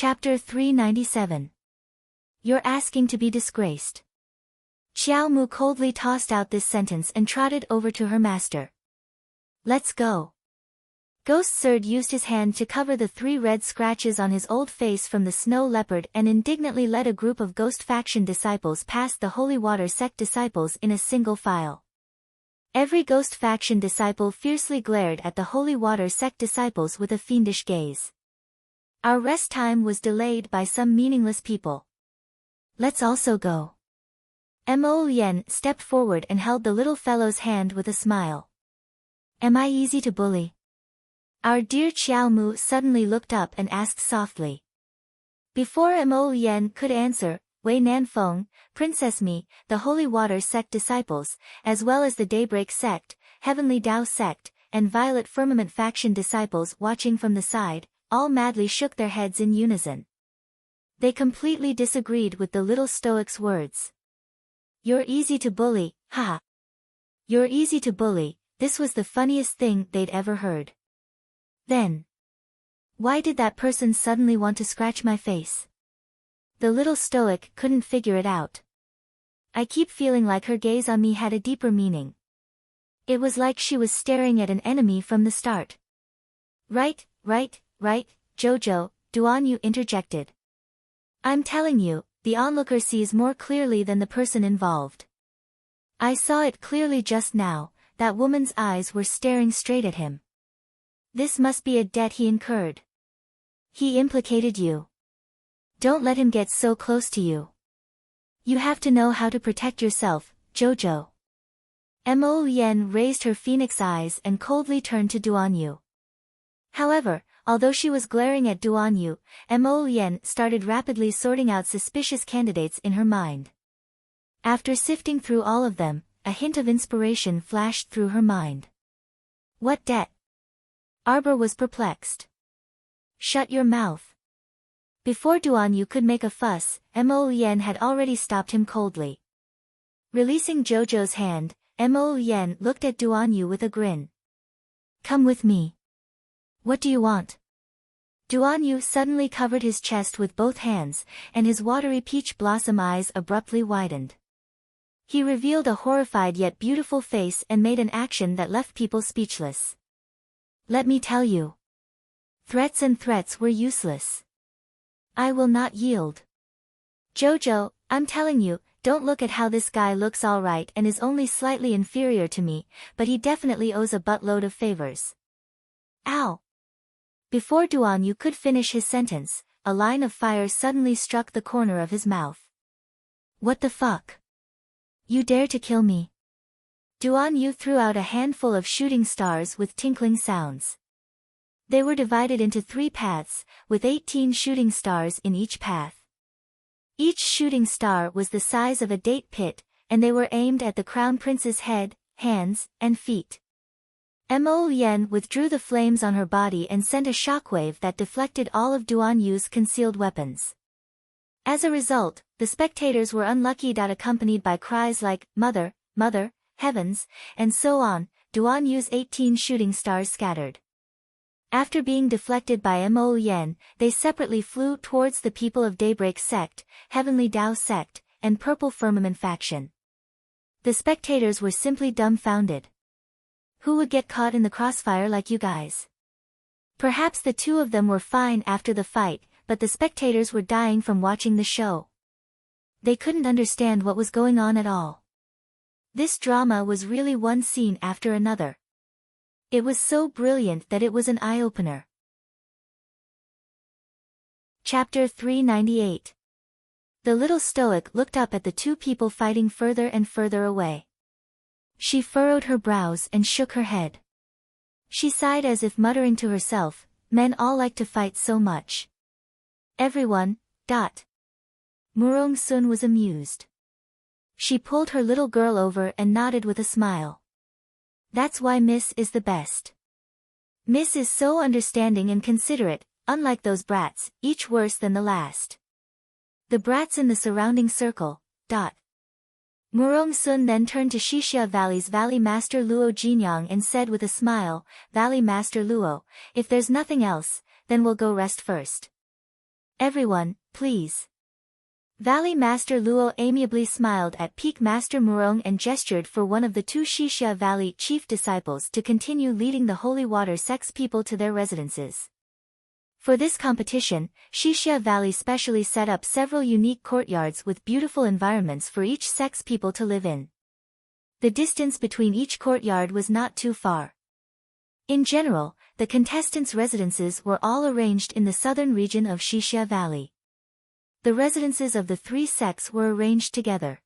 Chapter 397. You're asking to be disgraced. Xiao Mu coldly tossed out this sentence and trotted over to her master. Let's go. Ghost Surd used his hand to cover the 3 red scratches on his old face from the snow leopard and indignantly led a group of Ghost Faction disciples past the Holy Water Sect disciples in a single file. Every Ghost Faction disciple fiercely glared at the Holy Water Sect disciples with a fiendish gaze. Our rest time was delayed by some meaningless people. Let's also go. Mo Lien stepped forward and held the little fellow's hand with a smile. Am I easy to bully? Our dear Xiao Mu suddenly looked up and asked softly. Before Mo Lien could answer, Wei Nanfeng, Princess Mi, the Holy Water Sect disciples, as well as the Daybreak Sect, Heavenly Tao Sect, and Violet Firmament Faction disciples watching from the side, all madly shook their heads in unison. They completely disagreed with the little stoic's words. You're easy to bully, haha. You're easy to bully, this was the funniest thing they'd ever heard. Then, why did that person suddenly want to scratch my face? The little stoic couldn't figure it out. I keep feeling like her gaze on me had a deeper meaning. It was like she was staring at an enemy from the start. Right, Jojo, Duan Yu interjected. I'm telling you, the onlooker sees more clearly than the person involved. I saw it clearly just now, that woman's eyes were staring straight at him. This must be a debt he incurred. He implicated you. Don't let him get so close to you. You have to know how to protect yourself, Jojo. Mo Lien raised her phoenix eyes and coldly turned to Duan Yu. However, although she was glaring at Duan Yu, Mo Lien started rapidly sorting out suspicious candidates in her mind. After sifting through all of them, a hint of inspiration flashed through her mind. What debt? Arbor was perplexed. Shut your mouth. Before Duan Yu could make a fuss, Mo Lien had already stopped him coldly. Releasing Jojo's hand, Mo Lien looked at Duan Yu with a grin. Come with me. What do you want? Duan Yu suddenly covered his chest with both hands, and his watery peach blossom eyes abruptly widened. He revealed a horrified yet beautiful face and made an action that left people speechless. Let me tell you. Threats were useless. I will not yield. Jojo, I'm telling you, don't look at how this guy looks alright and is only slightly inferior to me, but he definitely owes a buttload of favors. Ow! Before Duan Yu could finish his sentence, a line of fire suddenly struck the corner of his mouth. What the fuck? You dare to kill me? Duan Yu threw out a handful of shooting stars with tinkling sounds. They were divided into 3 paths, with 18 shooting stars in each path. Each shooting star was the size of a date pit, and they were aimed at the Crown Prince's head, hands, and feet. Mo Lien withdrew the flames on her body and sent a shockwave that deflected all of Duan Yu's concealed weapons. As a result, the spectators were unlucky. Accompanied by cries like, Mother, Mother, Heavens, and so on, Duan Yu's 18 shooting stars scattered. After being deflected by Mo Lien, they separately flew towards the people of Daybreak Sect, Heavenly Tao Sect, and Purple Firmament Faction. The spectators were simply dumbfounded. Who would get caught in the crossfire like you guys? Perhaps the 2 of them were fine after the fight, but the spectators were dying from watching the show. They couldn't understand what was going on at all. This drama was really one scene after another. It was so brilliant that it was an eye-opener. Chapter 398. The little stoic looked up at the 2 people fighting further and further away. She furrowed her brows and shook her head. She sighed as if muttering to herself, men all like to fight so much. Everyone, Murong Sun was amused. She pulled her little girl over and nodded with a smile. That's why Miss is the best. Miss is so understanding and considerate, unlike those brats, each worse than the last. The brats in the surrounding circle, Murong Sun then turned to Shixia Valley's Valley Master Luo Jinyang and said with a smile, Valley Master Luo, if there's nothing else, then we'll go rest first. Everyone, please. Valley Master Luo amiably smiled at Peak Master Murong and gestured for one of the two Xixia Valley chief disciples to continue leading the holy water sect's people to their residences. For this competition, Xixia Valley specially set up several unique courtyards with beautiful environments for each sect's people to live in. The distance between each courtyard was not too far. In general, the contestants' residences were all arranged in the southern region of Xixia Valley. The residences of the three sects were arranged together.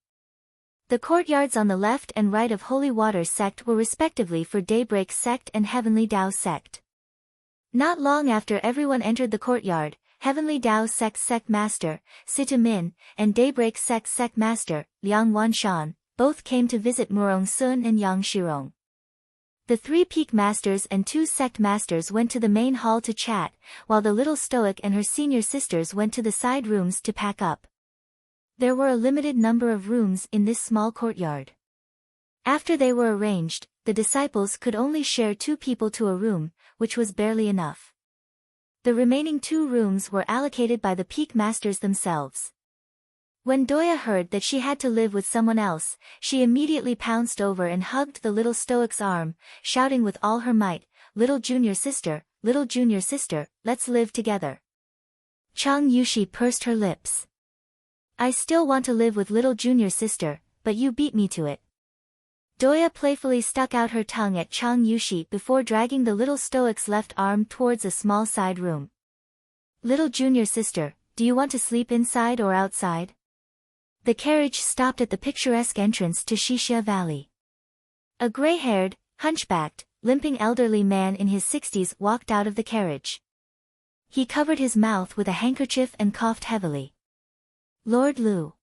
The courtyards on the left and right of Holy Water sect were respectively for Daybreak sect and Heavenly Tao sect. Not long after everyone entered the courtyard, Heavenly Tao sect master, Sita Min, and Daybreak sect master, Liang Wanshan, both came to visit Murong Sun and Yang Shirong. The three peak masters and two sect masters went to the main hall to chat, while the little stoic and her senior sisters went to the side rooms to pack up. There were a limited number of rooms in this small courtyard. After they were arranged, the disciples could only share 2 people to a room, which was barely enough. The remaining 2 rooms were allocated by the peak masters themselves. When Doya heard that she had to live with someone else, she immediately pounced over and hugged the little stoic's arm, shouting with all her might, little junior sister, let's live together." Chang Yushi pursed her lips. "I still want to live with little junior sister, but you beat me to it." Doya playfully stuck out her tongue at Chang Yushi before dragging the little stoic's left arm towards a small side room. "Little junior sister, do you want to sleep inside or outside?" The carriage stopped at the picturesque entrance to Xixia Valley. A gray-haired, hunchbacked, limping elderly man in his 60s walked out of the carriage. He covered his mouth with a handkerchief and coughed heavily. "Lord Lu."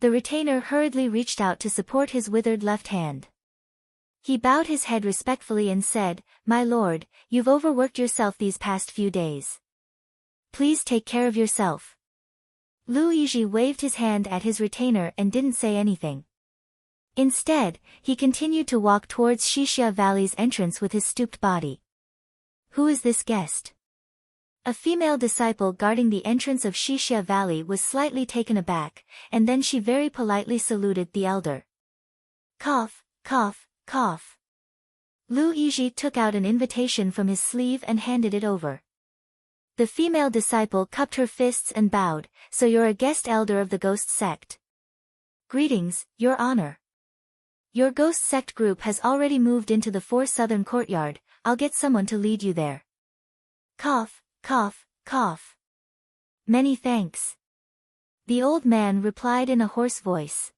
The retainer hurriedly reached out to support his withered left hand. He bowed his head respectfully and said, "My lord, you've overworked yourself these past few days. Please take care of yourself." Lu Yizhi waved his hand at his retainer and didn't say anything. Instead, he continued to walk towards Xixia Valley's entrance with his stooped body. "Who is this guest?" A female disciple guarding the entrance of Xixia Valley was slightly taken aback, and then she very politely saluted the elder. Cough, cough, cough. Lu Yizhi took out an invitation from his sleeve and handed it over. The female disciple cupped her fists and bowed, "So you're a guest elder of the Ghost Sect." "Greetings, Your Honor. Your Ghost Sect group has already moved into the 4 southern courtyard, I'll get someone to lead you there." Cough, cough, cough. "Many thanks." The old man replied in a hoarse voice.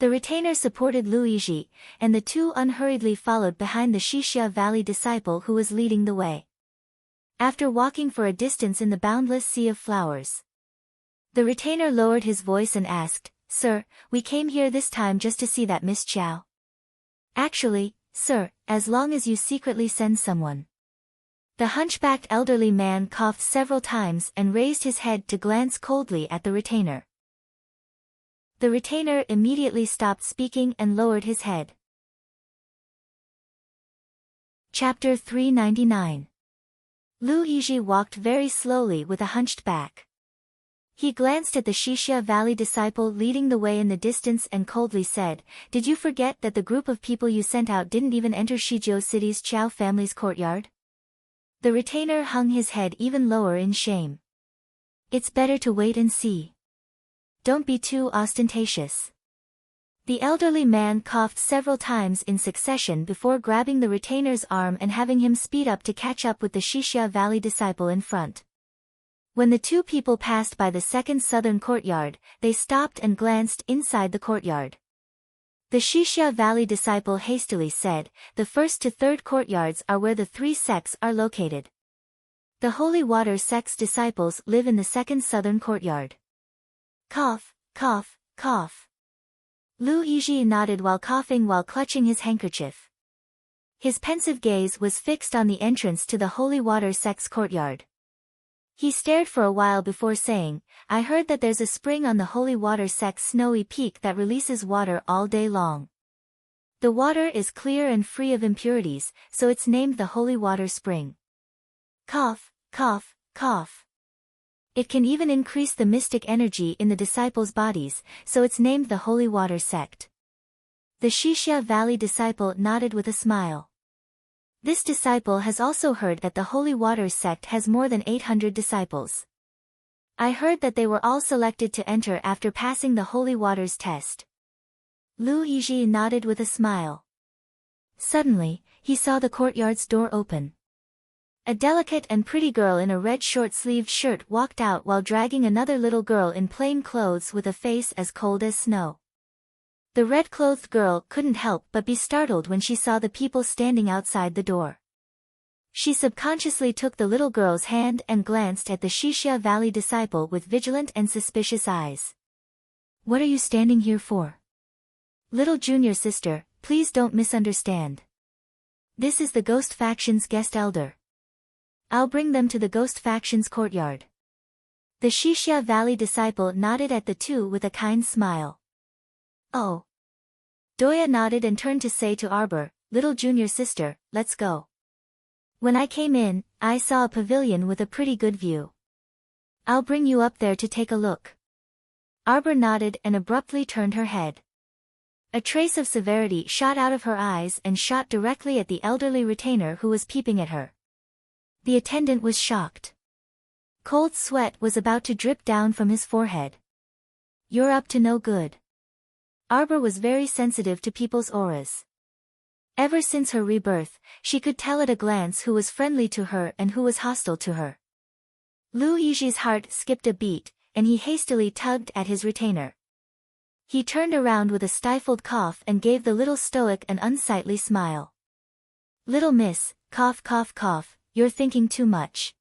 The retainer supported Lu Yizhi, and the two unhurriedly followed behind the Xixia Valley disciple who was leading the way. After walking for a distance in the boundless sea of flowers, the retainer lowered his voice and asked, "Sir, we came here this time just to see that Miss Chow." "Actually, sir, as long as you secretly send someone." The hunchbacked elderly man coughed several times and raised his head to glance coldly at the retainer. The retainer immediately stopped speaking and lowered his head. Chapter 399. Lu Yizhi walked very slowly with a hunched back. He glanced at the Xixia Valley disciple leading the way in the distance and coldly said, "Did you forget that the group of people you sent out didn't even enter Shijiao City's Chow family's courtyard?" The retainer hung his head even lower in shame. "It's better to wait and see. Don't be too ostentatious." The elderly man coughed several times in succession before grabbing the retainer's arm and having him speed up to catch up with the Xixia Valley disciple in front. When the two people passed by the second southern courtyard, they stopped and glanced inside the courtyard. The Xixia Valley disciple hastily said, "The first to third courtyards are where the 3 sects are located. The Holy Water sect's disciples live in the second southern courtyard." Cough, cough, cough. Lu Yizhi nodded while coughing while clutching his handkerchief. His pensive gaze was fixed on the entrance to the Holy Water sect's courtyard. He stared for a while before saying, "I heard that there's a spring on the Holy Water sect's snowy peak that releases water all day long. The water is clear and free of impurities, so it's named the Holy Water Spring." Cough, cough, cough. It can even increase the mystic energy in the disciples' bodies, so it's named the Holy Water Sect. The Xixia Valley disciple nodded with a smile. This disciple has also heard that the Holy Water Sect has more than 800 disciples. I heard that they were all selected to enter after passing the Holy Waters test. Lu Yizhi nodded with a smile. Suddenly, he saw the courtyard's door open. A delicate and pretty girl in a red short-sleeved shirt walked out while dragging another little girl in plain clothes with a face as cold as snow. The red-clothed girl couldn't help but be startled when she saw the people standing outside the door. She subconsciously took the little girl's hand and glanced at the Xixia Valley disciple with vigilant and suspicious eyes. "What are you standing here for?" "Little junior sister, please don't misunderstand. This is the Ghost Faction's guest elder. I'll bring them to the Ghost Faction's courtyard." The Xixia Valley disciple nodded at the two with a kind smile. "Oh." Doya nodded and turned to say to Arbor, "Little junior sister, let's go. When I came in, I saw a pavilion with a pretty good view. I'll bring you up there to take a look." Arbor nodded and abruptly turned her head. A trace of severity shot out of her eyes and shot directly at the elderly retainer who was peeping at her. The attendant was shocked. Cold sweat was about to drip down from his forehead. "You're up to no good." Arbor was very sensitive to people's auras. Ever since her rebirth, she could tell at a glance who was friendly to her and who was hostile to her. Lu Yizhi's heart skipped a beat, and he hastily tugged at his retainer. He turned around with a stifled cough and gave the little stoic an unsightly smile. "Little miss, cough cough cough, you're thinking too much.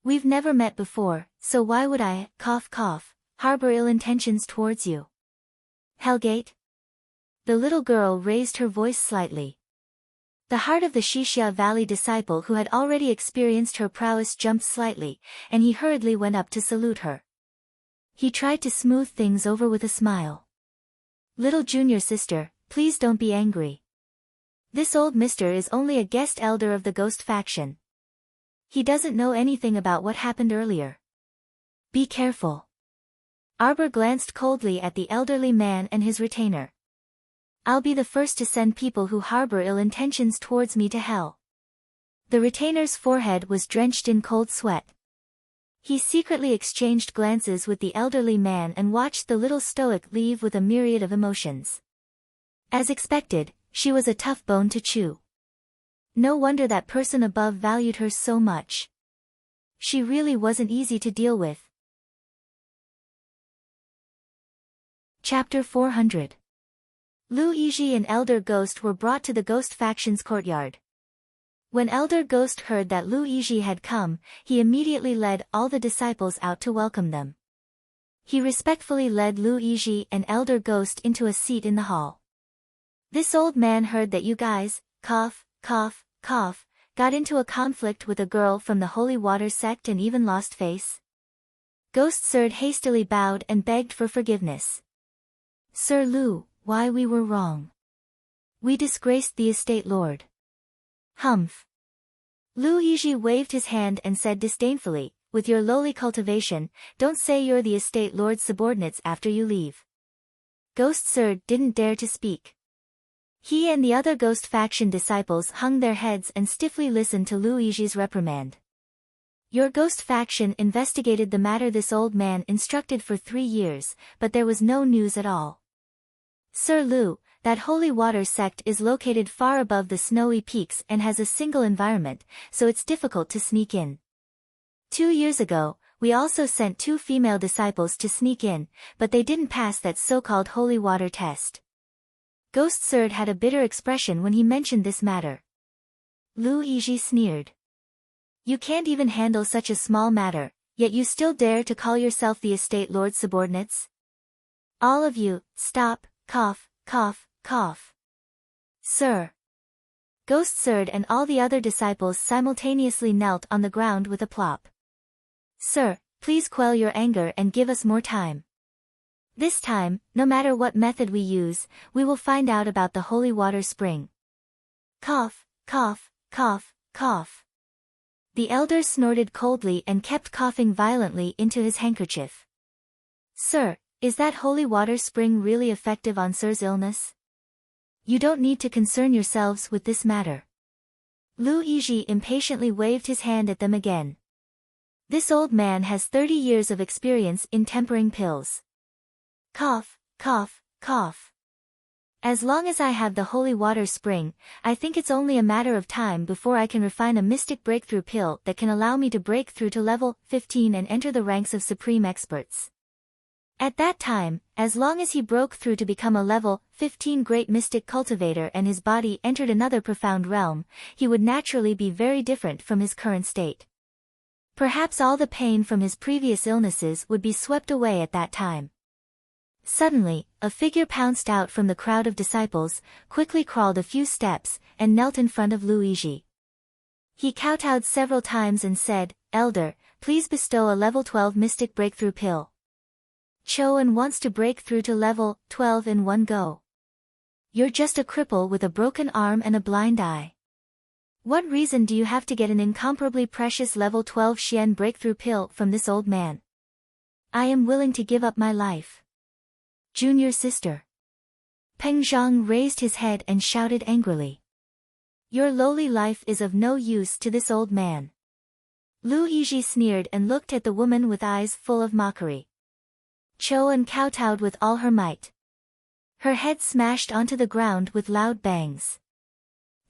We've never met before, so why would I, cough cough, harbor ill intentions towards you? Hellgate?" The little girl raised her voice slightly. The heart of the Xixia Valley disciple who had already experienced her prowess jumped slightly, and he hurriedly went up to salute her. He tried to smooth things over with a smile. "Little junior sister, please don't be angry. This old mister is only a guest elder of the Ghost Faction. He doesn't know anything about what happened earlier. Be careful." Arbor glanced coldly at the elderly man and his retainer. "I'll be the first to send people who harbor ill intentions towards me to hell." The retainer's forehead was drenched in cold sweat. He secretly exchanged glances with the elderly man and watched the little stoic leave with a myriad of emotions. As expected, she was a tough bone to chew. No wonder that person above valued her so much. She really wasn't easy to deal with. Chapter 400. Lu Yizhi and Elder Ghost were brought to the Ghost Faction's courtyard. When Elder Ghost heard that Lu Yizhi had come, he immediately led all the disciples out to welcome them. He respectfully led Lu Yizhi and Elder Ghost into a seat in the hall. "This old man heard that you guys, cough, cough, cough, got into a conflict with a girl from the Holy Water Sect and even lost face." Ghost Sird hastily bowed and begged for forgiveness. "Sir Lu, why we were wrong. We disgraced the estate lord." "Humph." Lu Yizhi waved his hand and said disdainfully, "With your lowly cultivation, don't say you're the estate lord's subordinates after you leave." Ghost Sird didn't dare to speak. He and the other Ghost Faction disciples hung their heads and stiffly listened to Lu Yizhi's reprimand. "Your Ghost Faction investigated the matter this old man instructed for 3 years, but there was no news at all. Sir Lu, that Holy Water Sect is located far above the snowy peaks and has a single environment, so it's difficult to sneak in. 2 years ago, we also sent 2 female disciples to sneak in, but they didn't pass that so-called holy water test." Ghost Sird had a bitter expression when he mentioned this matter. Lu Yizhi sneered. "You can't even handle such a small matter, yet you still dare to call yourself the estate lord's subordinates? All of you, stop, cough, cough, cough." "Sir." Ghost Sird and all the other disciples simultaneously knelt on the ground with a plop. "Sir, please quell your anger and give us more time. This time, no matter what method we use, we will find out about the holy water spring." Cough, cough, cough, cough. The elder snorted coldly and kept coughing violently into his handkerchief. Sir, is that holy water spring really effective on Sir's illness? You don't need to concern yourselves with this matter. Lu Yizhi impatiently waved his hand at them again. This old man has 30 years of experience in tempering pills. Cough, cough, cough. As long as I have the holy water spring, I think it's only a matter of time before I can refine a mystic breakthrough pill that can allow me to break through to level 15 and enter the ranks of supreme experts. At that time, as long as he broke through to become a level 15 great mystic cultivator and his body entered another profound realm, he would naturally be very different from his current state. Perhaps all the pain from his previous illnesses would be swept away at that time. Suddenly, a figure pounced out from the crowd of disciples, quickly crawled a few steps, and knelt in front of Lu Yizhi. He kowtowed several times and said, "Elder, please bestow a level 12 mystic breakthrough pill. Choan wants to break through to level 12 in one go. You're just a cripple with a broken arm and a blind eye. What reason do you have to get an incomparably precious level 12 Xian breakthrough pill from this old man? I am willing to give up my life." Junior sister. Peng Zhang raised his head and shouted angrily. Your lowly life is of no use to this old man. Lu Yizhi sneered and looked at the woman with eyes full of mockery. Choan kowtowed with all her might. Her head smashed onto the ground with loud bangs.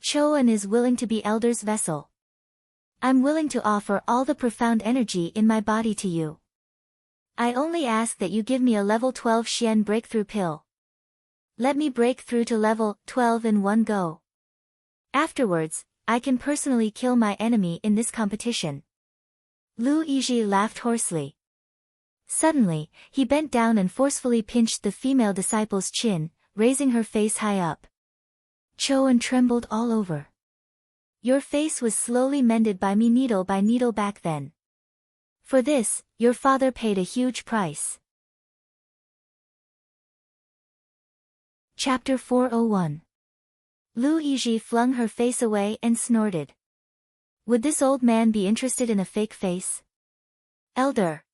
Choan is willing to be Elder's vessel. I'm willing to offer all the profound energy in my body to you. I only ask that you give me a level 12 Xian breakthrough pill. Let me break through to level 12 in one go. Afterwards, I can personally kill my enemy in this competition. Lu Yizhi laughed hoarsely. Suddenly, he bent down and forcefully pinched the female disciple's chin, raising her face high up. Choan trembled all over. Your face was slowly mended by me needle by needle back then. For this, your father paid a huge price. Chapter 401. Lu Yizhi flung her face away and snorted. Would this old man be interested in a fake face? Elder.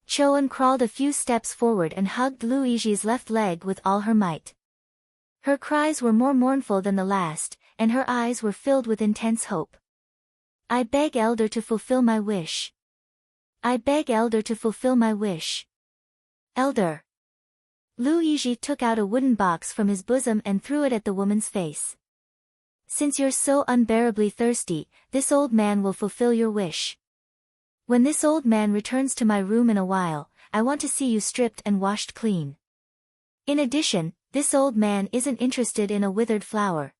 Choan crawled a few steps forward and hugged Lu Yizhi's left leg with all her might. Her cries were more mournful than the last, and her eyes were filled with intense hope. I beg Elder to fulfill my wish. I beg Elder to fulfill my wish. Elder. Lu Yizhi took out a wooden box from his bosom and threw it at the woman's face. Since you're so unbearably thirsty, this old man will fulfill your wish. When this old man returns to my room in a while, I want to see you stripped and washed clean. In addition, this old man isn't interested in a withered flower.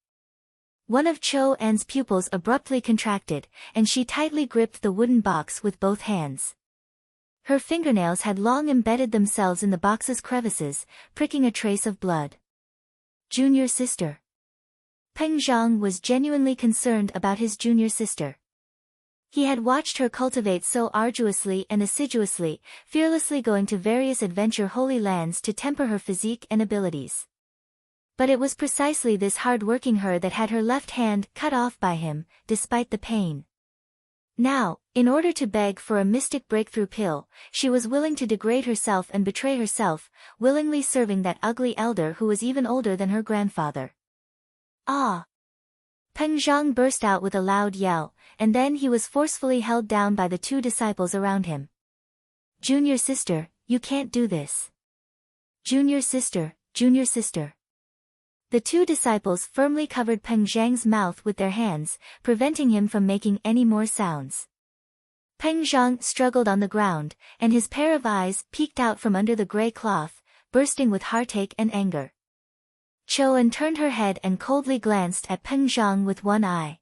One of Cho-An's pupils abruptly contracted, and she tightly gripped the wooden box with both hands. Her fingernails had long embedded themselves in the box's crevices, pricking a trace of blood. Junior sister. Peng Zhang was genuinely concerned about his junior sister. He had watched her cultivate so arduously and assiduously, fearlessly going to various adventure holy lands to temper her physique and abilities. But it was precisely this hard-working her that had her left hand cut off by him, despite the pain. Now, in order to beg for a mystic breakthrough pill, she was willing to degrade herself and betray herself, willingly serving that ugly elder who was even older than her grandfather. Ah! Peng Zhang burst out with a loud yell, and then he was forcefully held down by the two disciples around him. Junior sister, you can't do this. Junior sister, junior sister. The two disciples firmly covered Peng Zhang's mouth with their hands, preventing him from making any more sounds. Peng Zhang struggled on the ground, and his pair of eyes peeked out from under the gray cloth, bursting with heartache and anger. Choan turned her head and coldly glanced at Peng Zhang with one eye.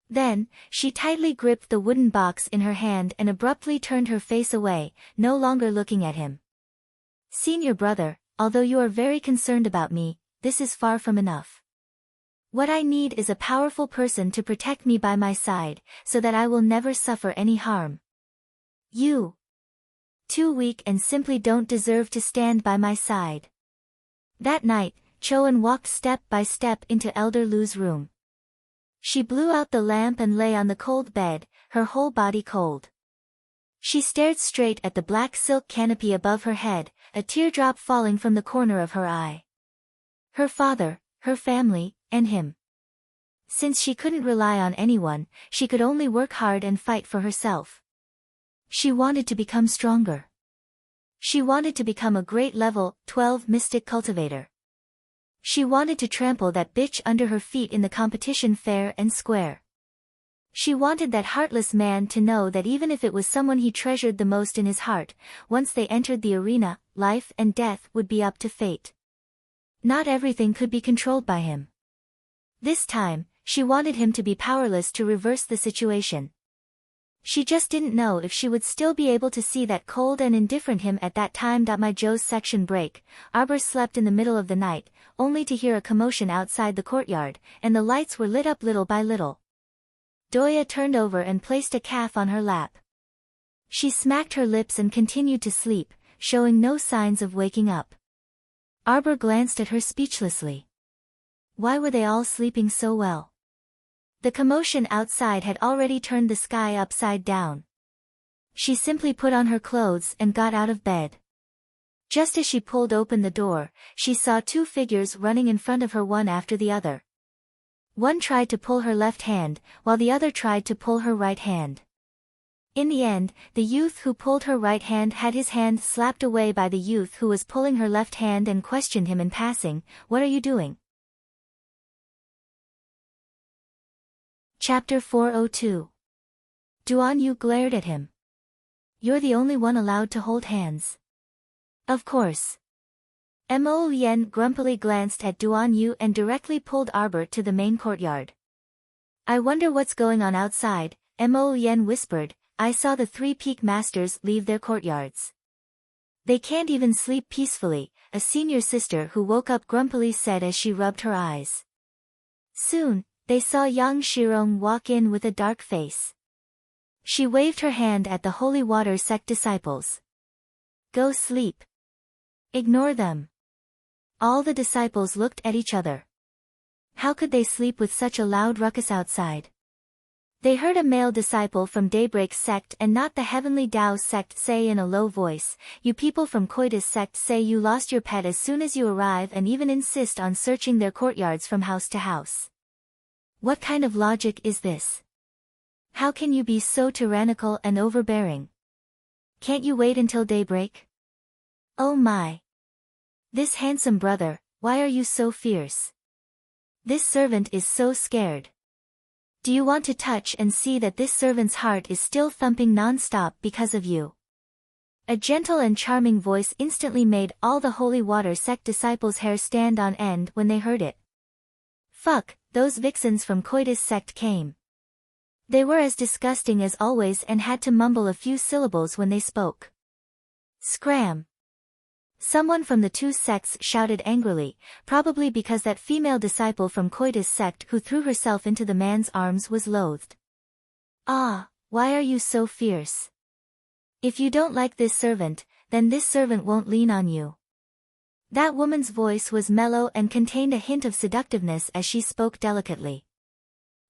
Then, she tightly gripped the wooden box in her hand and abruptly turned her face away, no longer looking at him. Senior brother, although you are very concerned about me, this is far from enough. What I need is a powerful person to protect me by my side, so that I will never suffer any harm. You. Too weak and simply don't deserve to stand by my side. That night, Choan walked step by step into Elder Lu's room. She blew out the lamp and lay on the cold bed, her whole body cold. She stared straight at the black silk canopy above her head, a teardrop falling from the corner of her eye. Her father, her family, and him. Since she couldn't rely on anyone, she could only work hard and fight for herself. She wanted to become stronger. She wanted to become a great level 12 mystic cultivator. She wanted to trample that bitch under her feet in the competition fair and square. She wanted that heartless man to know that even if it was someone he treasured the most in his heart, once they entered the arena, life and death would be up to fate. Not everything could be controlled by him. This time, she wanted him to be powerless to reverse the situation. She just didn't know if she would still be able to see that cold and indifferent him at that time. My Joe's section break, Arbor slept in the middle of the night, only to hear a commotion outside the courtyard, and the lights were lit up little by little. Doya turned over and placed a calf on her lap. She smacked her lips and continued to sleep, showing no signs of waking up. Arbor glanced at her speechlessly. Why were they all sleeping so well? The commotion outside had already turned the sky upside down. She simply put on her clothes and got out of bed. Just as she pulled open the door, she saw two figures running in front of her, one after the other. One tried to pull her left hand, while the other tried to pull her right hand. In the end, the youth who pulled her right hand had his hand slapped away by the youth who was pulling her left hand and questioned him in passing, "What are you doing?" Chapter 402. Duan Yu glared at him. "You're the only one allowed to hold hands." "Of course." Mo Yen grumpily glanced at Duan Yu and directly pulled Arbor to the main courtyard. "I wonder what's going on outside," Mo Yen whispered. "I saw the 3 peak masters leave their courtyards. They can't even sleep peacefully," a senior sister who woke up grumpily said as she rubbed her eyes. Soon, they saw Yang Shirong walk in with a dark face. She waved her hand at the holy water sect disciples. "Go sleep. Ignore them." All the disciples looked at each other. How could they sleep with such a loud ruckus outside? They heard a male disciple from Daybreak sect and not the Heavenly Tao sect say in a low voice, "You people from Coitus sect say you lost your pet as soon as you arrive and even insist on searching their courtyards from house to house. What kind of logic is this? How can you be so tyrannical and overbearing? Can't you wait until daybreak? Oh my! This handsome brother, why are you so fierce? This servant is so scared. Do you want to touch and see that this servant's heart is still thumping non-stop because of you?" A gentle and charming voice instantly made all the holy water sect disciples' hair stand on end when they heard it. Fuck, those vixens from Coitus sect came. They were as disgusting as always and had to mumble a few syllables when they spoke. Scram! Someone from the 2 sects shouted angrily, probably because that female disciple from Coitus sect who threw herself into the man's arms was loathed. "Ah, why are you so fierce? If you don't like this servant, then this servant won't lean on you." That woman's voice was mellow and contained a hint of seductiveness as she spoke delicately.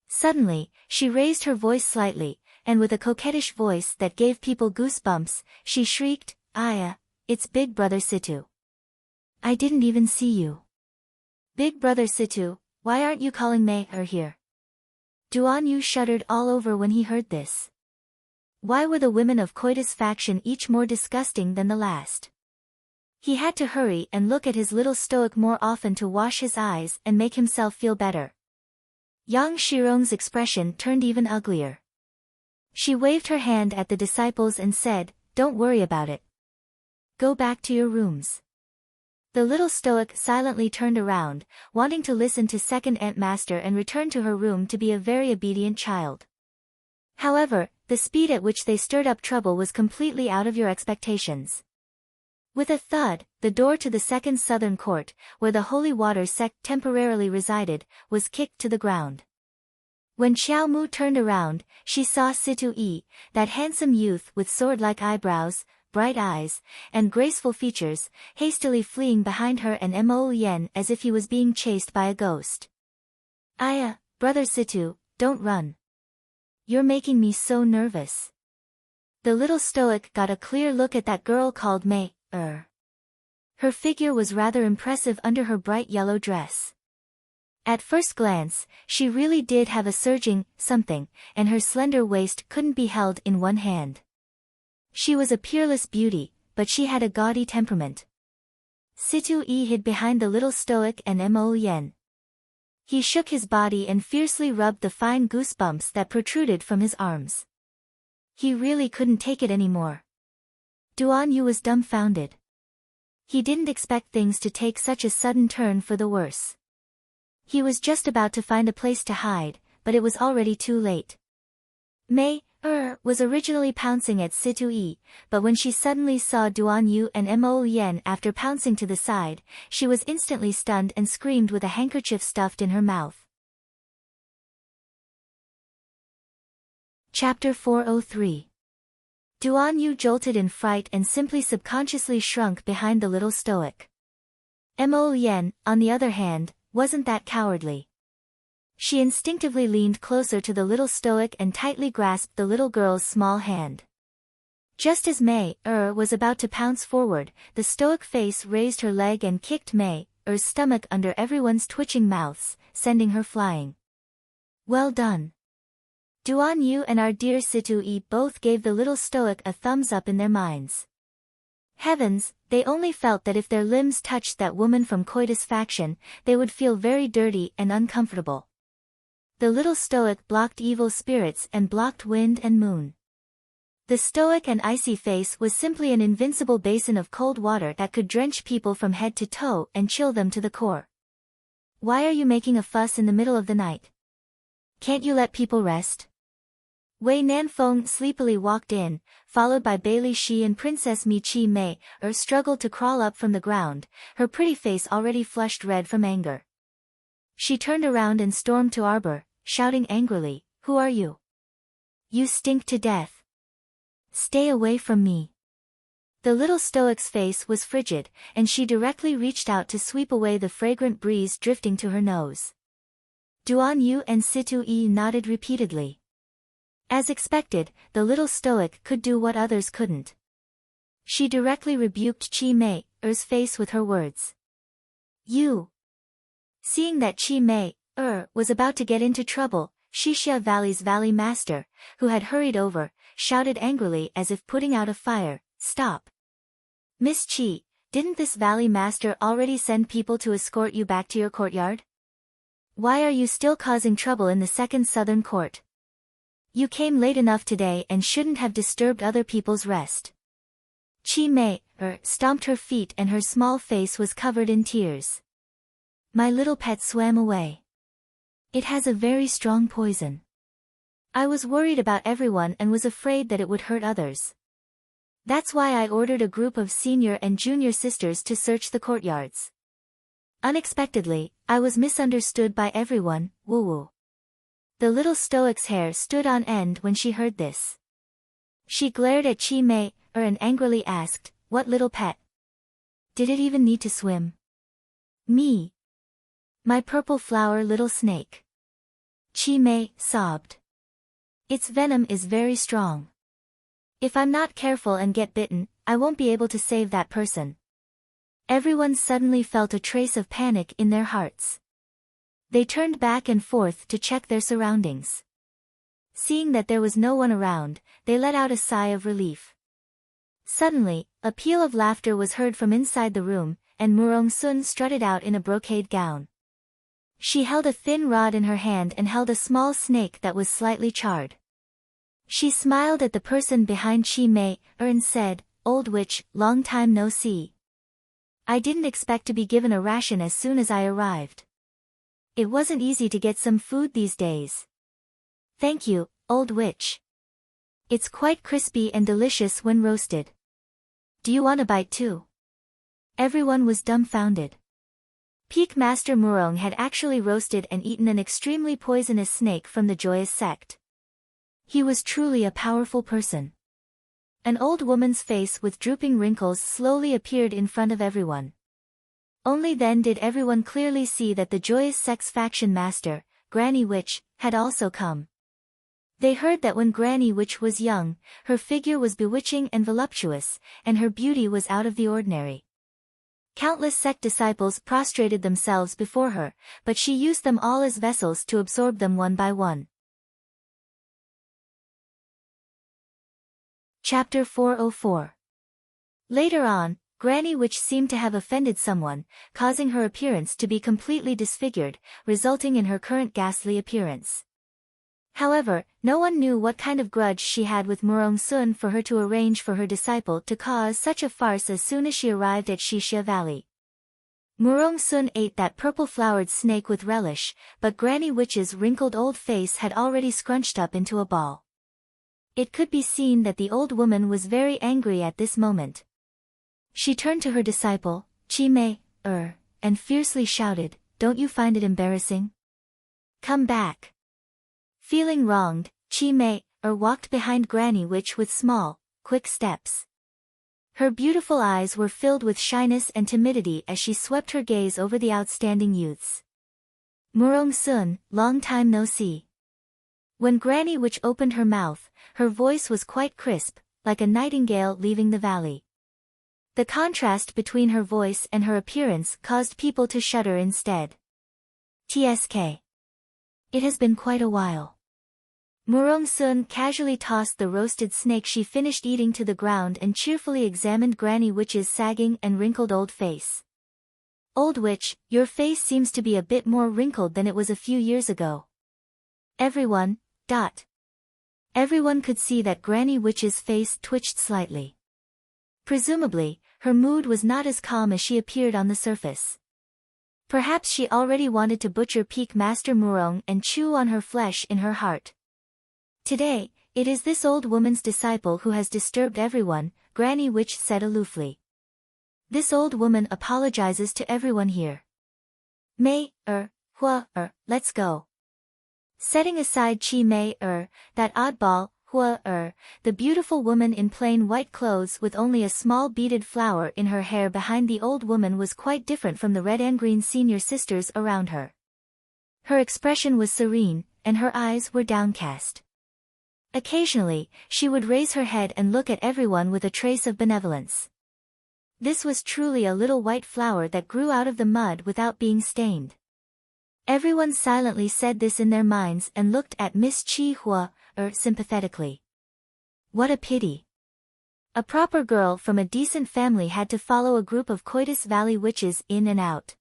Suddenly, she raised her voice slightly, and with a coquettish voice that gave people goosebumps, she shrieked, "Aya! It's Big Brother Situ. I didn't even see you. Big Brother Situ, why aren't you calling me or here?" Duan Yu shuddered all over when he heard this. Why were the women of Coitus faction each more disgusting than the last? He had to hurry and look at his little stoic more often to wash his eyes and make himself feel better. Yang Shirong's expression turned even uglier. She waved her hand at the disciples and said, "Don't worry about it. Go back to your rooms." The little stoic silently turned around, wanting to listen to second Ant Master and return to her room to be a very obedient child. However, the speed at which they stirred up trouble was completely out of your expectations. With a thud, the door to the second southern court, where the holy water sect temporarily resided, was kicked to the ground. When Xiao Mu turned around, she saw Situ Yi, that handsome youth with sword-like eyebrows, bright eyes, and graceful features, hastily fleeing behind her and Mo Yen as if he was being chased by a ghost. "Aya, Brother Situ, don't run. You're making me so nervous. The little stoic got a clear look at that girl called May. Her figure was rather impressive under her bright yellow dress. At first glance, she really did have a surging something, and her slender waist couldn't be held in one hand. She was a peerless beauty, but she had a gaudy temperament. Situ-E hid behind the little stoic and Mo Yen. He shook his body and fiercely rubbed the fine goosebumps that protruded from his arms. He really couldn't take it anymore. Duan Yu was dumbfounded. He didn't expect things to take such a sudden turn for the worse. He was just about to find a place to hide, but it was already too late. May was originally pouncing at Situ-E, but when she suddenly saw Duan Yu and Mo Yen after pouncing to the side, she was instantly stunned and screamed with a handkerchief stuffed in her mouth. Chapter 403. Duan Yu jolted in fright and simply subconsciously shrunk behind the little stoic. Mo Yen, on the other hand, wasn't that cowardly. She instinctively leaned closer to the little stoic and tightly grasped the little girl's small hand. Just as May was about to pounce forward, the stoic face raised her leg and kicked May's stomach under everyone's twitching mouths, sending her flying. Well done. Duan Yu and our dear Situ-E both gave the little stoic a thumbs up in their minds. Heavens, they only felt that if their limbs touched that woman from Coitus faction, they would feel very dirty and uncomfortable. The little stoic blocked evil spirits and blocked wind and moon. The stoic and icy face was simply an invincible basin of cold water that could drench people from head to toe and chill them to the core. Why are you making a fuss in the middle of the night? Can't you let people rest? Wei Nanfeng sleepily walked in, followed by Bailey Shi and Princess Mi Chi Mei, struggled to crawl up from the ground, her pretty face already flushed red from anger. She turned around and stormed to Arbor, shouting angrily, "Who are you? You stink to death. Stay away from me." The little stoic's face was frigid, and she directly reached out to sweep away the fragrant breeze drifting to her nose. Duan Yu and Situ-E nodded repeatedly. As expected, the little stoic could do what others couldn't. She directly rebuked Chi Mei's face with her words. "You." Seeing that Chi Mei was about to get into trouble, Xixia Valley's valley master, who had hurried over, shouted angrily as if putting out a fire, "Stop. Miss Chi, didn't this valley master already send people to escort you back to your courtyard? Why are you still causing trouble in the second southern court? You came late enough today and shouldn't have disturbed other people's rest." Chi Mei stomped her feet and her small face was covered in tears. "My little pet swam away. It has a very strong poison. I was worried about everyone and was afraid that it would hurt others. That's why I ordered a group of senior and junior sisters to search the courtyards. Unexpectedly, I was misunderstood by everyone, woo-woo." The little stoic's hair stood on end when she heard this. She glared at Chi Mei and angrily asked, "What little pet? Did it even need to swim? Me? My purple flower little snake." Chi Mei sobbed. "Its venom is very strong. If I'm not careful and get bitten, I won't be able to save that person." Everyone suddenly felt a trace of panic in their hearts. They turned back and forth to check their surroundings. Seeing that there was no one around, they let out a sigh of relief. Suddenly, a peal of laughter was heard from inside the room, and Murong Sun strutted out in a brocade gown. She held a thin rod in her hand and held a small snake that was slightly charred. She smiled at the person behind Chi Mei and said, "Old witch, long time no see. I didn't expect to be given a ration as soon as I arrived. It wasn't easy to get some food these days. Thank you, old witch. It's quite crispy and delicious when roasted. Do you want a bite too?" Everyone was dumbfounded. Peak Master Murong had actually roasted and eaten an extremely poisonous snake from the Joyous sect. He was truly a powerful person. An old woman's face with drooping wrinkles slowly appeared in front of everyone. Only then did everyone clearly see that the Joyous sect's faction master, Granny Witch, had also come. They heard that when Granny Witch was young, her figure was bewitching and voluptuous, and her beauty was out of the ordinary. Countless sect disciples prostrated themselves before her, but she used them all as vessels to absorb them one by one. Chapter 404. Later on, Granny Witch seemed to have offended someone, causing her appearance to be completely disfigured, resulting in her current ghastly appearance. However, no one knew what kind of grudge she had with Murong Sun for her to arrange for her disciple to cause such a farce as soon as she arrived at Shixia Valley. Murong Sun ate that purple-flowered snake with relish, but Granny Witch's wrinkled old face had already scrunched up into a ball. It could be seen that the old woman was very angry at this moment. She turned to her disciple, Chi Mei, and fiercely shouted, "Don't you find it embarrassing? Come back." Feeling wronged, Chi Mei, walked behind Granny Witch with small, quick steps. Her beautiful eyes were filled with shyness and timidity as she swept her gaze over the outstanding youths. Murong Sun, long time no see. When Granny Witch opened her mouth, her voice was quite crisp, like a nightingale leaving the valley. The contrast between her voice and her appearance caused people to shudder instead. TSK. It has been quite a while. Murong Sun casually tossed the roasted snake she finished eating to the ground and cheerfully examined Granny Witch's sagging and wrinkled old face. Old Witch, your face seems to be a bit more wrinkled than it was a few years ago. Everyone could see that Granny Witch's face twitched slightly. Presumably, her mood was not as calm as she appeared on the surface. Perhaps she already wanted to butcher Peak Master Murong and chew on her flesh in her heart. Today, it is this old woman's disciple who has disturbed everyone, Granny Witch said aloofly. This old woman apologizes to everyone here. Mei, let's go. Setting aside Chi Mei, that oddball, the beautiful woman in plain white clothes with only a small beaded flower in her hair behind the old woman was quite different from the red and green senior sisters around her. Her expression was serene, and her eyes were downcast. Occasionally, she would raise her head and look at everyone with a trace of benevolence. This was truly a little white flower that grew out of the mud without being stained. Everyone silently said this in their minds and looked at Miss Chi Hua, sympathetically. What a pity. A proper girl from a decent family had to follow a group of Coitus Valley witches in and out.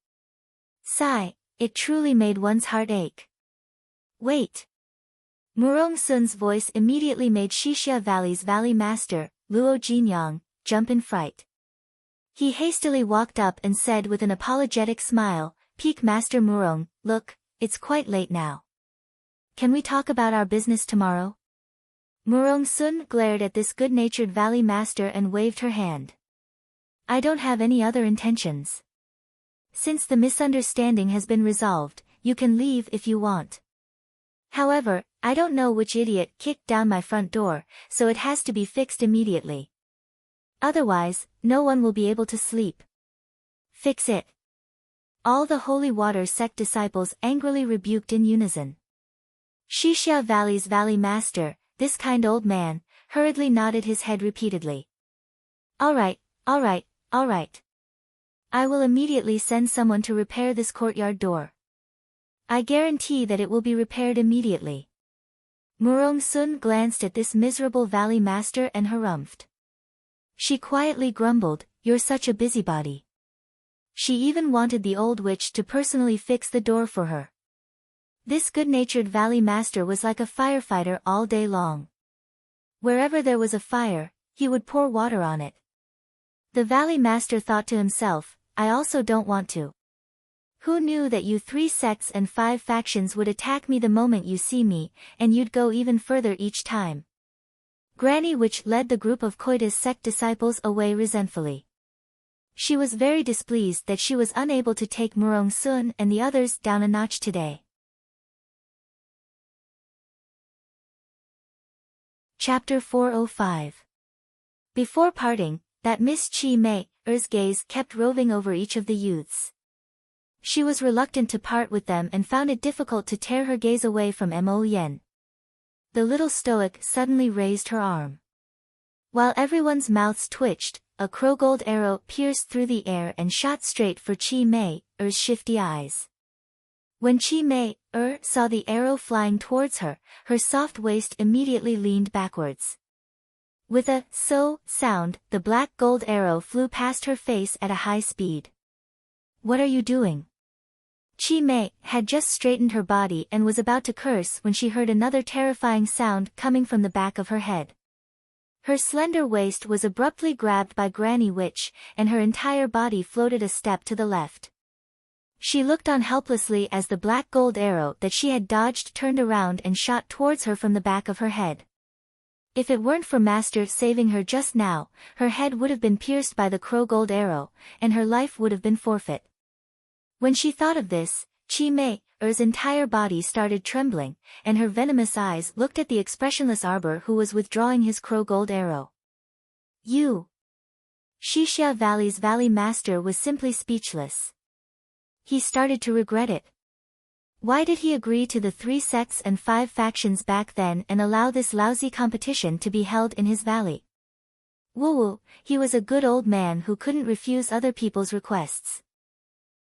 Sigh, it truly made one's heart ache. Wait. Murong Sun's voice immediately made Shixia Valley's Valley Master, Luo Jinyang, jump in fright. He hastily walked up and said with an apologetic smile, Peak Master Murong, look, it's quite late now. Can we talk about our business tomorrow? Murong Sun glared at this good-natured Valley Master and waved her hand. I don't have any other intentions. Since the misunderstanding has been resolved, you can leave if you want. However, I don't know which idiot kicked down my front door, so it has to be fixed immediately. Otherwise, no one will be able to sleep. Fix it. All the Holy Water sect disciples angrily rebuked in unison. Shixia Valley's Valley Master, this kind old man, hurriedly nodded his head repeatedly. All right. I will immediately send someone to repair this courtyard door. I guarantee that it will be repaired immediately. Murong Sun glanced at this miserable Valley Master and harumphed. She quietly grumbled, you're such a busybody. She even wanted the old witch to personally fix the door for her. This good-natured Valley Master was like a firefighter all day long. Wherever there was a fire, he would pour water on it. The Valley Master thought to himself, I also don't want to. Who knew that you 3 sects and 5 factions would attack me the moment you see me, and you'd go even further each time. Granny Witch led the group of Coitus sect disciples away resentfully. She was very displeased that she was unable to take Murong Sun and the others down a notch today. Chapter 405. Before parting, that Miss Chi Mei's gaze kept roving over each of the youths. She was reluctant to part with them and found it difficult to tear her gaze away from Mo Yen. The little stoic suddenly raised her arm. While everyone's mouths twitched, a crow-gold arrow pierced through the air and shot straight for Chi Mei-er's shifty eyes. When Chi Mei-er saw the arrow flying towards her, her soft waist immediately leaned backwards. With a "so" sound, the black gold arrow flew past her face at a high speed. "What are you doing?" Chi Mei had just straightened her body and was about to curse when she heard another terrifying sound coming from the back of her head. Her slender waist was abruptly grabbed by Granny Witch, and her entire body floated a step to the left. She looked on helplessly as the black gold arrow that she had dodged turned around and shot towards her from the back of her head. If it weren't for Master saving her just now, her head would have been pierced by the crow gold arrow, and her life would have been forfeit. When she thought of this, Chi Mei-er's entire body started trembling, and her venomous eyes looked at the expressionless Arbor who was withdrawing his crow gold arrow. "You!" Xixia Valley's Valley Master was simply speechless. He started to regret it. Why did he agree to the 3 sects and 5 factions back then and allow this lousy competition to be held in his valley? Woo, he was a good old man who couldn't refuse other people's requests.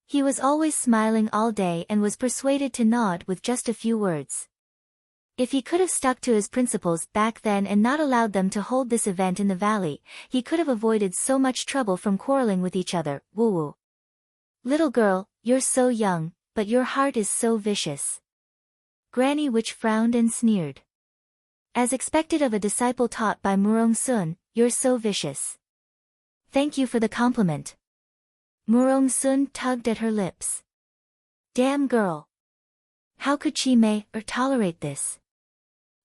He was always smiling all day and was persuaded to nod with just a few words. If he could have stuck to his principles back then and not allowed them to hold this event in the valley, he could have avoided so much trouble from quarreling with each other. Woo. "Little girl, you're so young, but your heart is so vicious." Granny Witch frowned and sneered. "As expected of a disciple taught by Murong Sun, you're so vicious." "Thank you for the compliment." Murong Sun tugged at her lips. "Damn girl. How could Chi Mei-er tolerate this?"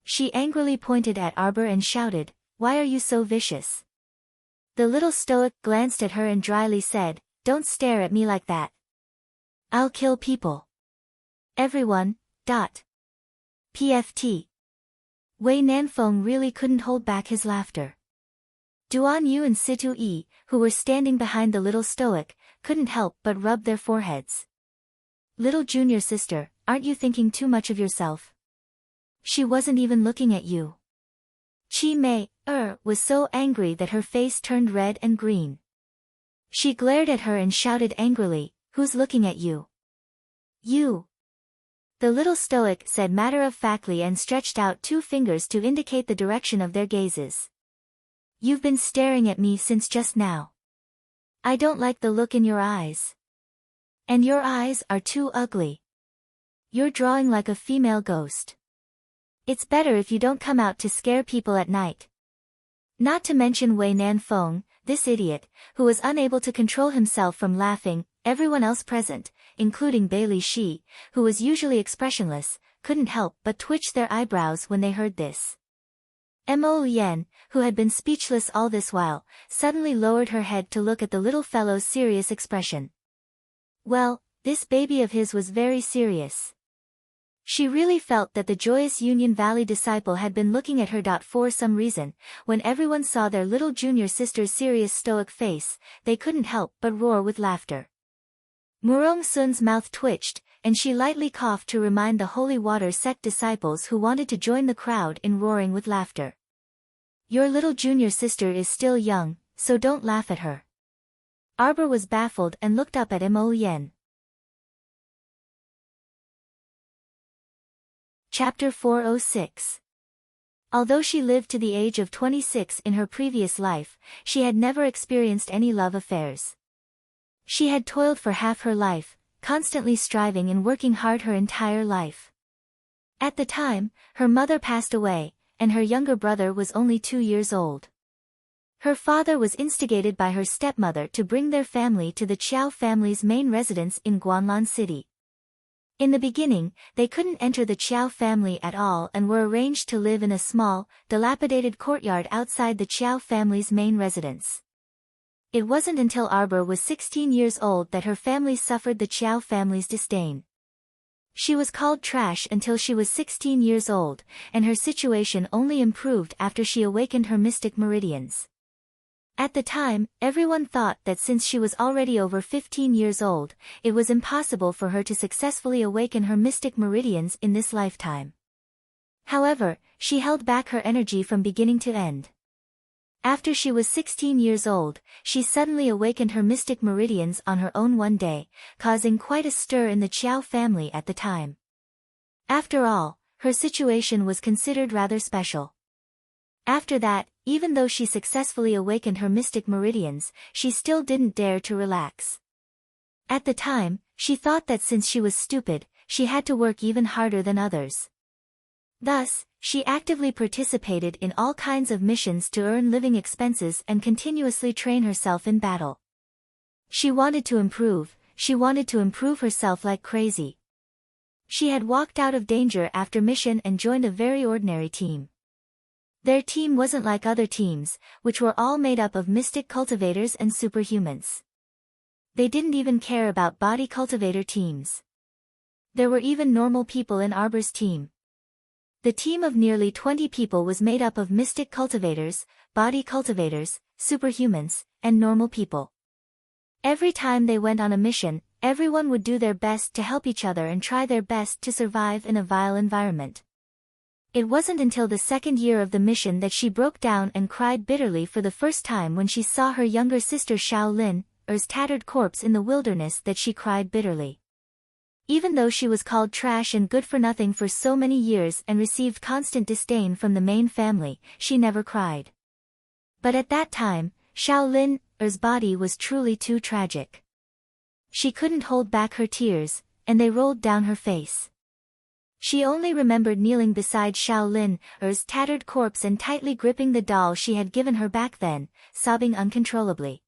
She angrily pointed at Arbor and shouted, "Why are you so vicious?" The little stoic glanced at her and dryly said, "Don't stare at me like that. I'll kill people. Everyone. PFT. Wei Nanfeng really couldn't hold back his laughter. Duan Yu and Situ Yi, who were standing behind the little stoic, couldn't help but rub their foreheads. "Little junior sister, aren't you thinking too much of yourself? She wasn't even looking at you." Chi Mei-er was so angry that her face turned red and green. She glared at her and shouted angrily, "Who's looking at you?" "You." The little stoic said matter-of-factly and stretched out 2 fingers to indicate the direction of their gazes. "You've been staring at me since just now. I don't like the look in your eyes. And your eyes are too ugly. You're drawing like a female ghost. It's better if you don't come out to scare people at night." Not to mention Wei Nanfeng, this idiot, who was unable to control himself from laughing. Everyone else present, including Bailey Shi, who was usually expressionless, couldn't help but twitch their eyebrows when they heard this. Mo Yen, who had been speechless all this while, suddenly lowered her head to look at the little fellow's serious expression. Well, this baby of his was very serious. She really felt that the joyous Union Valley disciple had been looking at her. For some reason, when everyone saw their little junior sister's serious stoic face, they couldn't help but roar with laughter. Murong Sun's mouth twitched, and she lightly coughed to remind the Holy Water sect disciples who wanted to join the crowd in roaring with laughter. "Your little junior sister is still young, so don't laugh at her." Arbor was baffled and looked up at Mo Yen. Chapter 406. Although she lived to the age of 26 in her previous life, she had never experienced any love affairs. She had toiled for half her life, constantly striving and working hard her entire life. At the time, her mother passed away, and her younger brother was only 2 years old. Her father was instigated by her stepmother to bring their family to the Chiao family's main residence in Guanlan City. In the beginning, they couldn't enter the Chiao family at all and were arranged to live in a small, dilapidated courtyard outside the Chiao family's main residence. It wasn't until Arbor was 16 years old that her family suffered the Chiao family's disdain. She was called trash until she was 16 years old, and her situation only improved after she awakened her mystic meridians. At the time, everyone thought that since she was already over 15 years old, it was impossible for her to successfully awaken her mystic meridians in this lifetime. However, she held back her energy from beginning to end. After she was 16 years old, she suddenly awakened her mystic meridians on her own one day, causing quite a stir in the Qiao family at the time. After all, her situation was considered rather special. After that, even though she successfully awakened her mystic meridians, she still didn't dare to relax. At the time, she thought that since she was stupid, she had to work even harder than others. Thus, she actively participated in all kinds of missions to earn living expenses and continuously train herself in battle. She wanted to improve herself like crazy. She had walked out of danger after mission and joined a very ordinary team. Their team wasn't like other teams, which were all made up of mystic cultivators and superhumans. They didn't even care about body cultivator teams. There were even normal people in Arbor's team. The team of nearly 20 people was made up of mystic cultivators, body cultivators, superhumans, and normal people. Every time they went on a mission, everyone would do their best to help each other and try their best to survive in a vile environment. It wasn't until the second year of the mission that she broke down and cried bitterly for the first time when she saw her younger sister Xiaolin's tattered corpse in the wilderness that she cried bitterly. Even though she was called trash and good for nothing for so many years and received constant disdain from the main family, she never cried. But at that time, Xiaolin's body was truly too tragic. She couldn't hold back her tears, and they rolled down her face. She only remembered kneeling beside Xiaolin's tattered corpse and tightly gripping the doll she had given her back then, sobbing uncontrollably.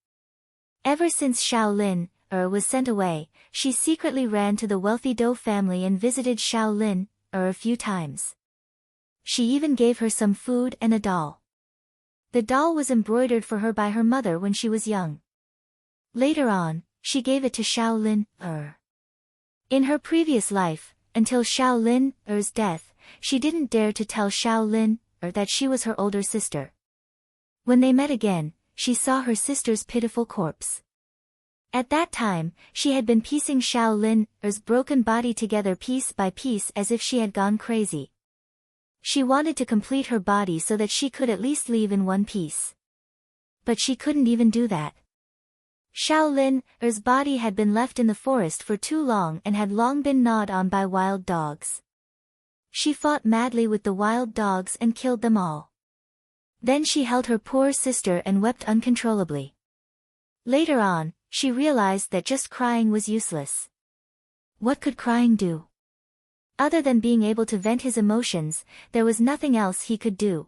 Ever since Xiaolin was sent away, she secretly ran to the wealthy Dou family and visited Xiaolin a few times. She even gave her some food and a doll. The doll was embroidered for her by her mother when she was young. Later on, she gave it to Xiaolin. In her previous life, until Xiaolin's death, she didn't dare to tell Xiaolin that she was her older sister. When they met again, she saw her sister's pitiful corpse. At that time, she had been piecing Xiaolin's broken body together piece by piece as if she had gone crazy. She wanted to complete her body so that she could at least leave in one piece. But she couldn't even do that. Xiaolin's body had been left in the forest for too long and had long been gnawed on by wild dogs. She fought madly with the wild dogs and killed them all. Then she held her poor sister and wept uncontrollably. Later on, she realized that just crying was useless. What could crying do? Other than being able to vent his emotions, there was nothing else he could do.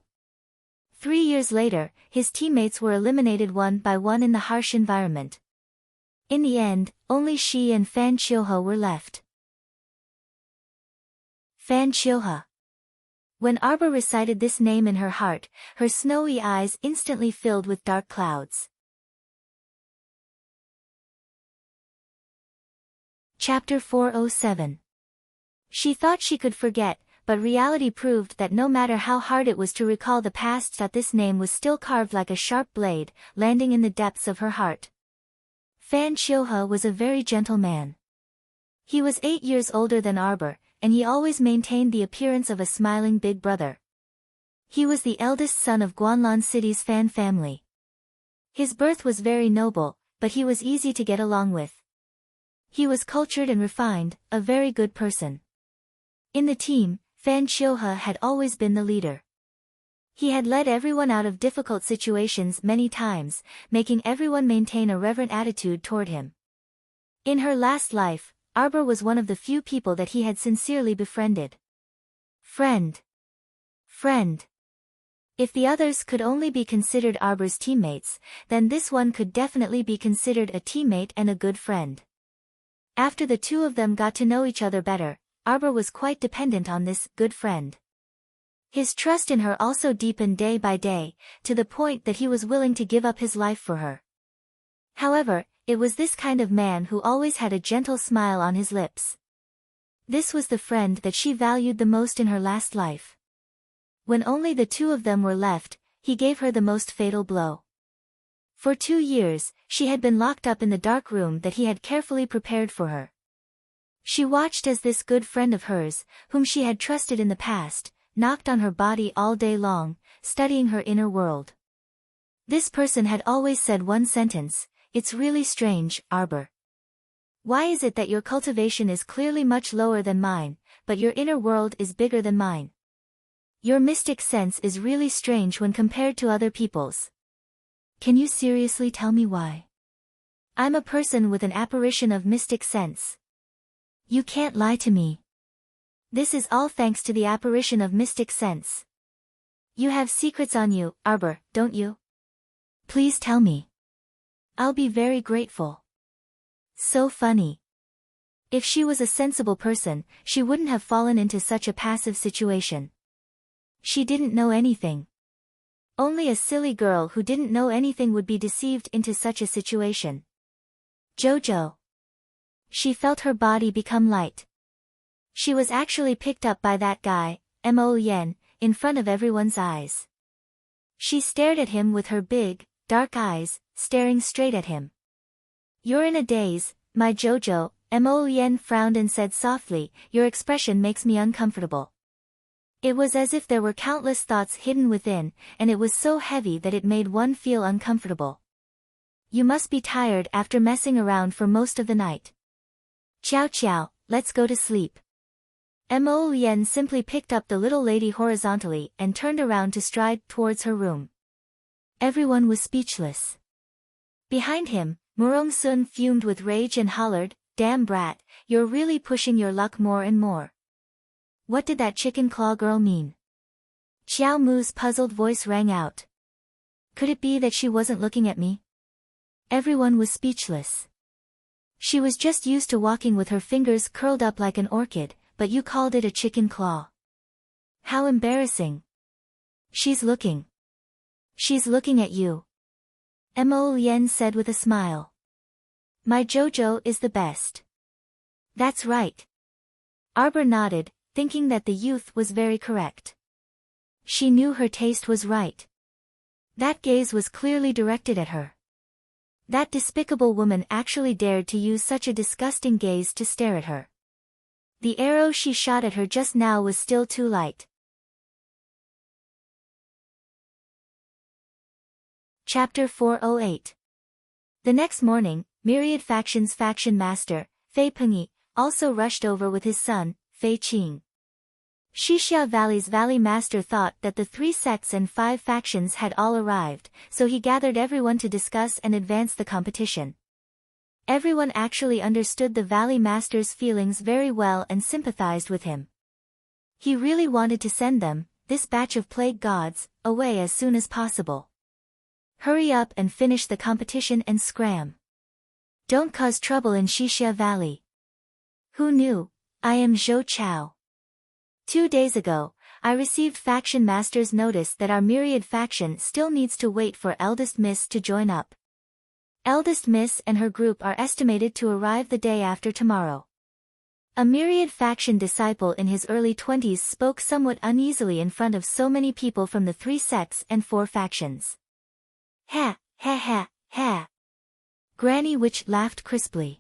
3 years later, his teammates were eliminated one by one in the harsh environment. In the end, only she and Fan Qiuhe were left. Fan Qiuhe. When Arbor recited this name in her heart, her snowy eyes instantly filled with dark clouds. Chapter 407. She thought she could forget, but reality proved that no matter how hard it was to recall the past, that this name was still carved like a sharp blade, landing in the depths of her heart. Fan Qiuhe was a very gentle man. He was 8 years older than Arbor, and he always maintained the appearance of a smiling big brother. He was the eldest son of Guanlan City's Fan family. His birth was very noble, but he was easy to get along with. He was cultured and refined, a very good person. In the team, Fan Qiuhe had always been the leader. He had led everyone out of difficult situations many times, making everyone maintain a reverent attitude toward him. In her last life, Arbor was one of the few people that he had sincerely befriended. Friend. If the others could only be considered Arbor's teammates, then this one could definitely be considered a teammate and a good friend. After the two of them got to know each other better, Arbor was quite dependent on this good friend. His trust in her also deepened day by day, to the point that he was willing to give up his life for her. However, it was this kind of man who always had a gentle smile on his lips. This was the friend that she valued the most in her last life. When only the two of them were left, he gave her the most fatal blow. For 2 years, she had been locked up in the dark room that he had carefully prepared for her. She watched as this good friend of hers, whom she had trusted in the past, knocked on her body all day long, studying her inner world. This person had always said one sentence, "It's really strange, Arbor. Why is it that your cultivation is clearly much lower than mine, but your inner world is bigger than mine? Your mystic sense is really strange when compared to other people's. Can you seriously tell me why? I'm a person with an apparition of mystic sense. You can't lie to me. This is all thanks to the apparition of mystic sense. You have secrets on you, Arbor, don't you? Please tell me. I'll be very grateful." So funny. If she was a sensible person, she wouldn't have fallen into such a passive situation. She didn't know anything. Only a silly girl who didn't know anything would be deceived into such a situation. Jojo. She felt her body become light. She was actually picked up by that guy, Mo Yen, in front of everyone's eyes. She stared at him with her big, dark eyes, staring straight at him. "You're in a daze, my Jojo," Mo Yen frowned and said softly, "Your expression makes me uncomfortable." It was as if there were countless thoughts hidden within, and it was so heavy that it made one feel uncomfortable. "You must be tired after messing around for most of the night. Ciao ciao, let's go to sleep." Mo Yen simply picked up the little lady horizontally and turned around to stride towards her room. Everyone was speechless. Behind him, Murong Sun fumed with rage and hollered, "Damn brat, you're really pushing your luck more and more. What did that chicken claw girl mean?" Xiao Mu's puzzled voice rang out. Could it be that she wasn't looking at me? Everyone was speechless. She was just used to walking with her fingers curled up like an orchid, but you called it a chicken claw. How embarrassing. She's looking at you. Mo Yen said with a smile. My Jojo is the best. That's right. Arbor nodded, thinking that the youth was very correct. She knew her taste was right. That gaze was clearly directed at her. That despicable woman actually dared to use such a disgusting gaze to stare at her. The arrow she shot at her just now was still too light. Chapter 408. The next morning, Myriad Faction's faction master, Fei Pengyi, also rushed over with his son, Fei Qing. Xixia Valley's valley master thought that the 3 sects and 5 factions had all arrived, so he gathered everyone to discuss and advance the competition. Everyone actually understood the valley master's feelings very well and sympathized with him. He really wanted to send them, this batch of plague gods, away as soon as possible. Hurry up and finish the competition and scram. Don't cause trouble in Xixia Valley. Who knew? I am Zhou Chao. 2 days ago, I received faction master's notice that our Myriad faction still needs to wait for Eldest Miss to join up. Eldest Miss and her group are estimated to arrive the day after tomorrow. A Myriad faction disciple in his early 20s spoke somewhat uneasily in front of so many people from the 3 sects and 4 factions. Ha, ha ha, ha. Granny Witch laughed crisply.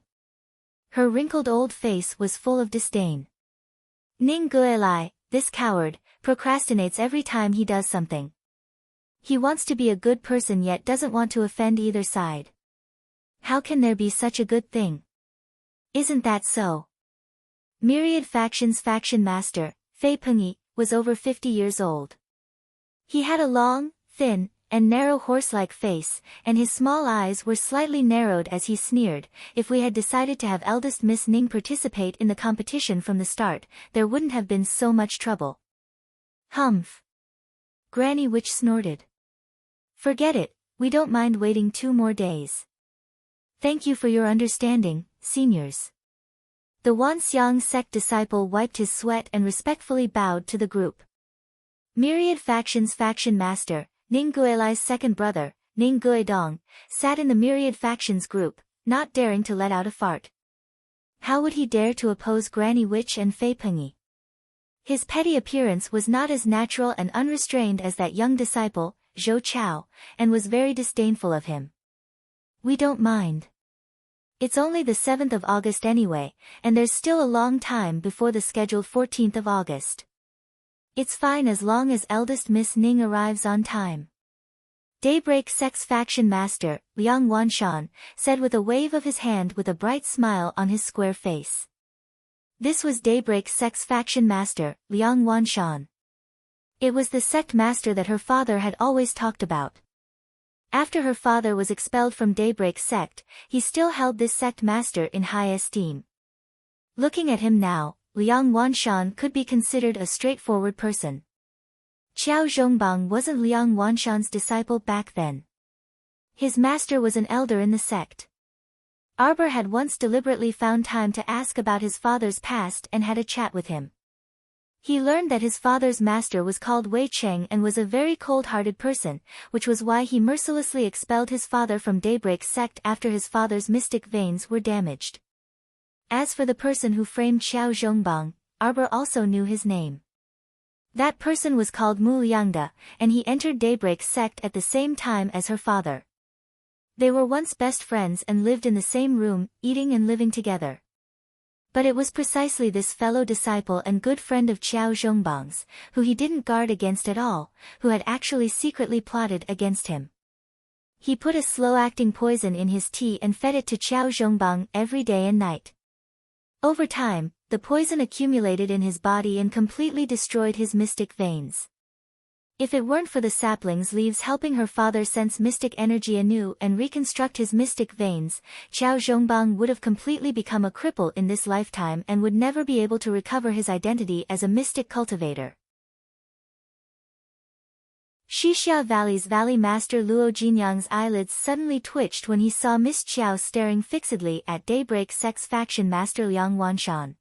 Her wrinkled old face was full of disdain. Ning Guilai, this coward, procrastinates every time he does something. He wants to be a good person yet doesn't want to offend either side. How can there be such a good thing? Isn't that so? Myriad Faction's faction master, Fei Pengyi, was over 50 years old. He had a long, thin, and narrow horse-like face, and his small eyes were slightly narrowed as he sneered, if we had decided to have eldest Miss Ning participate in the competition from the start, there wouldn't have been so much trouble. Humph. Granny Witch snorted. Forget it, we don't mind waiting 2 more days. Thank you for your understanding, seniors. The Wanxiang sect disciple wiped his sweat and respectfully bowed to the group. Myriad Faction's faction master, Ning Guilai's second brother, Ning Guidong, sat in the Myriad Factions group, not daring to let out a fart. How would he dare to oppose Granny Witch and Fei Pengyi? His petty appearance was not as natural and unrestrained as that young disciple, Zhou Chao, and was very disdainful of him. We don't mind. It's only the 7th of August anyway, and there's still a long time before the scheduled 14th of August. It's fine as long as eldest Miss Ning arrives on time. Daybreak Sect's faction master, Liang Wanshan, said with a wave of his hand with a bright smile on his square face. This was Daybreak Sect's faction master, Liang Wanshan. It was the sect master that her father had always talked about. After her father was expelled from Daybreak Sect, he still held this sect master in high esteem. Looking at him now, Liang Wanshan could be considered a straightforward person. Qiao Zhongbang wasn't Liang Wanshan's disciple back then. His master was an elder in the sect. Arbor had once deliberately found time to ask about his father's past and had a chat with him. He learned that his father's master was called Wei Cheng and was a very cold-hearted person, which was why he mercilessly expelled his father from Daybreak Sect after his father's mystic veins were damaged. As for the person who framed Qiao Zhongbang, Arbor also knew his name. That person was called Mu Liangde, and he entered Daybreak Sect at the same time as her father. They were once best friends and lived in the same room, eating and living together. But it was precisely this fellow disciple and good friend of Qiao Zhongbang's, who he didn't guard against at all, who had actually secretly plotted against him. He put a slow-acting poison in his tea and fed it to Qiao Zhongbang every day and night. Over time, the poison accumulated in his body and completely destroyed his mystic veins. If it weren't for the sapling's leaves helping her father sense mystic energy anew and reconstruct his mystic veins, Qiao Zhongbang would have completely become a cripple in this lifetime and would never be able to recover his identity as a mystic cultivator. Xixia Valley's Valley Master Luo Jinyang's eyelids suddenly twitched when he saw Miss Qiao staring fixedly at Daybreak Sect's faction master Liang Wanshan.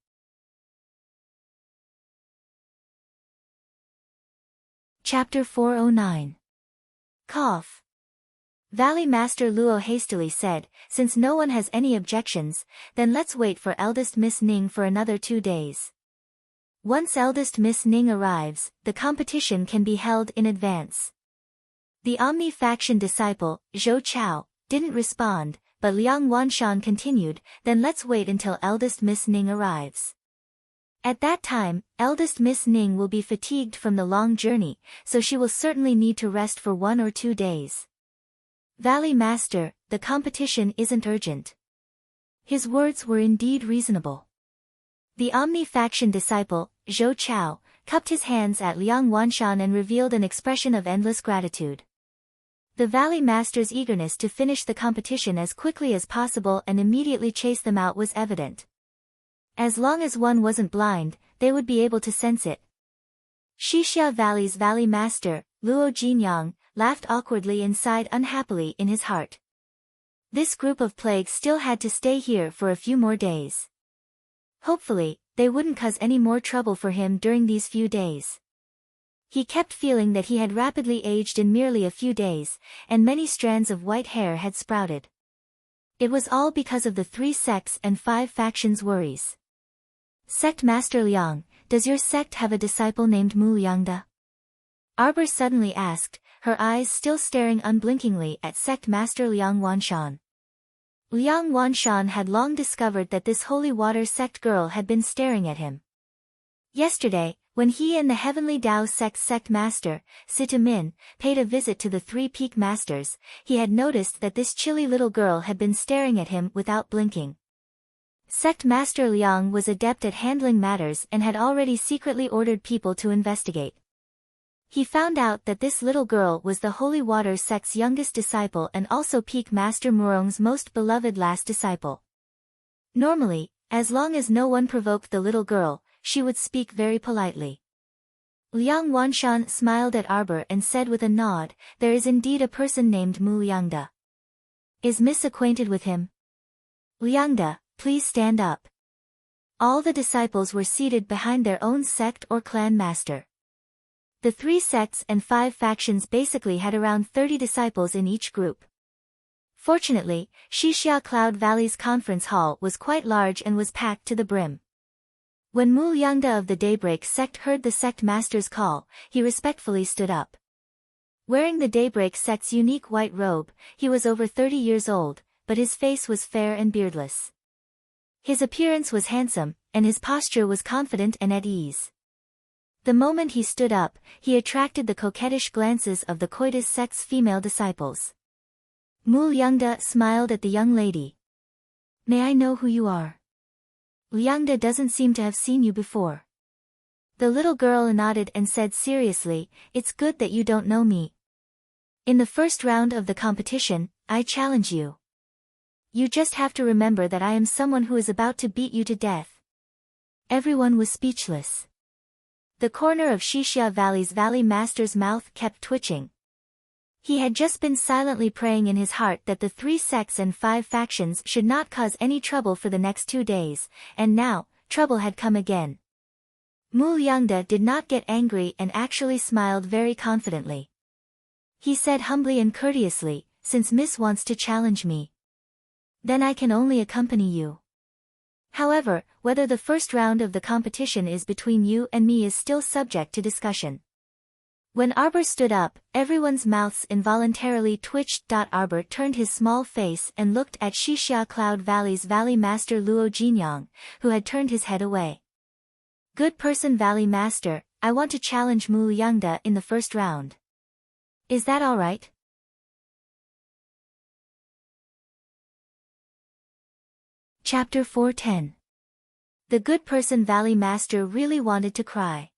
Chapter 409. Cough. Valley Master Luo hastily said, since no one has any objections, then let's wait for eldest Miss Ning for another 2 days. Once eldest Miss Ning arrives, the competition can be held in advance. The Omni faction disciple, Zhou Chao, didn't respond, but Liang Wanshan continued, then let's wait until eldest Miss Ning arrives. At that time, eldest Miss Ning will be fatigued from the long journey, so she will certainly need to rest for 1 or 2 days. Valley Master, the competition isn't urgent. His words were indeed reasonable. The Omni faction disciple, Zhou Chao, cupped his hands at Liang Wanshan and revealed an expression of endless gratitude. The Valley Master's eagerness to finish the competition as quickly as possible and immediately chase them out was evident. As long as one wasn't blind, they would be able to sense it. Xixia Valley's Valley Master, Luo Jinyang, laughed awkwardly and sighed unhappily in his heart. This group of plagues still had to stay here for a few more days. Hopefully, they wouldn't cause any more trouble for him during these few days. He kept feeling that he had rapidly aged in merely a few days, and many strands of white hair had sprouted. It was all because of the 3 sects and 5 factions' worries. Sect Master Liang, does your sect have a disciple named Mu Liangde? Arbor suddenly asked, her eyes still staring unblinkingly at Sect Master Liang Wanshan. Liang Wanshan had long discovered that this holy water sect girl had been staring at him. Yesterday, when he and the Heavenly Dao sect master, Sita Min, paid a visit to the 3 peak masters, he had noticed that this chilly little girl had been staring at him without blinking. Sect Master Liang was adept at handling matters and had already secretly ordered people to investigate. He found out that this little girl was the Holy Water sect's youngest disciple and also Peak Master Murong's most beloved last disciple. Normally, as long as no one provoked the little girl, she would speak very politely. Liang Wanshan smiled at Arbor and said with a nod, there is indeed a person named Mu Liangde. Is Miss acquainted with him? Liangde, please stand up. All the disciples were seated behind their own sect or clan master. The 3 sects and 5 factions basically had around 30 disciples in each group. Fortunately, Xixia Cloud Valley's conference hall was quite large and was packed to the brim. When Mu Liangde of the Daybreak sect heard the sect master's call, he respectfully stood up. Wearing the Daybreak sect's unique white robe, he was over 30 years old, but his face was fair and beardless. His appearance was handsome, and his posture was confident and at ease. The moment he stood up, he attracted the coquettish glances of the coitus sect's female disciples. Mulyangda smiled at the young lady. "May I know who you are?" "Lyangda doesn't seem to have seen you before." The little girl nodded and said seriously, "It's good that you don't know me. In the first round of the competition, I challenge you. You just have to remember that I am someone who is about to beat you to death." Everyone was speechless. The corner of Shishia Valley's Valley Master's mouth kept twitching. He had just been silently praying in his heart that the 3 sects and 5 factions should not cause any trouble for the next 2 days, and now, trouble had come again. Mulyangda did not get angry and actually smiled very confidently. He said humbly and courteously, "Since Miss wants to challenge me, then I can only accompany you. However, whether the first round of the competition is between you and me is still subject to discussion." When Arbor stood up, everyone's mouths involuntarily twitched. Arbor turned his small face and looked at Shishia Cloud Valley's Valley Master Luo Jinyang, who had turned his head away. "Good person Valley Master, I want to challenge Mulyangda in the first round. Is that all right?" Chapter 410. The good person Valley Master really wanted to cry.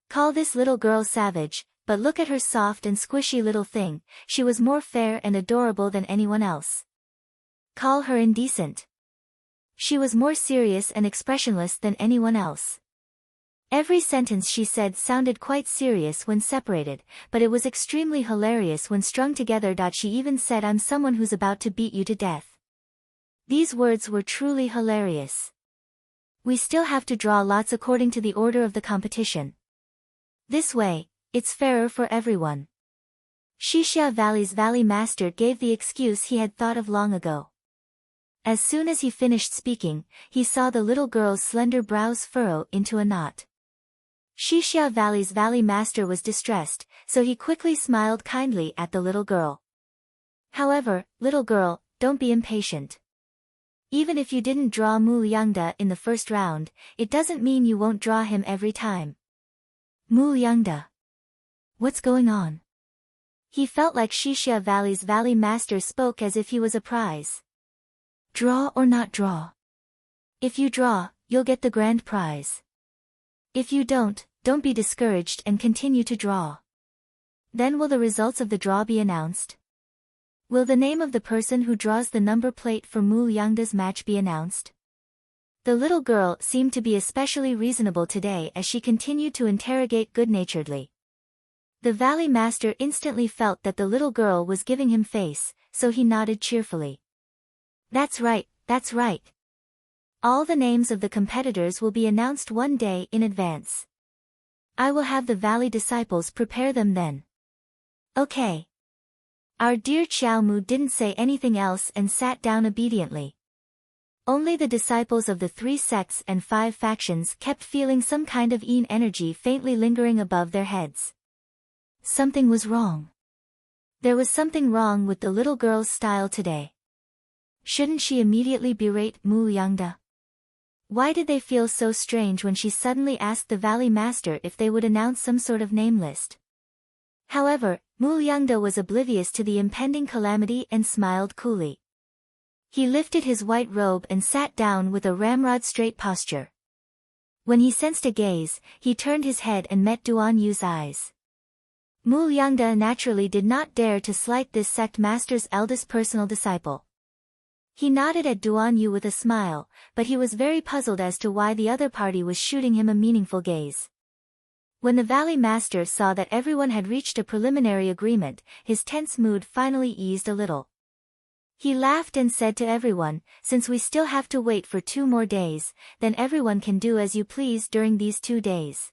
Call this little girl savage, but look at her soft and squishy little thing, she was more fair and adorable than anyone else. Call her indecent. She was more serious and expressionless than anyone else. Every sentence she said sounded quite serious when separated, but it was extremely hilarious when strung together. She even said, "I'm someone who's about to beat you to death." These words were truly hilarious. We still have to draw lots according to the order of the competition. This way, it's fairer for everyone. Shishia Valley's Valley Master gave the excuse he had thought of long ago. As soon as he finished speaking, he saw the little girl's slender brows furrow into a knot. Shishia Valley's Valley Master was distressed, so he quickly smiled kindly at the little girl. "However, little girl, don't be impatient. Even if you didn't draw Mulyangda in the first round, it doesn't mean you won't draw him every time." Mulyangda. What's going on? He felt like Shishia Valley's Valley Master spoke as if he was a prize. Draw or not draw? If you draw, you'll get the grand prize. If you don't be discouraged and continue to draw. Then will the results of the draw be announced? Will the name of the person who draws the number plate for Mulyangda's match be announced? The little girl seemed to be especially reasonable today as she continued to interrogate good-naturedly. The Valley Master instantly felt that the little girl was giving him face, so he nodded cheerfully. That's right. All the names of the competitors will be announced one day in advance. I will have the Valley disciples prepare them then. Okay. Our dear Xiao Mu didn't say anything else and sat down obediently. Only the disciples of the 3 sects and 5 factions kept feeling some kind of energy faintly lingering above their heads. Something was wrong. There was something wrong with the little girl's style today. Shouldn't she immediately berate Mulyangda? Why did they feel so strange when she suddenly asked the Valley Master if they would announce some sort of name list? However, Mulyangda was oblivious to the impending calamity and smiled coolly. He lifted his white robe and sat down with a ramrod-straight posture. When he sensed a gaze, he turned his head and met Duan Yu's eyes. Mulyangda naturally did not dare to slight this sect master's eldest personal disciple. He nodded at Duan Yu with a smile, but he was very puzzled as to why the other party was shooting him a meaningful gaze. When the Valley Master saw that everyone had reached a preliminary agreement, his tense mood finally eased a little. He laughed and said to everyone, "Since we still have to wait for 2 more days, then everyone can do as you please during these 2 days.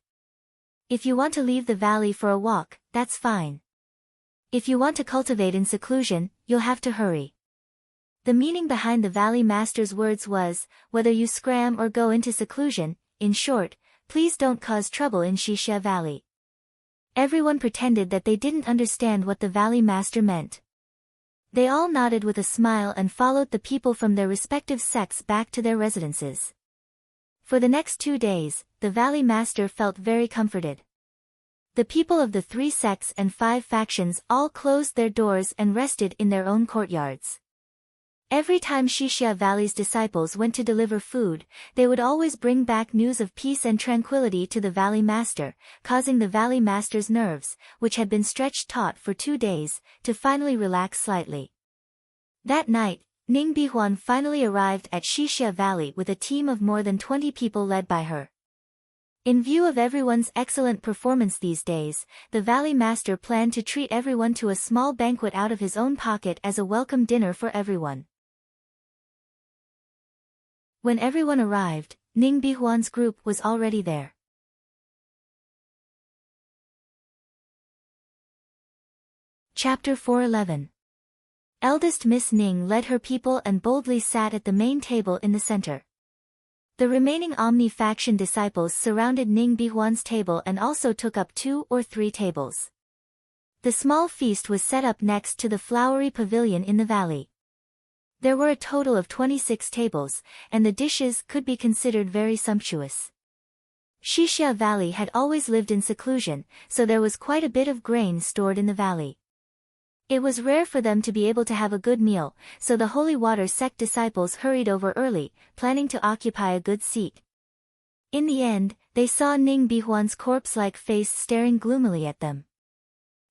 If you want to leave the valley for a walk, that's fine. If you want to cultivate in seclusion, you'll have to hurry." The meaning behind the Valley Master's words was, whether you scram or go into seclusion, in short, please don't cause trouble in Shishia Valley. Everyone pretended that they didn't understand what the Valley Master meant. They all nodded with a smile and followed the people from their respective sects back to their residences. For the next 2 days, the Valley Master felt very comforted. The people of the 3 sects and 5 factions all closed their doors and rested in their own courtyards. Every time Shishia Valley's disciples went to deliver food, they would always bring back news of peace and tranquility to the Valley Master, causing the Valley Master's nerves, which had been stretched taut for 2 days, to finally relax slightly. That night, Ning Bihuan finally arrived at Shishia Valley with a team of more than 20 people led by her. In view of everyone's excellent performance these days, the Valley Master planned to treat everyone to a small banquet out of his own pocket as a welcome dinner for everyone. When everyone arrived, Ning Bihuan's group was already there. Chapter 411. Eldest Miss Ning led her people and boldly sat at the main table in the center. The remaining Omni faction disciples surrounded Ning Bihuan's table and also took up 2 or 3 tables. The small feast was set up next to the flowery pavilion in the valley. There were a total of 26 tables, and the dishes could be considered very sumptuous. Shishia Valley had always lived in seclusion, so there was quite a bit of grain stored in the valley. It was rare for them to be able to have a good meal, so the Holy Water sect disciples hurried over early, planning to occupy a good seat. In the end, they saw Ning Bihuan's corpse-like face staring gloomily at them.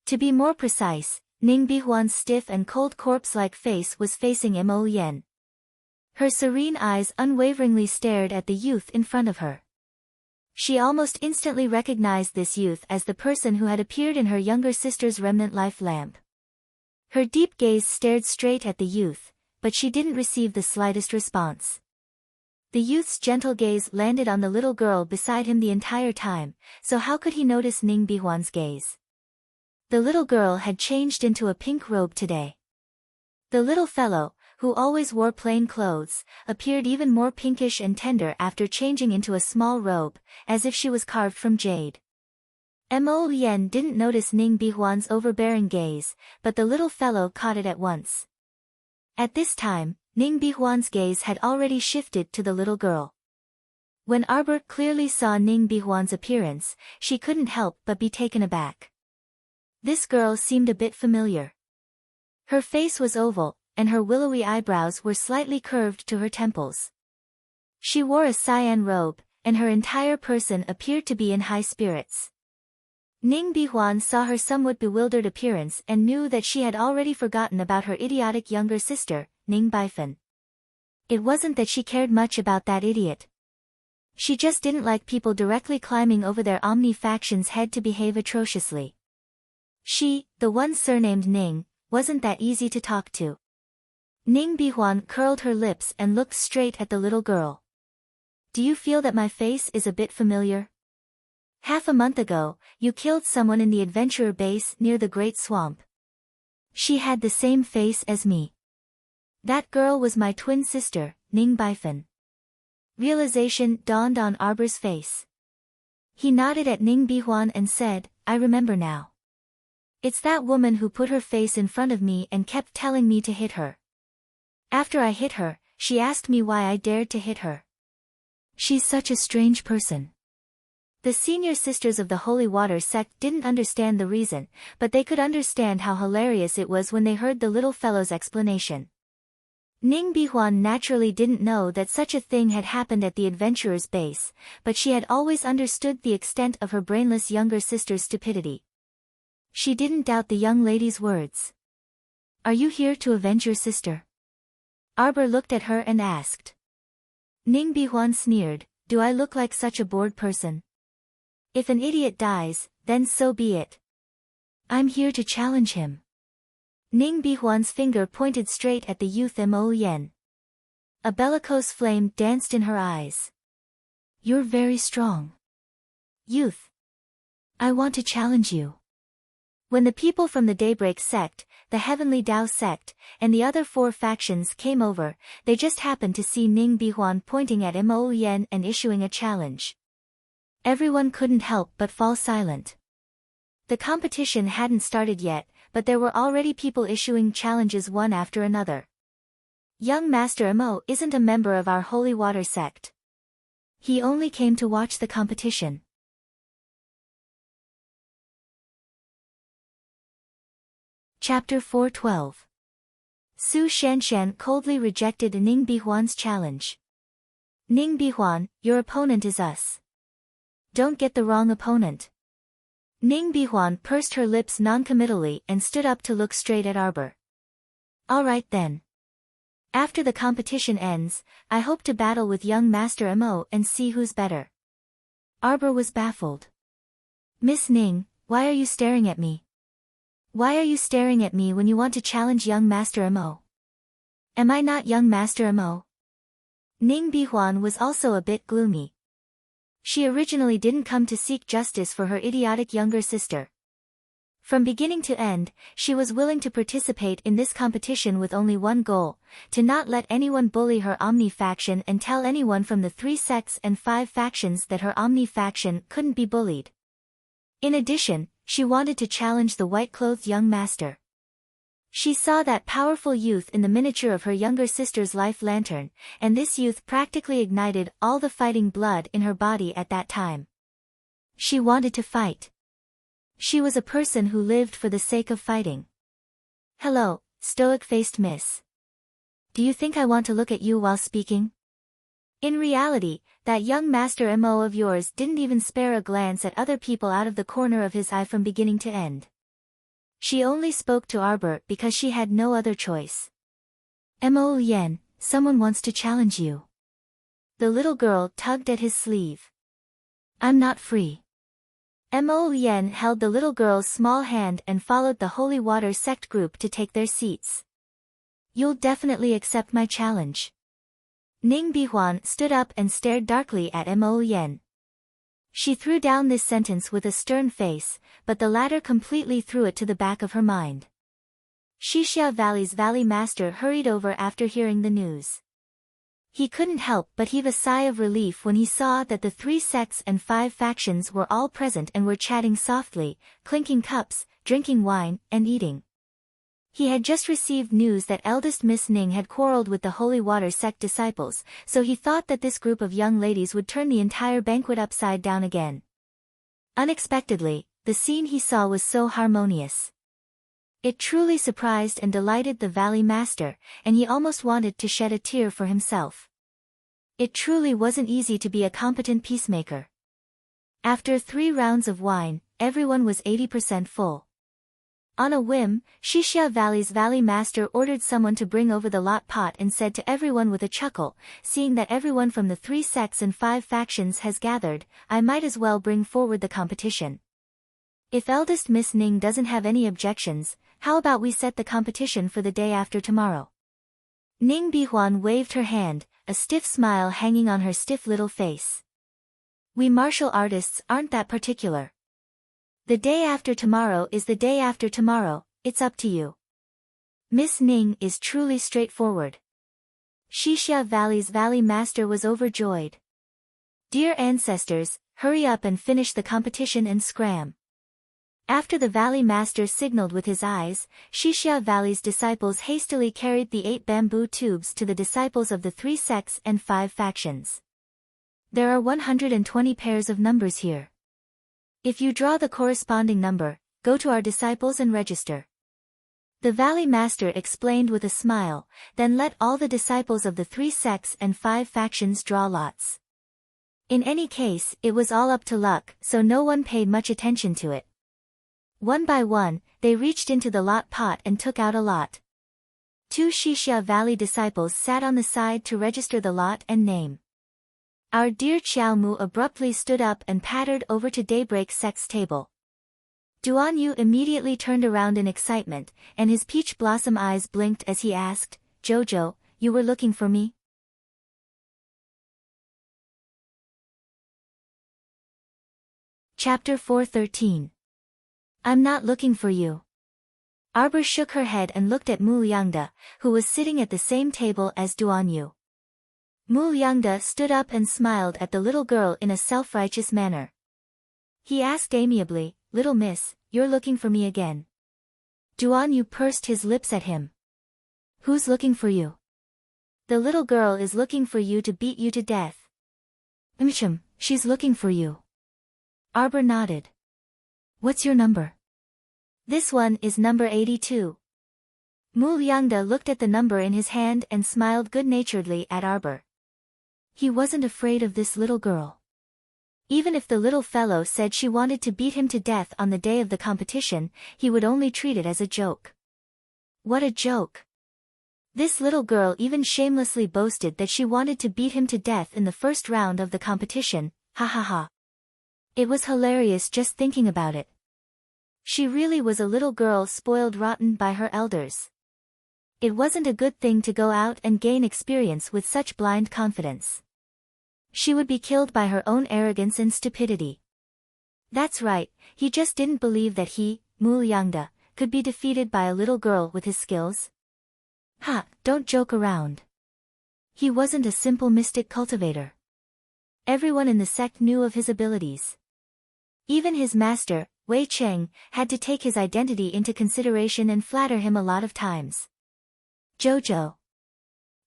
To be more precise, Ning Bihuan's stiff and cold corpse-like face was facing Mo Yen. Her serene eyes unwaveringly stared at the youth in front of her. She almost instantly recognized this youth as the person who had appeared in her younger sister's remnant life lamp. Her deep gaze stared straight at the youth, but she didn't receive the slightest response. The youth's gentle gaze landed on the little girl beside him the entire time, so how could he notice Ning Bihuan's gaze? The little girl had changed into a pink robe today. The little fellow, who always wore plain clothes, appeared even more pinkish and tender after changing into a small robe, as if she was carved from jade. Mo Yen didn't notice Ning Bihuan's overbearing gaze, but the little fellow caught it at once. At this time, Ning Bihuan's gaze had already shifted to the little girl. When Arbor clearly saw Ning Bihuan's appearance, she couldn't help but be taken aback. This girl seemed a bit familiar. Her face was oval, and her willowy eyebrows were slightly curved to her temples. She wore a cyan robe, and her entire person appeared to be in high spirits. Ning Bihuan saw her somewhat bewildered appearance and knew that she had already forgotten about her idiotic younger sister, Ning Bifan. It wasn't that she cared much about that idiot. She just didn't like people directly climbing over their Omni faction's head to behave atrociously. She, the one surnamed Ning, wasn't that easy to talk to. Ning Bihuan curled her lips and looked straight at the little girl. Do you feel that my face is a bit familiar? Half a month ago, you killed someone in the adventurer base near the Great Swamp. She had the same face as me. That girl was my twin sister, Ning Bifan. Realization dawned on Arbor's face. He nodded at Ning Bihuan and said, I remember now. It's that woman who put her face in front of me and kept telling me to hit her. After I hit her, she asked me why I dared to hit her. She's such a strange person. The senior sisters of the Holy Water sect didn't understand the reason, but they could understand how hilarious it was when they heard the little fellow's explanation. Ning Bihuan naturally didn't know that such a thing had happened at the adventurer's base, but she had always understood the extent of her brainless younger sister's stupidity. She didn't doubt the young lady's words. Are you here to avenge your sister? Arbor looked at her and asked. Ning Bihuan sneered, do I look like such a bored person? If an idiot dies, then so be it. I'm here to challenge him. Ning Bihuan's finger pointed straight at the youth Mo Yen. A bellicose flame danced in her eyes. You're very strong. Youth. I want to challenge you. When the people from the Daybreak sect, the Heavenly Tao sect, and the other 4 factions came over, they just happened to see Ning Bihuan pointing at Mo Yen and issuing a challenge. Everyone couldn't help but fall silent. The competition hadn't started yet, but there were already people issuing challenges one after another. Young Master Mo isn't a member of our holy water sect. He only came to watch the competition. Chapter 412. Su Shanshan coldly rejected Ning Bihuan's challenge. Ning Bihuan, your opponent is us. Don't get the wrong opponent. Ning Bihuan pursed her lips non-committally and stood up to look straight at Arbor. Alright then. After the competition ends, I hope to battle with young Master Mo and see who's better. Arbor was baffled. Miss Ning, why are you staring at me? Why are you staring at me when you want to challenge young Master Mo? Am I not young Master Mo? Ning Bihuan was also a bit gloomy. She originally didn't come to seek justice for her idiotic younger sister. From beginning to end, she was willing to participate in this competition with only one goal, to not let anyone bully her Omni faction and tell anyone from the 3 sects and 5 factions that her Omni faction couldn't be bullied. In addition, she wanted to challenge the white-clothed young master. She saw that powerful youth in the miniature of her younger sister's life lantern, and this youth practically ignited all the fighting blood in her body at that time. She wanted to fight. She was a person who lived for the sake of fighting. Hello, stoic-faced miss. Do you think I want to look at you while speaking? In reality, that young Master Mo of yours didn't even spare a glance at other people out of the corner of his eye from beginning to end. She only spoke to Arbor because she had no other choice. Mo Yen, someone wants to challenge you. The little girl tugged at his sleeve. I'm not free. Mo Yen held the little girl's small hand and followed the Holy Water sect group to take their seats. You'll definitely accept my challenge. Ning Bihuan stood up and stared darkly at Mo Yen. She threw down this sentence with a stern face, but the latter completely threw it to the back of her mind. Xixia Valley's Valley Master hurried over after hearing the news. He couldn't help but heave a sigh of relief when he saw that the 3 sects and 5 factions were all present and were chatting softly, clinking cups, drinking wine, and eating. He had just received news that eldest Miss Ning had quarreled with the Holy Water sect disciples, so he thought that this group of young ladies would turn the entire banquet upside down again. Unexpectedly, the scene he saw was so harmonious. It truly surprised and delighted the Valley Master, and he almost wanted to shed a tear for himself. It truly wasn't easy to be a competent peacemaker. After 3 rounds of wine, everyone was 80% full. On a whim, Xixia Valley's Valley Master ordered someone to bring over the lot pot and said to everyone with a chuckle, seeing that everyone from the 3 sects and 5 factions has gathered, I might as well bring forward the competition. If eldest Miss Ning doesn't have any objections, how about we set the competition for the day after tomorrow? Ning Bihuan waved her hand, a stiff smile hanging on her stiff little face. We martial artists aren't that particular. The day after tomorrow is the day after tomorrow, it's up to you. Miss Ning is truly straightforward. Xixia Valley's Valley Master was overjoyed. Dear ancestors, hurry up and finish the competition and scram. After the Valley Master signaled with his eyes, Xixia Valley's disciples hastily carried the 8 bamboo tubes to the disciples of the 3 sects and 5 factions. There are 120 pairs of numbers here. If you draw the corresponding number, go to our disciples and register. The Valley Master explained with a smile, then let all the disciples of the 3 sects and 5 factions draw lots. In any case, it was all up to luck, so no one paid much attention to it. One by one, they reached into the lot pot and took out a lot. 2 Xixia Valley disciples sat on the side to register the lot and name. Our dear Qiao Mu abruptly stood up and pattered over to Daybreak Sect's table. Duan Yu immediately turned around in excitement, and his peach blossom eyes blinked as he asked, Jojo, you were looking for me? Chapter 413. I'm not looking for you. Arbor shook her head and looked at Mu Liangde, who was sitting at the same table as Duan Yu. Mu Liangde stood up and smiled at the little girl in a self-righteous manner. He asked amiably, Little miss, you're looking for me again. Duan Yu pursed his lips at him. Who's looking for you? The little girl is looking for you to beat you to death. She's looking for you. Arbor nodded. What's your number? This one is number 82. Mu Liangda looked at the number in his hand and smiled good-naturedly at Arbor. He wasn't afraid of this little girl. Even if the little fellow said she wanted to beat him to death on the day of the competition, he would only treat it as a joke. What a joke! This little girl even shamelessly boasted that she wanted to beat him to death in the first round of the competition, ha ha ha. It was hilarious just thinking about it. She really was a little girl spoiled rotten by her elders. It wasn't a good thing to go out and gain experience with such blind confidence. She would be killed by her own arrogance and stupidity. That's right, he just didn't believe that he, Mu Liangda, could be defeated by a little girl with his skills. Ha, don't joke around. He wasn't a simple mystic cultivator. Everyone in the sect knew of his abilities. Even his master, Wei Cheng, had to take his identity into consideration and flatter him a lot of times. Jojo.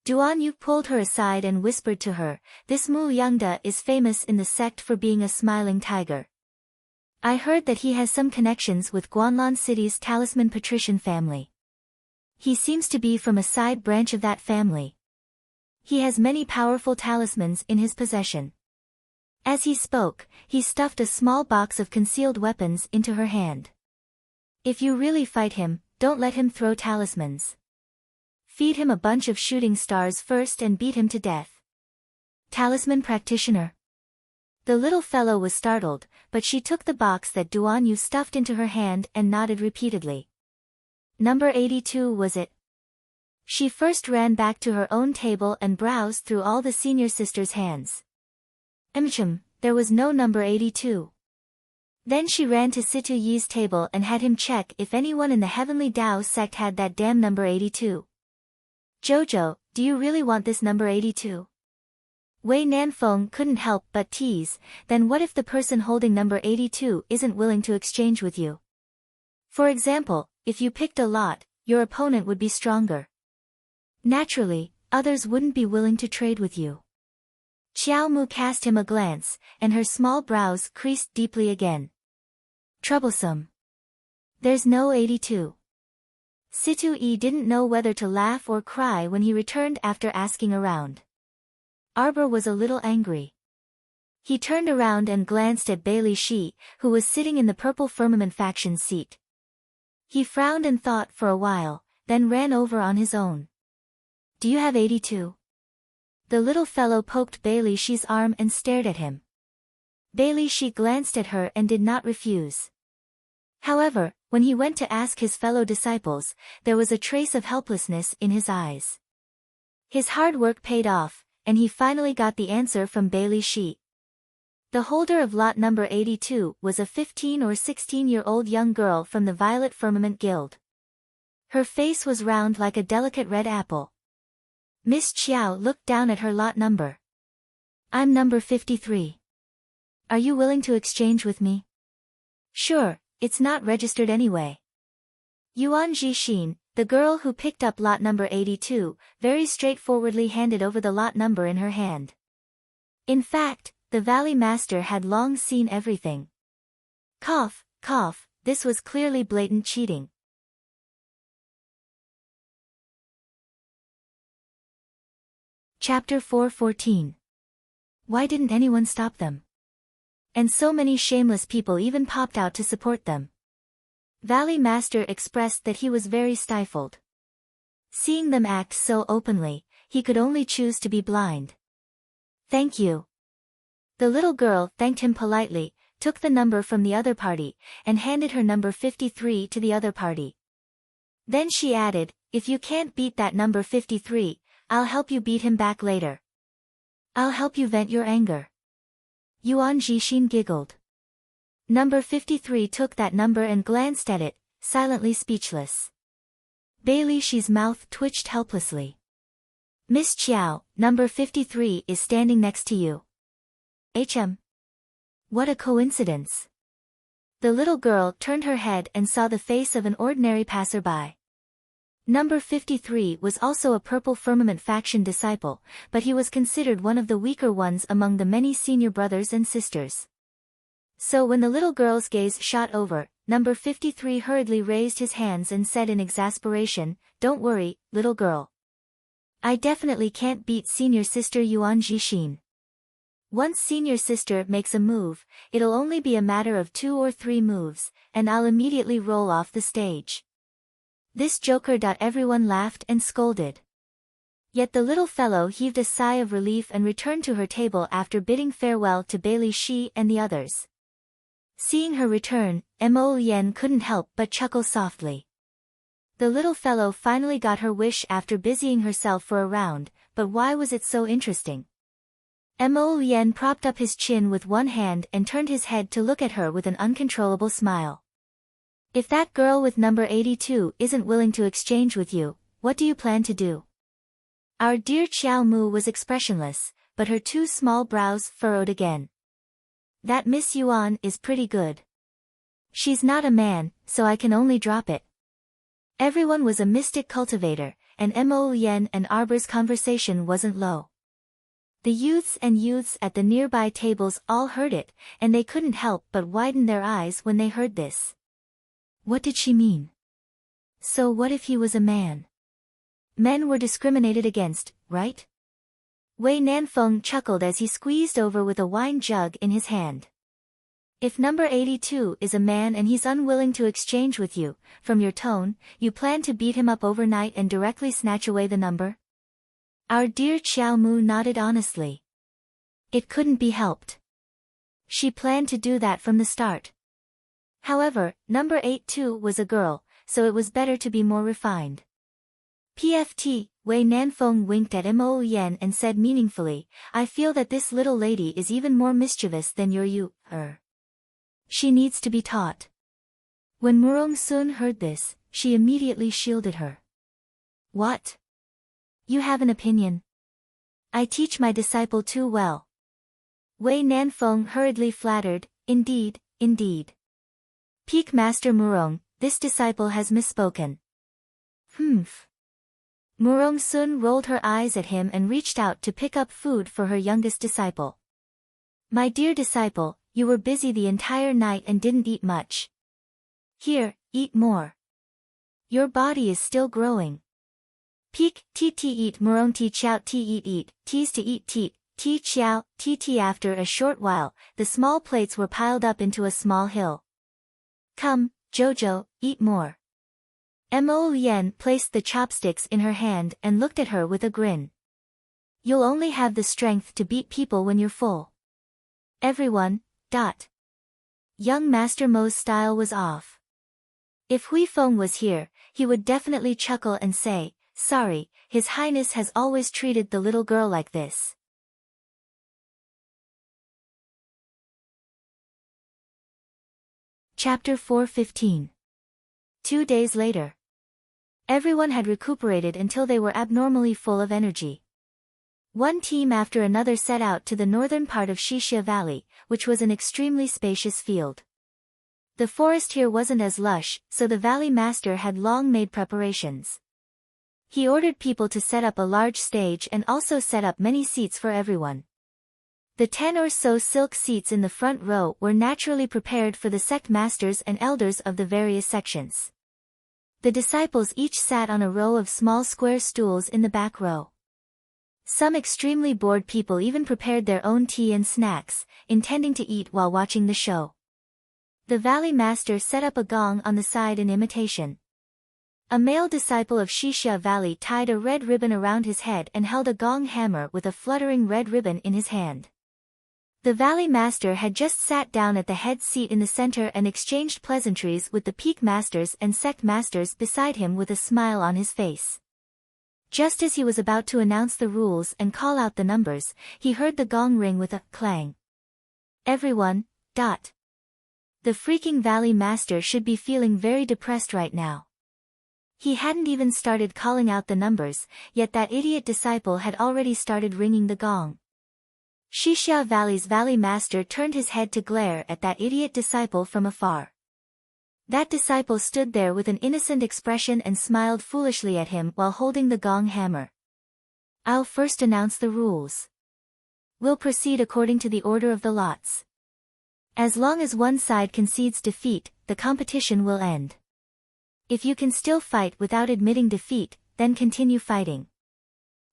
Duan Yu pulled her aside and whispered to her, this Mu Liangda is famous in the sect for being a smiling tiger. I heard that he has some connections with Guanlan City's talisman patrician family. He seems to be from a side branch of that family. He has many powerful talismans in his possession. As he spoke, he stuffed a small box of concealed weapons into her hand. If you really fight him, don't let him throw talismans. Feed him a bunch of shooting stars first and beat him to death. Talisman practitioner. The little fellow was startled, but she took the box that Duan Yu stuffed into her hand and nodded repeatedly. Number 82 was it? She first ran back to her own table and browsed through all the senior sisters' hands. There was no number 82. Then she ran to Situ Yi's table and had him check if anyone in the Heavenly Dao sect had that damn number 82. Jojo, do you really want this number 82? Wei Nanfeng couldn't help but tease, then what if the person holding number 82 isn't willing to exchange with you? For example, if you picked a lot, your opponent would be stronger. Naturally, others wouldn't be willing to trade with you. Xiao Mu cast him a glance, and her small brows creased deeply again. Troublesome. There's no 82. Situ Yi didn't know whether to laugh or cry when he returned after asking around. Arbor was a little angry. He turned around and glanced at Bailey Shi, who was sitting in the Purple Firmament faction's seat. He frowned and thought for a while, then ran over on his own. Do you have 82? The little fellow poked Bailey Shi's arm and stared at him. Bailey Shi glanced at her and did not refuse. However, when he went to ask his fellow disciples, there was a trace of helplessness in his eyes. His hard work paid off, and he finally got the answer from Bailey Shi. The holder of lot number 82 was a 15 or 16-year-old young girl from the Violet Firmament Guild. Her face was round like a delicate red apple. Miss Chiao looked down at her lot number. I'm number 53. Are you willing to exchange with me? Sure, it's not registered anyway. Yuan Jixin, the girl who picked up lot number 82, very straightforwardly handed over the lot number in her hand. In fact, the Valley Master had long seen everything. Cough, cough, this was clearly blatant cheating. Chapter 4:14. Why didn't anyone stop them? And so many shameless people even popped out to support them. Valley Master expressed that he was very stifled. Seeing them act so openly, he could only choose to be blind. Thank you. The little girl thanked him politely, took the number from the other party, and handed her number 53 to the other party. Then she added, if you can't beat that number 53, I'll help you beat him back later. I'll help you vent your anger. Yuan Jixin giggled. Number 53 took that number and glanced at it, silently speechless. Bailey Shi's mouth twitched helplessly. Miss Chiao, number 53 is standing next to you. What a coincidence. The little girl turned her head and saw the face of an ordinary passerby. Number 53 was also a Purple Firmament faction disciple, but he was considered one of the weaker ones among the many senior brothers and sisters. So when the little girl's gaze shot over, Number 53 hurriedly raised his hands and said in exasperation, "Don't worry, little girl. I definitely can't beat senior sister Yuan Jixin. Once senior sister makes a move, it'll only be a matter of 2 or 3 moves, and I'll immediately roll off the stage." This joker. Everyone laughed and scolded. Yet the little fellow heaved a sigh of relief and returned to her table after bidding farewell to Bailey Shi and the others. Seeing her return, Mo Yen couldn't help but chuckle softly. The little fellow finally got her wish after busying herself for a round, but why was it so interesting? Mo Yen propped up his chin with one hand and turned his head to look at her with an uncontrollable smile. "If that girl with number 82 isn't willing to exchange with you, what do you plan to do?" Our dear Xiao Mu was expressionless, but her 2 small brows furrowed again. "That Miss Yuan is pretty good. She's not a man, so I can only drop it." Everyone was a mystic cultivator, and Mo Yen and Arbor's conversation wasn't low. The youths at the nearby tables all heard it, and they couldn't help but widen their eyes when they heard this. What did she mean? So what if he was a man? Men were discriminated against, right? Wei Nanfeng chuckled as he squeezed over with a wine jug in his hand. "If number 82 is a man and he's unwilling to exchange with you, from your tone, you plan to beat him up overnight and directly snatch away the number?" Our dear Xiao Mu nodded honestly. It couldn't be helped. She planned to do that from the start. However, number 82 was a girl, so it was better to be more refined. "PFT, Wei Nanfeng winked at Mo Yen and said meaningfully, "I feel that this little lady is even more mischievous than your She needs to be taught." When Murong Sun heard this, she immediately shielded her. "What? You have an opinion? I teach my disciple too well." Wei Nanfeng hurriedly flattered, "Indeed, indeed. Peak Master Murong, this disciple has misspoken." "Humph." Murong Sun rolled her eyes at him and reached out to pick up food for her youngest disciple. "My dear disciple, you were busy the entire night and didn't eat much. Here, eat more. Your body is still growing." Peak, ti eat Murong ti chow ti eat, teas to eat ti chow, ti. After a short while, the small plates were piled up into a small hill. "Come, Jojo, eat more." Mo Yen placed the chopsticks in her hand and looked at her with a grin. "You'll only have the strength to beat people when you're full." Everyone. Young Master Mo's style was off. If Hui Feng was here, he would definitely chuckle and say, "Sorry, His Highness has always treated the little girl like this." Chapter 4:15. 2 days later. Everyone had recuperated until they were abnormally full of energy. One team after another set out to the northern part of Xixia Valley, which was an extremely spacious field. The forest here wasn't as lush, so the valley master had long made preparations. He ordered people to set up a large stage and also set up many seats for everyone. The 10 or so silk seats in the front row were naturally prepared for the sect masters and elders of the various sections. The disciples each sat on a row of small square stools in the back row. Some extremely bored people even prepared their own tea and snacks, intending to eat while watching the show. The valley master set up a gong on the side in imitation. A male disciple of Xixia Valley tied a red ribbon around his head and held a gong hammer with a fluttering red ribbon in his hand. The valley master had just sat down at the head seat in the center and exchanged pleasantries with the peak masters and sect masters beside him with a smile on his face. Just as he was about to announce the rules and call out the numbers, he heard the gong ring with a clang. Everyone. The freaking valley master should be feeling very depressed right now. He hadn't even started calling out the numbers, yet that idiot disciple had already started ringing the gong. Xixia Valley's Valley Master turned his head to glare at that idiot disciple from afar. That disciple stood there with an innocent expression and smiled foolishly at him while holding the gong hammer. I'll first announce the rules. We'll proceed according to the order of the lots. As long as one side concedes defeat, the competition will end. If you can still fight without admitting defeat, then continue fighting.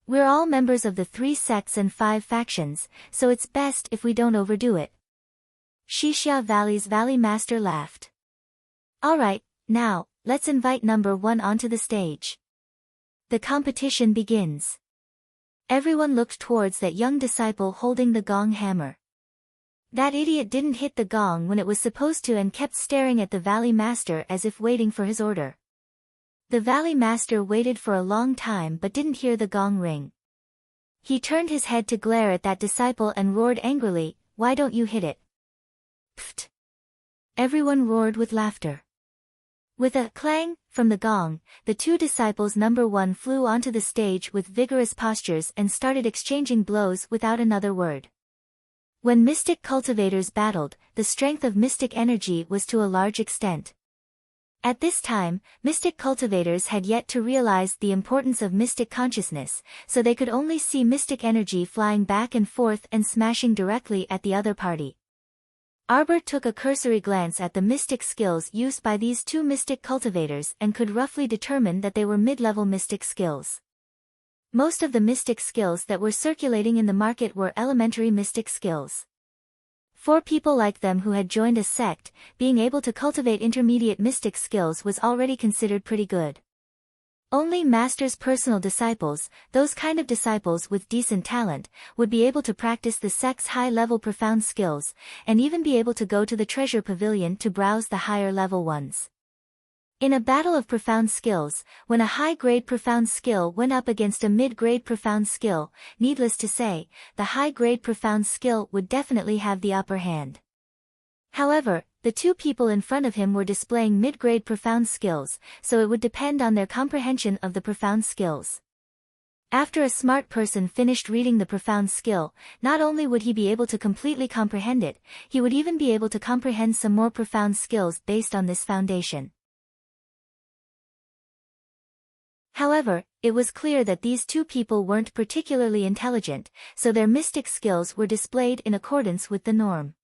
We're all members of the 3 sects and 5 factions, so it's best if we don't overdo it. Xixia Valley's Valley Master laughed. Alright, now, let's invite number 1 onto the stage. The competition begins. Everyone looked towards that young disciple holding the gong hammer. That idiot didn't hit the gong when it was supposed to and kept staring at the Valley Master as if waiting for his order. The Valley Master waited for a long time but didn't hear the gong ring. He turned his head to glare at that disciple and roared angrily, "Why don't you hit it?" Pfft! Everyone roared with laughter. With a clang from the gong, the 2 disciples number 1 flew onto the stage with vigorous postures and started exchanging blows without another word. When mystic cultivators battled, the strength of mystic energy was to a large extent. At this time, mystic cultivators had yet to realize the importance of mystic consciousness, so they could only see mystic energy flying back and forth and smashing directly at the other party. Arbor took a cursory glance at the mystic skills used by these 2 mystic cultivators and could roughly determine that they were mid-level mystic skills. Most of the mystic skills that were circulating in the market were elementary mystic skills. For people like them who had joined a sect, being able to cultivate intermediate mystic skills was already considered pretty good. Only Master's personal disciples, those kind of disciples with decent talent, would be able to practice the sect's high-level profound skills, and even be able to go to the treasure pavilion to browse the higher-level ones. In a battle of profound skills, when a high-grade profound skill went up against a mid-grade profound skill, needless to say, the high-grade profound skill would definitely have the upper hand. However, the 2 people in front of him were displaying mid-grade profound skills, so it would depend on their comprehension of the profound skills. After a smart person finished reading the profound skill, not only would he be able to completely comprehend it, he would even be able to comprehend some more profound skills based on this foundation. However, it was clear that these 2 people weren't particularly intelligent, so their mystic skills were displayed in accordance with the norm.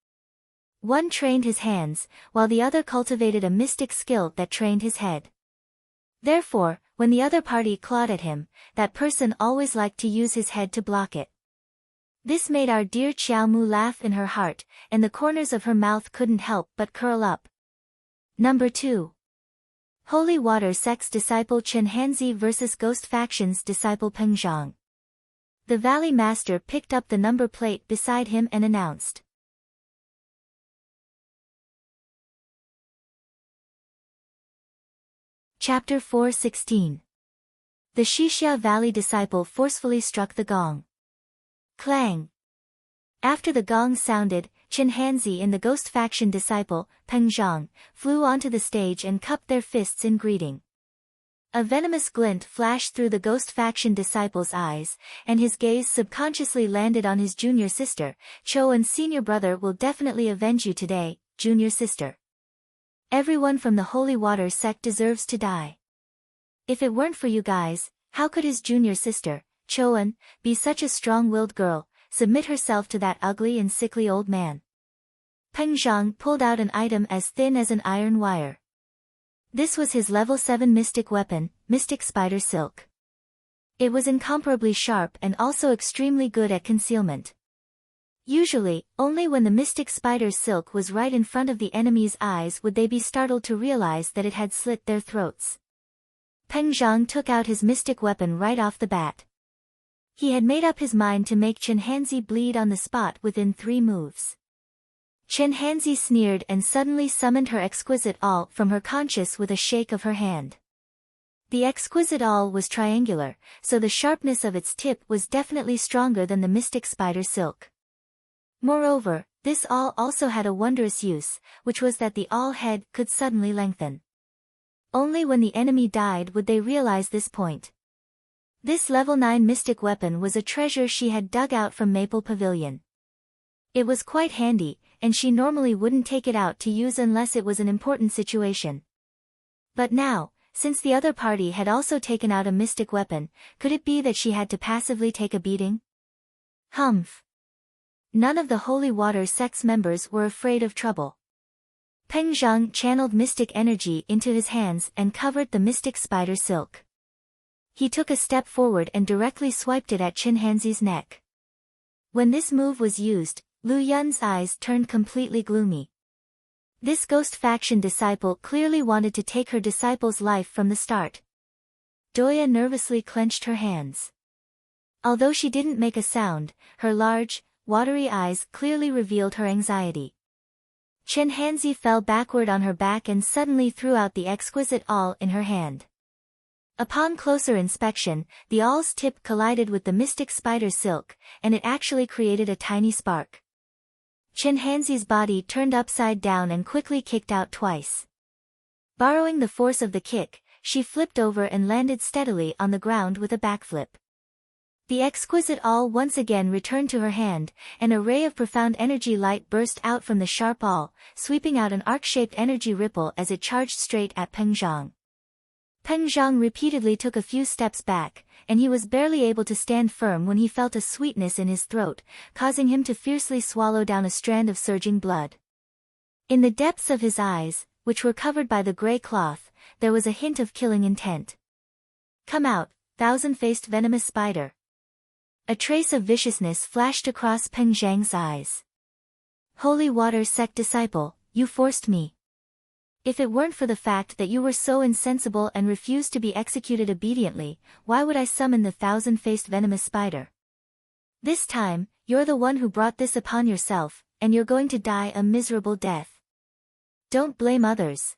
One trained his hands, while the other cultivated a mystic skill that trained his head. Therefore, when the other party clawed at him, that person always liked to use his head to block it. This made our dear Xiao Mu laugh in her heart, and the corners of her mouth couldn't help but curl up. Number 2. Holy Water Sect's disciple Chen Hanzi vs. Ghost Faction's disciple Peng Zhang. The Valley Master picked up the number plate beside him and announced. Chapter 4:16. The Xixia Valley disciple forcefully struck the gong. Clang! After the gong sounded, Chen Hanzi and the Ghost Faction disciple, Peng Zhang, flew onto the stage and cupped their fists in greeting. A venomous glint flashed through the Ghost Faction disciple's eyes, and his gaze subconsciously landed on his junior sister. Choan's senior brother will definitely avenge you today, junior sister. Everyone from the Holy Water sect deserves to die. If it weren't for you guys, how could his junior sister, Choan, be such a strong-willed girl, submit herself to that ugly and sickly old man? Peng Zhang pulled out an item as thin as an iron wire. This was his level 7 mystic weapon, Mystic Spider Silk. It was incomparably sharp and also extremely good at concealment. Usually, only when the Mystic Spider Silk was right in front of the enemy's eyes would they be startled to realize that it had slit their throats. Peng Zhang took out his mystic weapon right off the bat. He had made up his mind to make Chen Hanzi bleed on the spot within 3 moves. Chen Hanzi sneered and suddenly summoned her exquisite awl from her conscious with a shake of her hand. The exquisite awl was triangular, so the sharpness of its tip was definitely stronger than the Mystic Spider Silk. Moreover, this awl also had a wondrous use, which was that the awl head could suddenly lengthen. Only when the enemy died would they realize this point. This level 9 mystic weapon was a treasure she had dug out from Maple Pavilion. It was quite handy, and she normally wouldn't take it out to use unless it was an important situation. But now, since the other party had also taken out a mystic weapon, could it be that she had to passively take a beating? Humph. None of the Holy Water sect's members were afraid of trouble. Peng Zhang channeled mystic energy into his hands and covered the mystic spider silk. He took a step forward and directly swiped it at Chenhanzi's neck. When this move was used, Lu Yun's eyes turned completely gloomy. This ghost faction disciple clearly wanted to take her disciple's life from the start. Doya nervously clenched her hands. Although she didn't make a sound, her large, watery eyes clearly revealed her anxiety. Chenhanzi fell backward on her back and suddenly threw out the exquisite awl in her hand. Upon closer inspection, the awl's tip collided with the mystic spider silk, and it actually created a tiny spark. Chenhanzi's body turned upside down and quickly kicked out twice. Borrowing the force of the kick, she flipped over and landed steadily on the ground with a backflip. The exquisite awl once again returned to her hand, and a ray of profound energy light burst out from the sharp awl, sweeping out an arc-shaped energy ripple as it charged straight at Peng Zhang. Peng Zhang repeatedly took a few steps back, and he was barely able to stand firm when he felt a sweetness in his throat, causing him to fiercely swallow down a strand of surging blood. In the depths of his eyes, which were covered by the gray cloth, there was a hint of killing intent. "Come out, thousand-faced venomous spider." A trace of viciousness flashed across Peng Zhang's eyes. "Holy Water sect disciple, you forced me. If it weren't for the fact that you were so insensible and refused to be executed obediently, why would I summon the thousand-faced venomous spider? This time, you're the one who brought this upon yourself, and you're going to die a miserable death. Don't blame others."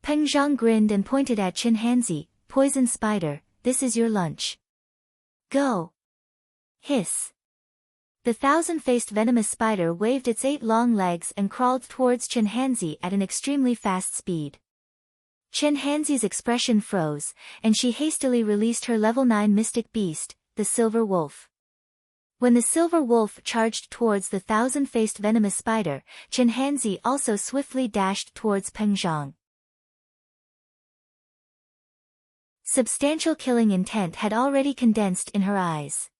Peng Zhang grinned and pointed at Chenhanzi. "Poison spider, this is your lunch. Go." Hiss. The thousand-faced venomous spider waved its 8 long legs and crawled towards Chenhanzi at an extremely fast speed. Chenhanzi's expression froze, and she hastily released her level 9 mystic beast, the silver wolf. When the silver wolf charged towards the thousand-faced venomous spider, Chenhanzi also swiftly dashed towards Peng Zhang. Substantial killing intent had already condensed in her eyes.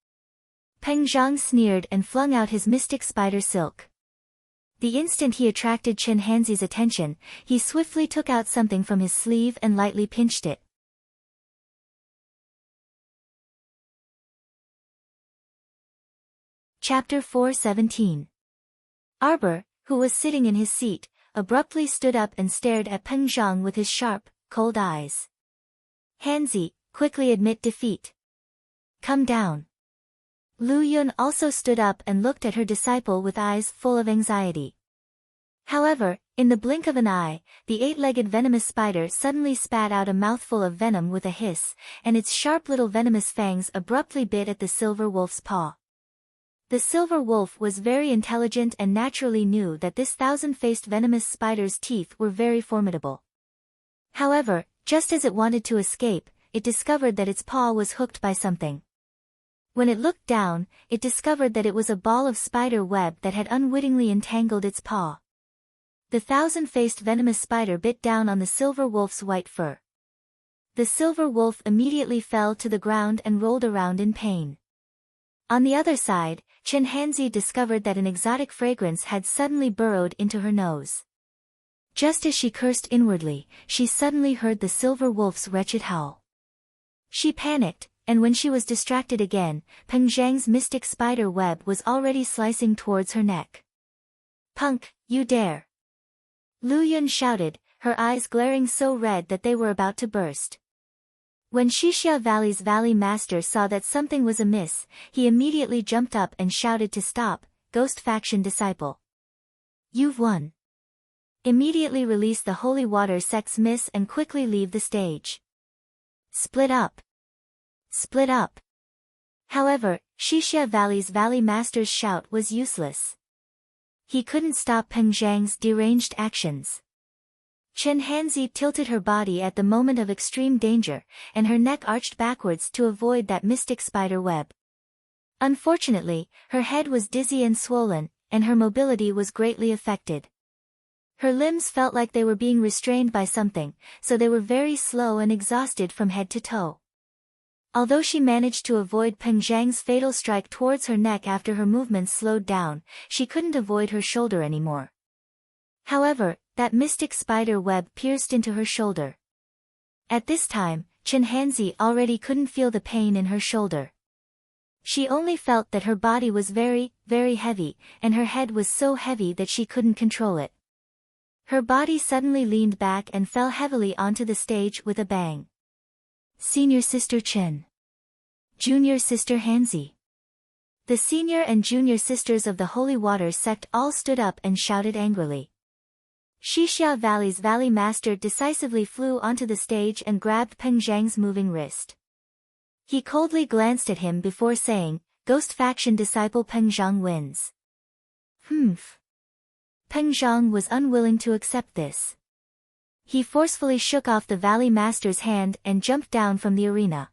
Peng Zhang sneered and flung out his mystic spider silk. The instant he attracted Chenhanzi's attention, he swiftly took out something from his sleeve and lightly pinched it. Chapter 4:17. Arbor, who was sitting in his seat, abruptly stood up and stared at Peng Zhang with his sharp, cold eyes. "Hanzi, quickly admit defeat. Come down." Lu Yun also stood up and looked at her disciple with eyes full of anxiety. However, in the blink of an eye, the 8-legged venomous spider suddenly spat out a mouthful of venom with a hiss, and its sharp little venomous fangs abruptly bit at the silver wolf's paw. The silver wolf was very intelligent and naturally knew that this thousand-faced venomous spider's teeth were very formidable. However, just as it wanted to escape, it discovered that its paw was hooked by something. When it looked down, it discovered that it was a ball of spider web that had unwittingly entangled its paw. The thousand-faced venomous spider bit down on the silver wolf's white fur. The silver wolf immediately fell to the ground and rolled around in pain. On the other side, Chenhanzi discovered that an exotic fragrance had suddenly burrowed into her nose. Just as she cursed inwardly, she suddenly heard the silver wolf's wretched howl. She panicked, and when she was distracted again, Peng Zhang's mystic spider web was already slicing towards her neck. "Punk, you dare!" Lu Yun shouted, her eyes glaring so red that they were about to burst. When Xixia Valley's Valley Master saw that something was amiss, he immediately jumped up and shouted to stop, "Ghost Faction Disciple. You've won. Immediately release the Holy Water sect's miss and quickly leave the stage. Split up. Split up." However, Xixia Valley's Valley Master's shout was useless. He couldn't stop Peng Zhang's deranged actions. Chenhanzi tilted her body at the moment of extreme danger, and her neck arched backwards to avoid that mystic spider web. Unfortunately, her head was dizzy and swollen, and her mobility was greatly affected. Her limbs felt like they were being restrained by something, so they were very slow and exhausted from head to toe. Although she managed to avoid Peng Zhang's fatal strike towards her neck after her movements slowed down, she couldn't avoid her shoulder anymore. However, that mystic spider web pierced into her shoulder. At this time, Chen Hanzi already couldn't feel the pain in her shoulder. She only felt that her body was very, very heavy, and her head was so heavy that she couldn't control it. Her body suddenly leaned back and fell heavily onto the stage with a bang. Senior Sister Chen. Junior Sister Hanzi. The senior and junior sisters of the Holy Water sect all stood up and shouted angrily. Xixia Valley's Valley Master decisively flew onto the stage and grabbed Peng Zhang's moving wrist. He coldly glanced at him before saying, "Ghost Faction Disciple Peng Zhang wins." Humph. Peng Zhang was unwilling to accept this. He forcefully shook off the Valley Master's hand and jumped down from the arena.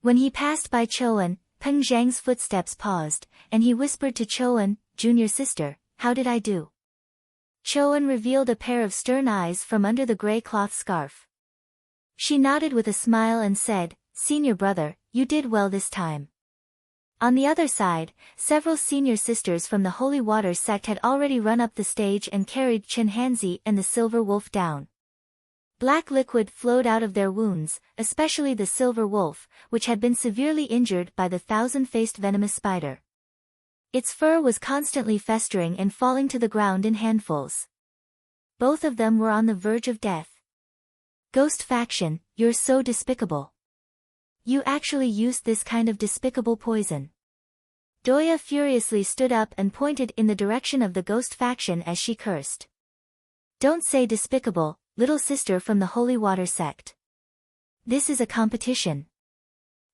When he passed by Choan, Peng Zhang's footsteps paused, and he whispered to Choan, "Junior sister, how did I do?" Choan revealed a pair of stern eyes from under the gray cloth scarf. She nodded with a smile and said, "Senior brother, you did well this time." On the other side, several senior sisters from the Holy Water sect had already run up the stage and carried Chen Hanzi and the Silver Wolf down. Black liquid flowed out of their wounds, especially the Silver Wolf, which had been severely injured by the thousand-faced venomous spider. Its fur was constantly festering and falling to the ground in handfuls. Both of them were on the verge of death. Ghost Faction, you're so despicable. You actually used this kind of despicable poison. Doya furiously stood up and pointed in the direction of the Ghost Faction as she cursed. Don't say despicable, little sister from the Holy Water sect. This is a competition.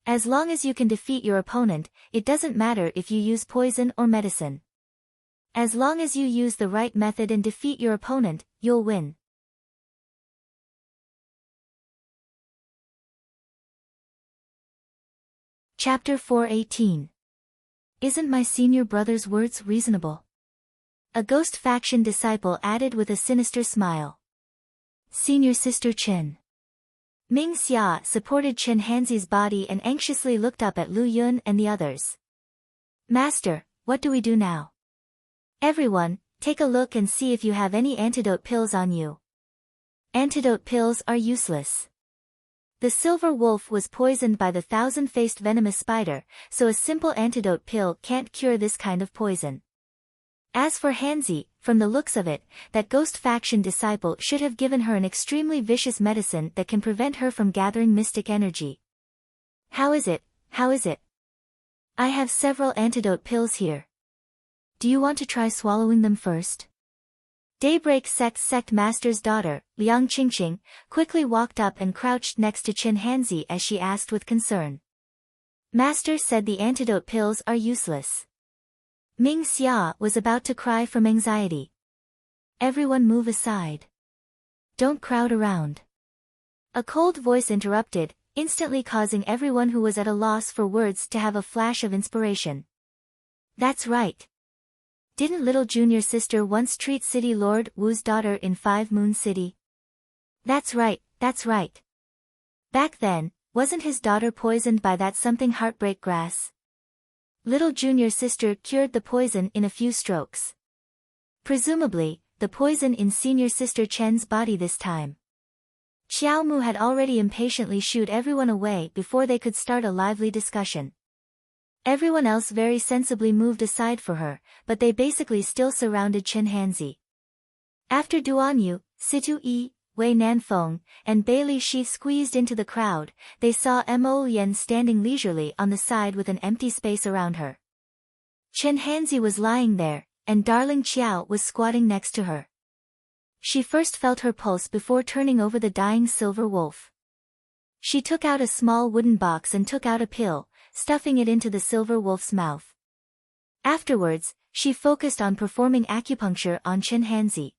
As long as you can defeat your opponent, it doesn't matter if you use poison or medicine. As long as you use the right method and defeat your opponent, you'll win. Chapter 418. Isn't my senior brother's words reasonable? A Ghost Faction disciple added with a sinister smile. Senior Sister Chen. Ming Xia supported Chen Hanzi's body and anxiously looked up at Lu Yun and the others. Master, what do we do now? Everyone, take a look and see if you have any antidote pills on you. Antidote pills are useless. The Silver Wolf was poisoned by the thousand-faced venomous spider, so a simple antidote pill can't cure this kind of poison. As for Hanzi, from the looks of it, that Ghost Faction disciple should have given her an extremely vicious medicine that can prevent her from gathering mystic energy. How is it? I have several antidote pills here. Do you want to try swallowing them first? Daybreak sect master's daughter, Liang Qingqing, quickly walked up and crouched next to Chen Hanzi as she asked with concern. Master said the antidote pills are useless. Ming Xia was about to cry from anxiety. Everyone move aside. Don't crowd around. A cold voice interrupted, instantly causing everyone who was at a loss for words to have a flash of inspiration. That's right. Didn't little junior sister once treat City Lord Wu's daughter in Five Moon City? That's right. Back then, wasn't his daughter poisoned by that something heartbreak grass? Little junior sister cured the poison in a few strokes. Presumably, the poison in senior sister Chen's body this time. Xiao Mu had already impatiently shooed everyone away before they could start a lively discussion. Everyone else very sensibly moved aside for her, but they basically still surrounded Chen Hanzi. After Duan Yu, Situ Yi, Wei Nanfeng, and Bai Li Shi squeezed into the crowd, they saw Mo Yen standing leisurely on the side with an empty space around her. Chen Hanzi was lying there, and Darling Qiao was squatting next to her. She first felt her pulse before turning over the dying Silver Wolf. She took out a small wooden box and took out a pill, stuffing it into the Silver Wolf's mouth. Afterwards, she focused on performing acupuncture on Chen Hanzi.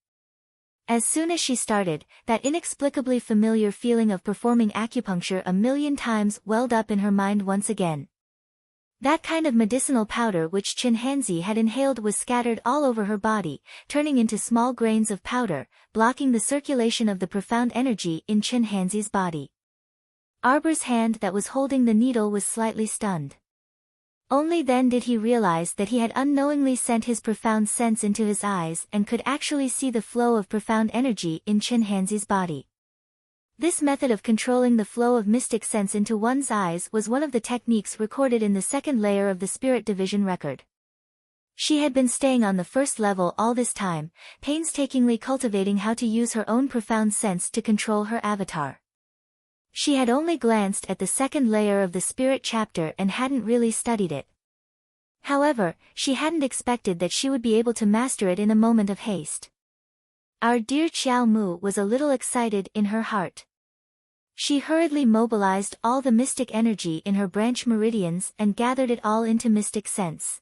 As soon as she started, that inexplicably familiar feeling of performing acupuncture 1,000,000 times welled up in her mind once again. That kind of medicinal powder which Chinhanzi had inhaled was scattered all over her body, turning into small grains of powder, blocking the circulation of the profound energy in Chinhanzi's body. Arbor's hand that was holding the needle was slightly stunned. Only then did he realize that he had unknowingly sent his profound sense into his eyes and could actually see the flow of profound energy in Chinhanzi's body. This method of controlling the flow of mystic sense into one's eyes was one of the techniques recorded in the second layer of the Spirit Division record. She had been staying on the first level all this time, painstakingly cultivating how to use her own profound sense to control her avatar. She had only glanced at the second layer of the Spirit chapter and hadn't really studied it. However, she hadn't expected that she would be able to master it in a moment of haste. Our dear Xiao Mu was a little excited in her heart. She hurriedly mobilized all the mystic energy in her branch meridians and gathered it all into mystic sense.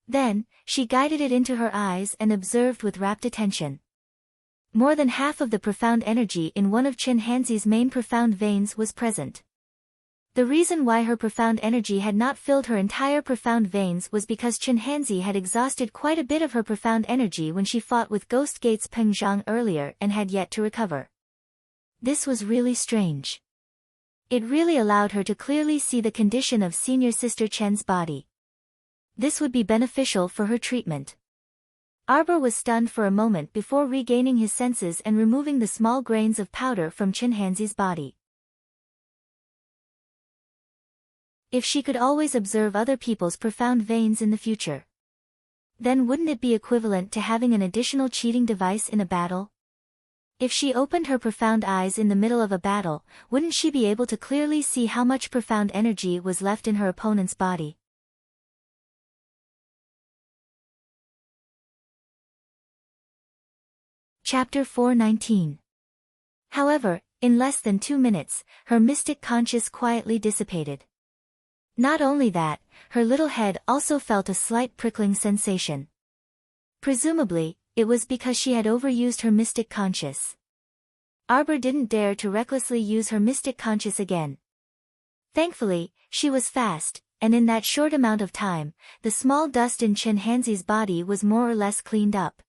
Then, she guided it into her eyes and observed with rapt attention. More than half of the profound energy in one of Chinhanzi's main profound veins was present. The reason why her profound energy had not filled her entire profound veins was because Chinhanzi had exhausted quite a bit of her profound energy when she fought with Ghost Gate's Peng Zhang earlier and had yet to recover. This was really strange. It really allowed her to clearly see the condition of Senior Sister Chen's body. This would be beneficial for her treatment. Arbor was stunned for a moment before regaining his senses and removing the small grains of powder from Chinhanzi's body. If she could always observe other people's profound veins in the future, then wouldn't it be equivalent to having an additional cheating device in a battle? If she opened her profound eyes in the middle of a battle, wouldn't she be able to clearly see how much profound energy was left in her opponent's body? Chapter 419. However, in less than 2 minutes, her mystic conscience quietly dissipated. Not only that, her little head also felt a slight prickling sensation. Presumably, it was because she had overused her mystic conscience. Arbor didn't dare to recklessly use her mystic conscience again. Thankfully, she was fast, and in that short amount of time, the small dust in Chinhanzi's body was more or less cleaned up.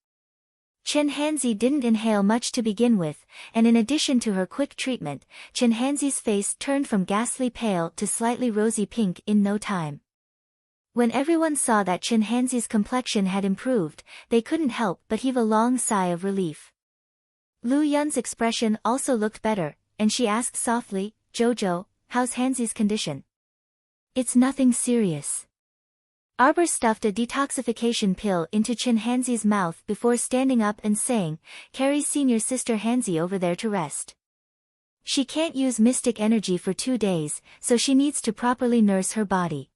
Chinhanzi didn't inhale much to begin with, and in addition to her quick treatment, Chinhanzi's face turned from ghastly pale to slightly rosy pink in no time. When everyone saw that Chinhanzi's complexion had improved, they couldn't help but heave a long sigh of relief. Lu Yun's expression also looked better, and she asked softly, "Jojo, how's Hanzi's condition?" "It's nothing serious." Arbor stuffed a detoxification pill into Chinhanzi's mouth before standing up and saying, "Carry Senior Sister Hanzi over there to rest. She can't use mystic energy for 2 days, so she needs to properly nurse her body."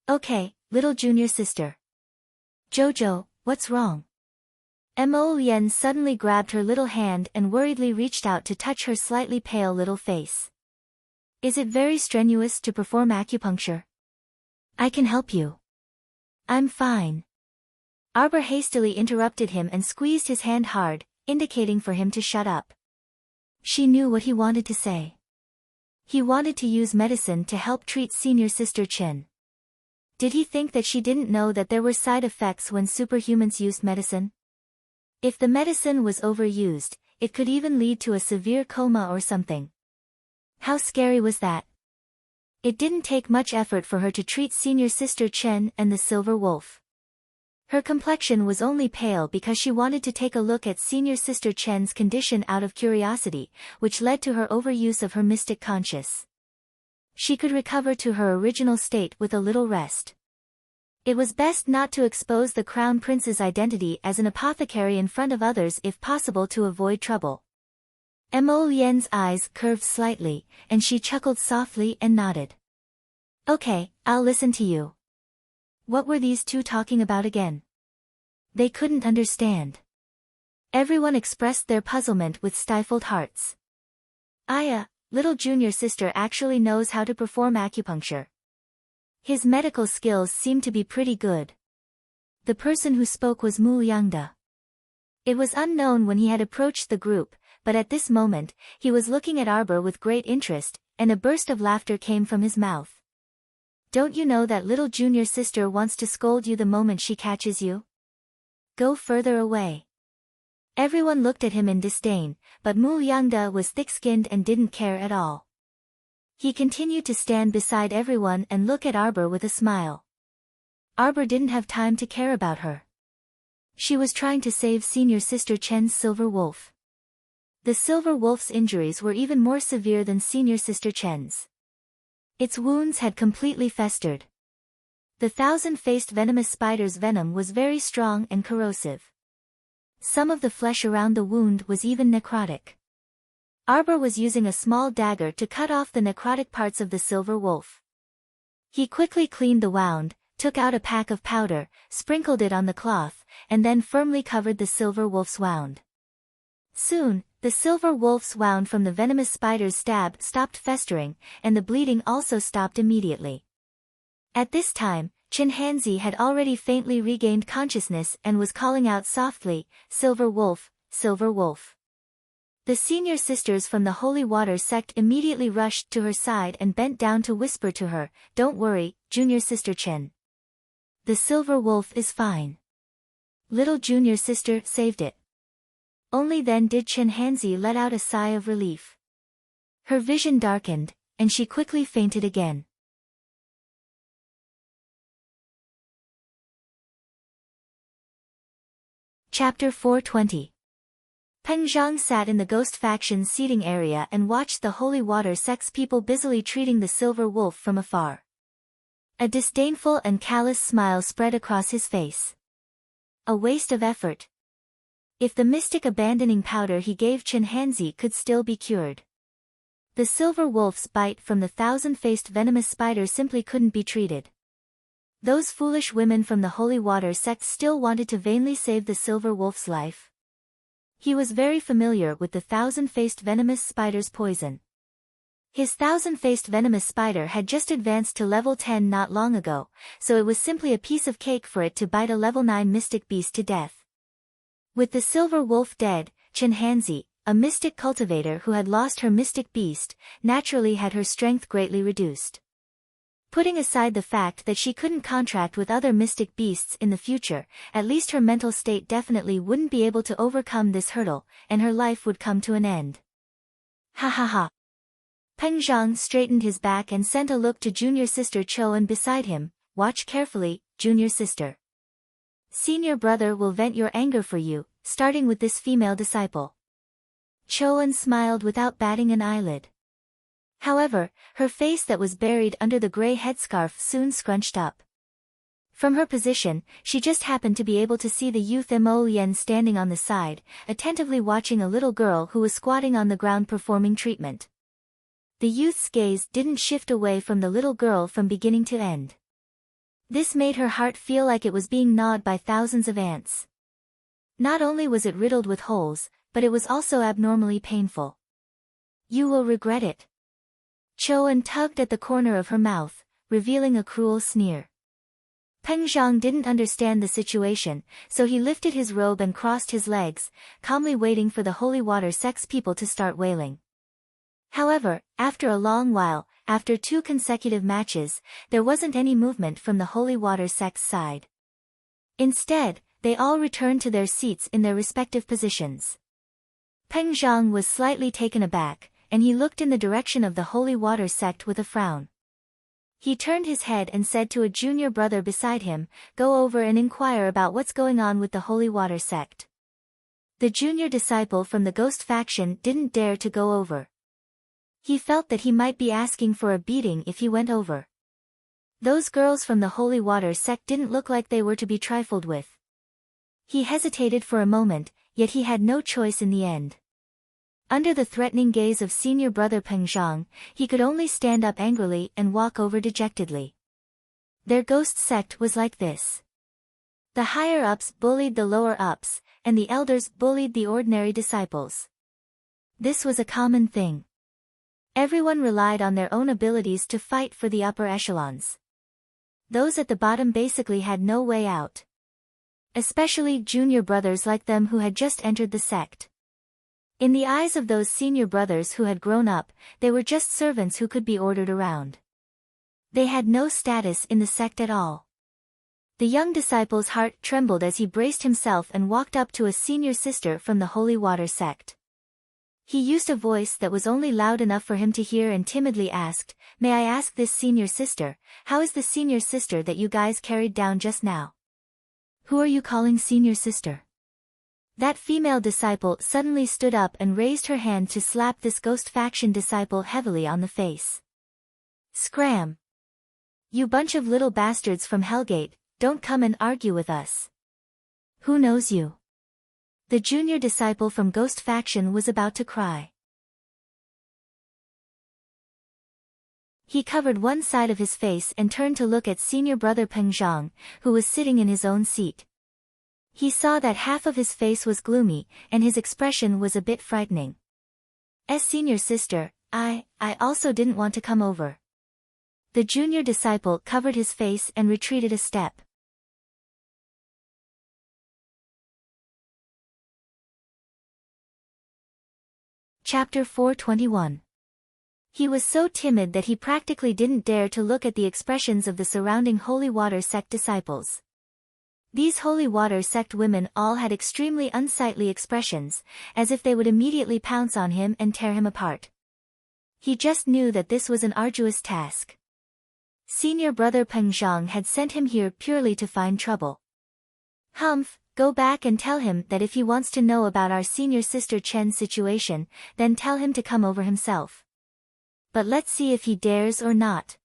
"Okay, little junior sister." "Jojo, what's wrong?" Mo Lien suddenly grabbed her little hand and worriedly reached out to touch her slightly pale little face. "Is it very strenuous to perform acupuncture?" "I can help you." "I'm fine." Arbor hastily interrupted him and squeezed his hand hard, indicating for him to shut up. She knew what he wanted to say. He wanted to use medicine to help treat Senior Sister Chen. Did he think that she didn't know that there were side effects when superhumans used medicine? If the medicine was overused, it could even lead to a severe coma or something. How scary was that? It didn't take much effort for her to treat Senior Sister Chen and the Silver Wolf. Her complexion was only pale because she wanted to take a look at Senior Sister Chen's condition out of curiosity, which led to her overuse of her mystic conscience. She could recover to her original state with a little rest. It was best not to expose the Crown Prince's identity as an apothecary in front of others if possible to avoid trouble. Mo Lien's eyes curved slightly, and she chuckled softly and nodded. "Okay, I'll listen to you." What were these two talking about again? They couldn't understand. Everyone expressed their puzzlement with stifled hearts. Aya, little junior sister actually knows how to perform acupuncture. His medical skills seem to be pretty good. The person who spoke was Mu Yangda. It was unknown when he had approached the group, but at this moment, he was looking at Arbor with great interest, and a burst of laughter came from his mouth. Don't you know that little junior sister wants to scold you the moment she catches you? Go further away. Everyone looked at him in disdain, but Mu Yangda was thick-skinned and didn't care at all. He continued to stand beside everyone and look at Arbor with a smile. Arbor didn't have time to care about her. She was trying to save senior sister Chen's silver wolf. The silver wolf's injuries were even more severe than senior sister Chen's. Its wounds had completely festered. The thousand-faced venomous spider's venom was very strong and corrosive. Some of the flesh around the wound was even necrotic. Arbor was using a small dagger to cut off the necrotic parts of the silver wolf. He quickly cleaned the wound, took out a pack of powder, sprinkled it on the cloth, and then firmly covered the silver wolf's wound. Soon, the silver wolf's wound from the venomous spider's stab stopped festering, and the bleeding also stopped immediately. At this time, Chenhanzi had already faintly regained consciousness and was calling out softly, "Silver wolf, silver wolf." The senior sisters from the Holy Water sect immediately rushed to her side and bent down to whisper to her, "Don't worry, junior sister Chen. The silver wolf is fine. Little junior sister saved it." Only then did Chenhanzi let out a sigh of relief. Her vision darkened, and she quickly fainted again. Chapter 420. Peng Zhang sat in the Ghost Faction's seating area and watched the Holy Water sect's people busily treating the silver wolf from afar. A disdainful and callous smile spread across his face. A waste of effort. If the mystic abandoning powder he gave Chenhanzi could still be cured. The silver wolf's bite from the thousand-faced venomous spider simply couldn't be treated. Those foolish women from the Holy Water sect still wanted to vainly save the silver wolf's life. He was very familiar with the thousand-faced venomous spider's poison. His thousand-faced venomous spider had just advanced to level 10 not long ago, so it was simply a piece of cake for it to bite a level 9 mystic beast to death. With the silver wolf dead, Chenhanzi, a mystic cultivator who had lost her mystic beast, naturally had her strength greatly reduced. Putting aside the fact that she couldn't contract with other mystic beasts in the future, at least her mental state definitely wouldn't be able to overcome this hurdle, and her life would come to an end. Ha ha ha. Peng Zhang straightened his back and sent a look to junior sister Choan beside him, "Watch carefully, junior sister. Senior brother will vent your anger for you, starting with this female disciple." Choan smiled without batting an eyelid. However, her face that was buried under the gray headscarf soon scrunched up. From her position, she just happened to be able to see the youth Mo Yen standing on the side, attentively watching a little girl who was squatting on the ground performing treatment. The youth's gaze didn't shift away from the little girl from beginning to end. This made her heart feel like it was being gnawed by thousands of ants. Not only was it riddled with holes, but it was also abnormally painful. "You will regret it." Choan tugged at the corner of her mouth, revealing a cruel sneer. Peng Zhang didn't understand the situation, so he lifted his robe and crossed his legs, calmly waiting for the Holy Water sect's people to start wailing. However, after a long while, after 2 consecutive matches, there wasn't any movement from the Holy Water sect's side. Instead, they all returned to their seats in their respective positions. Peng Zhang was slightly taken aback, and he looked in the direction of the Holy Water sect with a frown. He turned his head and said to a junior brother beside him, "Go over and inquire about what's going on with the Holy Water sect." The junior disciple from the Ghost faction didn't dare to go over. He felt that he might be asking for a beating if he went over. Those girls from the Holy Water sect didn't look like they were to be trifled with. He hesitated for a moment, yet he had no choice in the end. Under the threatening gaze of senior brother Peng Zhang, he could only stand up angrily and walk over dejectedly. Their ghost sect was like this. The higher-ups bullied the lower-ups, and the elders bullied the ordinary disciples. This was a common thing. Everyone relied on their own abilities to fight for the upper echelons. Those at the bottom basically had no way out. Especially junior brothers like them who had just entered the sect. In the eyes of those senior brothers who had grown up, they were just servants who could be ordered around. They had no status in the sect at all. The young disciple's heart trembled as he braced himself and walked up to a senior sister from the Holy Water sect. He used a voice that was only loud enough for him to hear and timidly asked, "May I ask this senior sister, how is the senior sister that you guys carried down just now?" "Who are you calling senior sister?" That female disciple suddenly stood up and raised her hand to slap this ghost faction disciple heavily on the face. "Scram! You bunch of little bastards from Hellgate, don't come and argue with us. Who knows you?" The junior disciple from Ghost Faction was about to cry. He covered one side of his face and turned to look at senior brother Peng Zhang, who was sitting in his own seat. He saw that half of his face was gloomy, and his expression was a bit frightening. Senior sister, I also didn't want to come over." The junior disciple covered his face and retreated a step. Chapter 421. He was so timid that he practically didn't dare to look at the expressions of the surrounding Holy Water sect disciples. These Holy Water sect women all had extremely unsightly expressions, as if they would immediately pounce on him and tear him apart. He just knew that this was an arduous task. Senior brother Peng Zhang had sent him here purely to find trouble. "Humph, go back and tell him that if he wants to know about our senior sister Chen's situation, then tell him to come over himself. But let's see if he dares or not."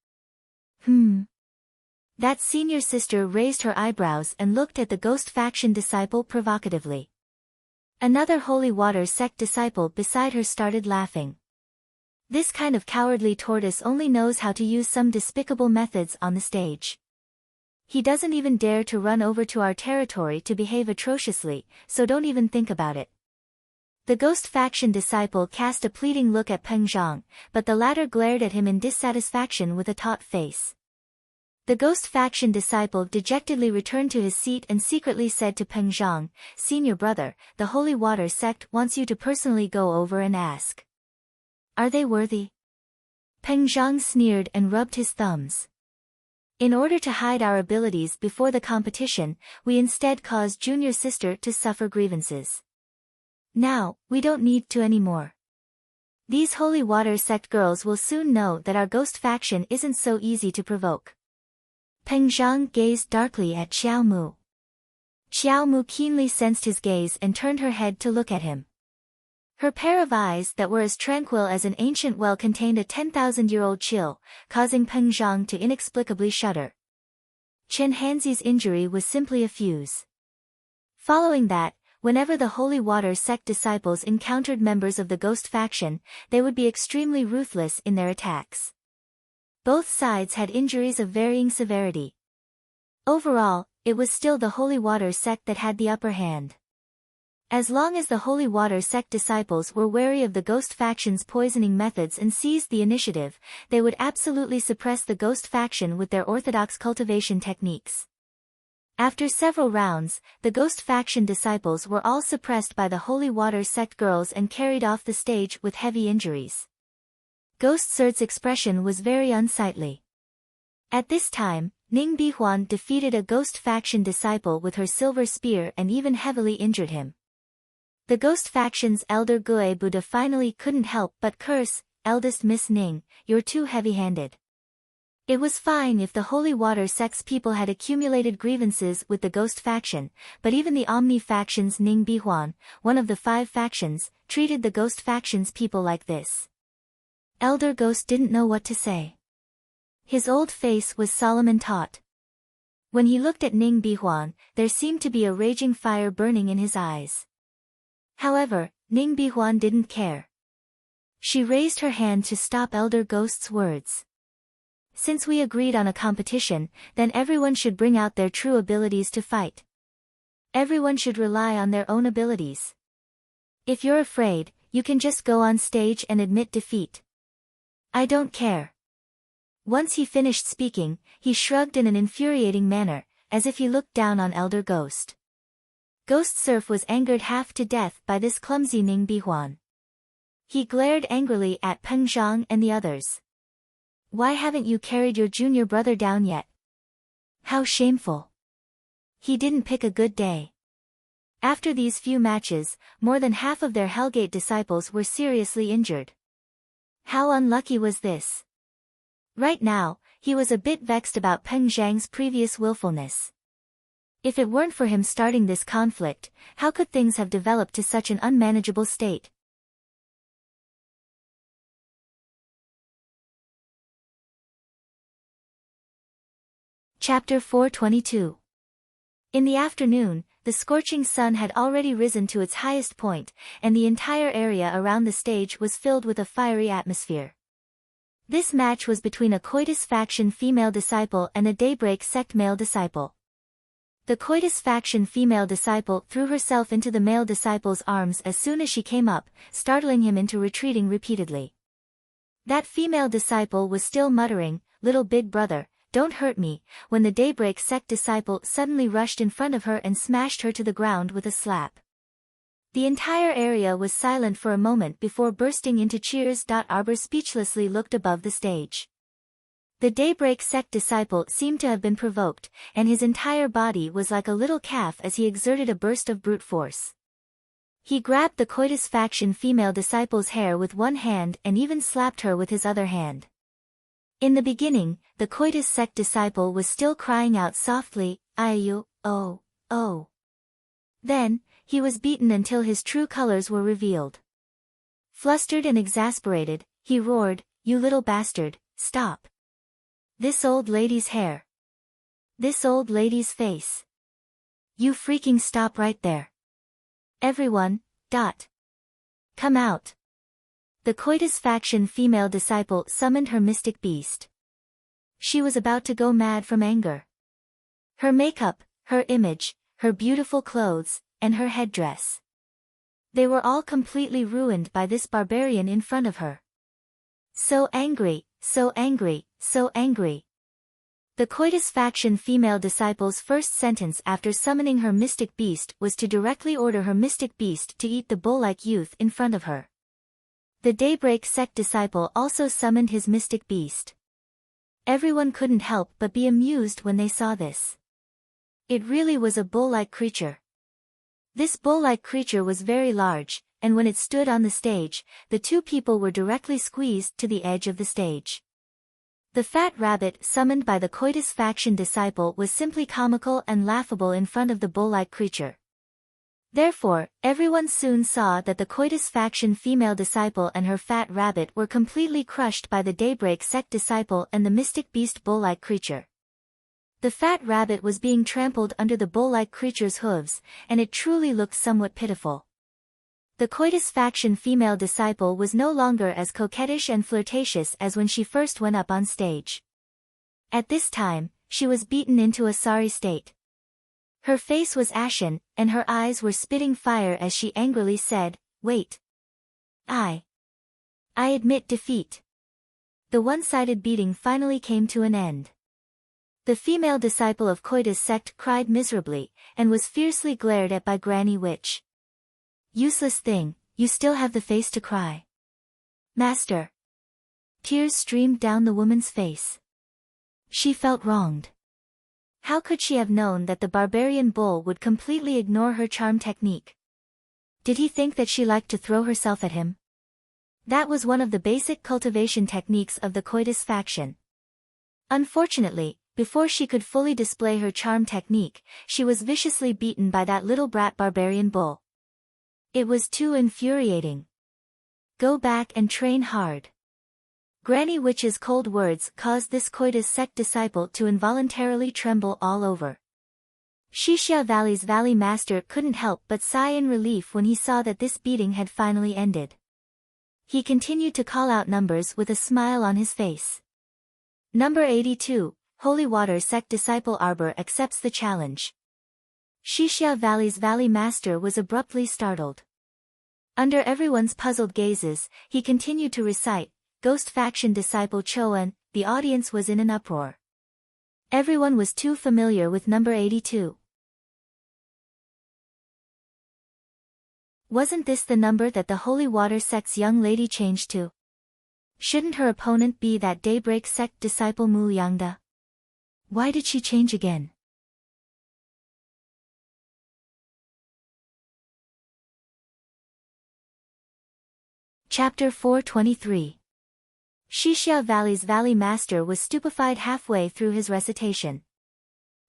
That senior sister raised her eyebrows and looked at the Ghost Faction disciple provocatively. Another Holy Water sect disciple beside her started laughing. This kind of cowardly tortoise only knows how to use some despicable methods on the stage. He doesn't even dare to run over to our territory to behave atrociously, so don't even think about it. The Ghost Faction disciple cast a pleading look at Peng Zhang, but the latter glared at him in dissatisfaction with a taut face. The Ghost Faction disciple dejectedly returned to his seat and secretly said to Peng Zhang, "Senior brother, the Holy Water sect wants you to personally go over and ask. Are they worthy?" Peng Zhang sneered and rubbed his thumbs. "In order to hide our abilities before the competition, we instead caused junior sister to suffer grievances. Now, we don't need to anymore. These Holy Water sect girls will soon know that our Ghost Faction isn't so easy to provoke." Peng Zhang gazed darkly at Xiao Mu. Xiao Mu keenly sensed his gaze and turned her head to look at him. Her pair of eyes that were as tranquil as an ancient well contained a 10,000-year-old chill, causing Peng Zhang to inexplicably shudder. Chen Hanzi's injury was simply a fuse. Following that, whenever the Holy Water sect disciples encountered members of the Ghost Faction, they would be extremely ruthless in their attacks. Both sides had injuries of varying severity. Overall, it was still the Holy Water sect that had the upper hand. As long as the Holy Water sect disciples were wary of the Ghost Faction's poisoning methods and seized the initiative, they would absolutely suppress the Ghost Faction with their orthodox cultivation techniques. After several rounds, the Ghost Faction disciples were all suppressed by the Holy Water sect girls and carried off the stage with heavy injuries. Ghost Surt's expression was very unsightly. At this time, Ning Bihuan defeated a Ghost Faction disciple with her silver spear and even heavily injured him. The Ghost Faction's elder Gue Buddha finally couldn't help but curse, "Eldest Miss Ning, you're too heavy-handed." It was fine if the Holy Water sect's people had accumulated grievances with the Ghost Faction, but even the Omni Faction's Ning Bihuan, one of the 5 factions, treated the Ghost Faction's people like this. Elder Ghost didn't know what to say. His old face was solemn and taut. When he looked at Ning Bihuan, there seemed to be a raging fire burning in his eyes. However, Ning Bihuan didn't care. She raised her hand to stop Elder Ghost's words. "Since we agreed on a competition, then everyone should bring out their true abilities to fight. Everyone should rely on their own abilities. If you're afraid, you can just go on stage and admit defeat. I don't care." Once he finished speaking, he shrugged in an infuriating manner, as if he looked down on Elder Ghost. Ghost Surf was angered half to death by this clumsy Ning Bihuan. He glared angrily at Peng Zhang and the others. Why haven't you carried your junior brother down yet? How shameful. He didn't pick a good day. After these few matches, more than half of their Hellgate disciples were seriously injured. How unlucky was this? Right now, he was a bit vexed about Peng Zhang's previous willfulness. If it weren't for him starting this conflict, how could things have developed to such an unmanageable state? Chapter 422. In the afternoon, the scorching sun had already risen to its highest point, and the entire area around the stage was filled with a fiery atmosphere. This match was between a Coitus faction female disciple and a Daybreak sect male disciple. The Coitus faction female disciple threw herself into the male disciple's arms as soon as she came up, startling him into retreating repeatedly. That female disciple was still muttering, "Little big brother, don't hurt me," when the Daybreak sect disciple suddenly rushed in front of her and smashed her to the ground with a slap. The entire area was silent for a moment before bursting into cheers. Arbor speechlessly looked above the stage. The Daybreak sect disciple seemed to have been provoked, and his entire body was like a little calf as he exerted a burst of brute force. He grabbed the Coitus faction female disciple's hair with one hand and even slapped her with his other hand. In the beginning, the Coitus sect disciple was still crying out softly, "Ayu, oh, oh." Then, he was beaten until his true colors were revealed. Flustered and exasperated, he roared, "You little bastard, stop. This old lady's hair. This old lady's face. You freaking stop right there. Everyone, come out." The Coitus faction female disciple summoned her mystic beast. She was about to go mad from anger. Her makeup, her image, her beautiful clothes, and her headdress. They were all completely ruined by this barbarian in front of her. So angry, so angry, so angry. The Coitus faction female disciple's first sentence after summoning her mystic beast was to directly order her mystic beast to eat the bull-like youth in front of her. The Daybreak sect disciple also summoned his mystic beast. Everyone couldn't help but be amused when they saw this. It really was a bull-like creature. This bull-like creature was very large, and when it stood on the stage, the two people were directly squeezed to the edge of the stage. The fat rabbit summoned by the Coitus faction disciple was simply comical and laughable in front of the bull-like creature. Therefore, everyone soon saw that the Coitus faction female disciple and her fat rabbit were completely crushed by the Daybreak sect disciple and the mystic beast bull-like creature. The fat rabbit was being trampled under the bull-like creature's hooves, and it truly looked somewhat pitiful. The Coitus faction female disciple was no longer as coquettish and flirtatious as when she first went up on stage. At this time, she was beaten into a sorry state. Her face was ashen, and her eyes were spitting fire as she angrily said, "Wait. I admit defeat." The one-sided beating finally came to an end. The female disciple of Coitus sect cried miserably, and was fiercely glared at by Granny Witch. "Useless thing, you still have the face to cry." "Master." Tears streamed down the woman's face. She felt wronged. How could she have known that the barbarian bull would completely ignore her charm technique? Did he think that she liked to throw herself at him? That was one of the basic cultivation techniques of the Coitus faction. Unfortunately, before she could fully display her charm technique, she was viciously beaten by that little brat barbarian bull. It was too infuriating. Go back and train hard. Granny Witch's cold words caused this Coitus sect disciple to involuntarily tremble all over. Xixia Valley's Valley Master couldn't help but sigh in relief when he saw that this beating had finally ended. He continued to call out numbers with a smile on his face. Number 82, Holy Water Sect Disciple Arbor accepts the challenge. Xixia Valley's Valley Master was abruptly startled. Under everyone's puzzled gazes, he continued to recite, Ghost Faction Disciple Choan. The audience was in an uproar. Everyone was too familiar with number 82. Wasn't this the number that the Holy Water Sect's young lady changed to? Shouldn't her opponent be that daybreak sect disciple Mu Liangda? Why did she change again? Chapter 423. Xixia Valley's Valley Master was stupefied halfway through his recitation.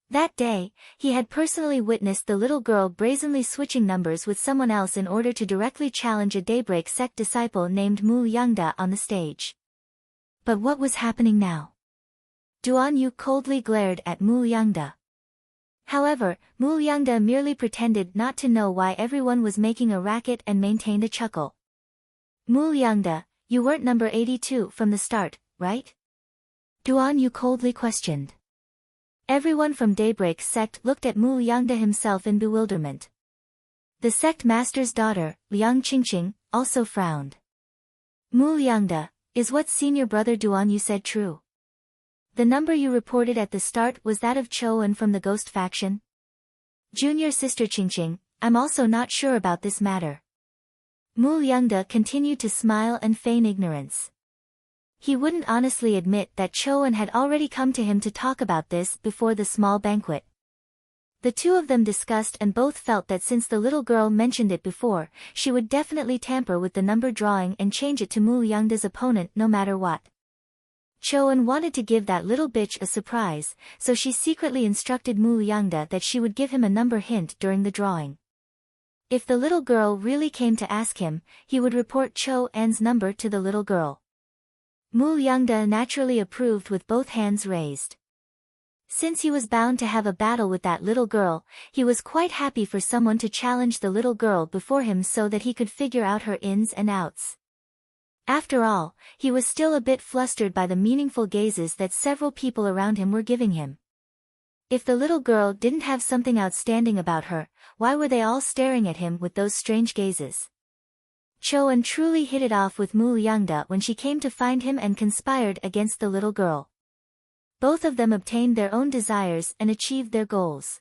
That day, he had personally witnessed the little girl brazenly switching numbers with someone else in order to directly challenge a daybreak sect disciple named Mu Liangda on the stage. But what was happening now? Duan Yu coldly glared at Mu Liangda. However, Mu Liangda merely pretended not to know why everyone was making a racket and maintained a chuckle. Mu Liangda, you weren't number 82 from the start, right? Duan Yu coldly questioned. Everyone from Daybreak sect looked at Mu Liangda himself in bewilderment. The sect master's daughter, Liang Qingqing, also frowned. Mu Liangda, is what senior brother Duan Yu said true? The number you reported at the start was that of Chouan from the ghost faction? Junior sister Qingqing, I'm also not sure about this matter. Mu Liangda continued to smile and feign ignorance. He wouldn't honestly admit that Chouan had already come to him to talk about this before the small banquet. The two of them discussed and both felt that since the little girl mentioned it before, she would definitely tamper with the number drawing and change it to Mu Liangda's opponent no matter what. Chouan wanted to give that little bitch a surprise, so she secretly instructed Mu Liangda that she would give him a number hint during the drawing. If the little girl really came to ask him, he would report Chouan's number to the little girl. Mu Liangda naturally approved with both hands raised. Since he was bound to have a battle with that little girl, he was quite happy for someone to challenge the little girl before him so that he could figure out her ins and outs. After all, he was still a bit flustered by the meaningful gazes that several people around him were giving him. If the little girl didn't have something outstanding about her, why were they all staring at him with those strange gazes? Chouan truly hit it off with Mu Liangda when she came to find him and conspired against the little girl. Both of them obtained their own desires and achieved their goals.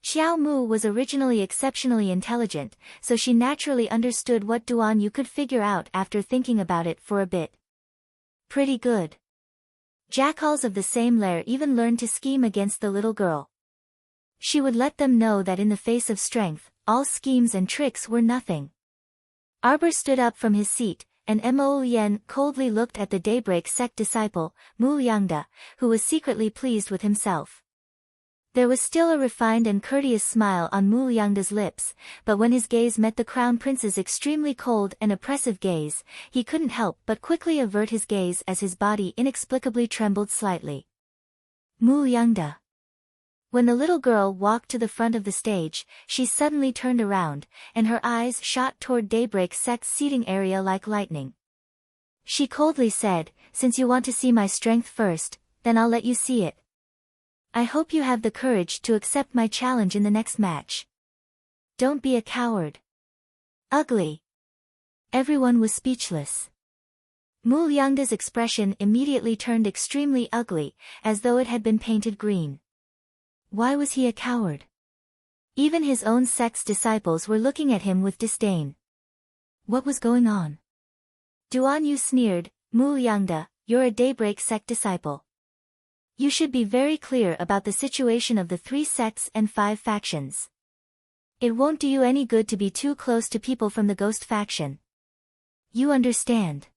Xiao Mu was originally exceptionally intelligent, so she naturally understood what Duan Yu could figure out after thinking about it for a bit. Pretty good. Jackals of the same lair even learned to scheme against the little girl. She would let them know that in the face of strength, all schemes and tricks were nothing. Arbor stood up from his seat, and Mo Yen coldly looked at the Daybreak sect disciple, Mu Liangda, who was secretly pleased with himself. There was still a refined and courteous smile on Mu Liangda's lips, but when his gaze met the Crown Prince's extremely cold and oppressive gaze, he couldn't help but quickly avert his gaze as his body inexplicably trembled slightly. Mu Liangda. When the little girl walked to the front of the stage, she suddenly turned around, and her eyes shot toward Daybreak sect's seating area like lightning. She coldly said, "Since you want to see my strength first, then I'll let you see it. I hope you have the courage to accept my challenge in the next match. Don't be a coward." Ugly. Everyone was speechless. Mu Liangda's expression immediately turned extremely ugly, as though it had been painted green. Why was he a coward? Even his own sect's disciples were looking at him with disdain. What was going on? Duan Yu sneered, "Mu Liangda, you're a Daybreak sect disciple. You should be very clear about the situation of the 3 sects and 5 factions. It won't do you any good to be too close to people from the ghost faction. You understand?"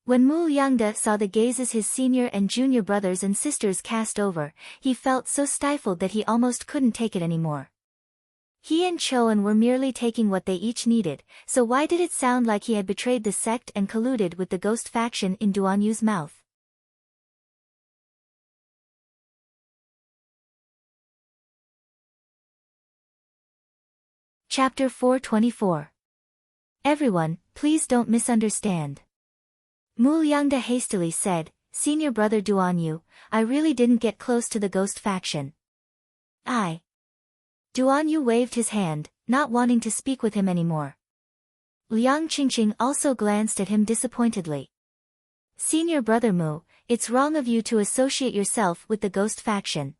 When Mu Liangda saw the gazes his senior and junior brothers and sisters cast over, he felt so stifled that he almost couldn't take it anymore. He and Chouan were merely taking what they each needed, so why did it sound like he had betrayed the sect and colluded with the ghost faction in Duan Yu's mouth? Chapter 424. Everyone, please don't misunderstand. Mu Liangda hastily said, "Senior brother Duan Yu, I really didn't get close to the ghost faction. Duan Yu waved his hand, not wanting to speak with him anymore. Liang Qingqing also glanced at him disappointedly. "Senior brother Mu, it's wrong of you to associate yourself with the ghost faction."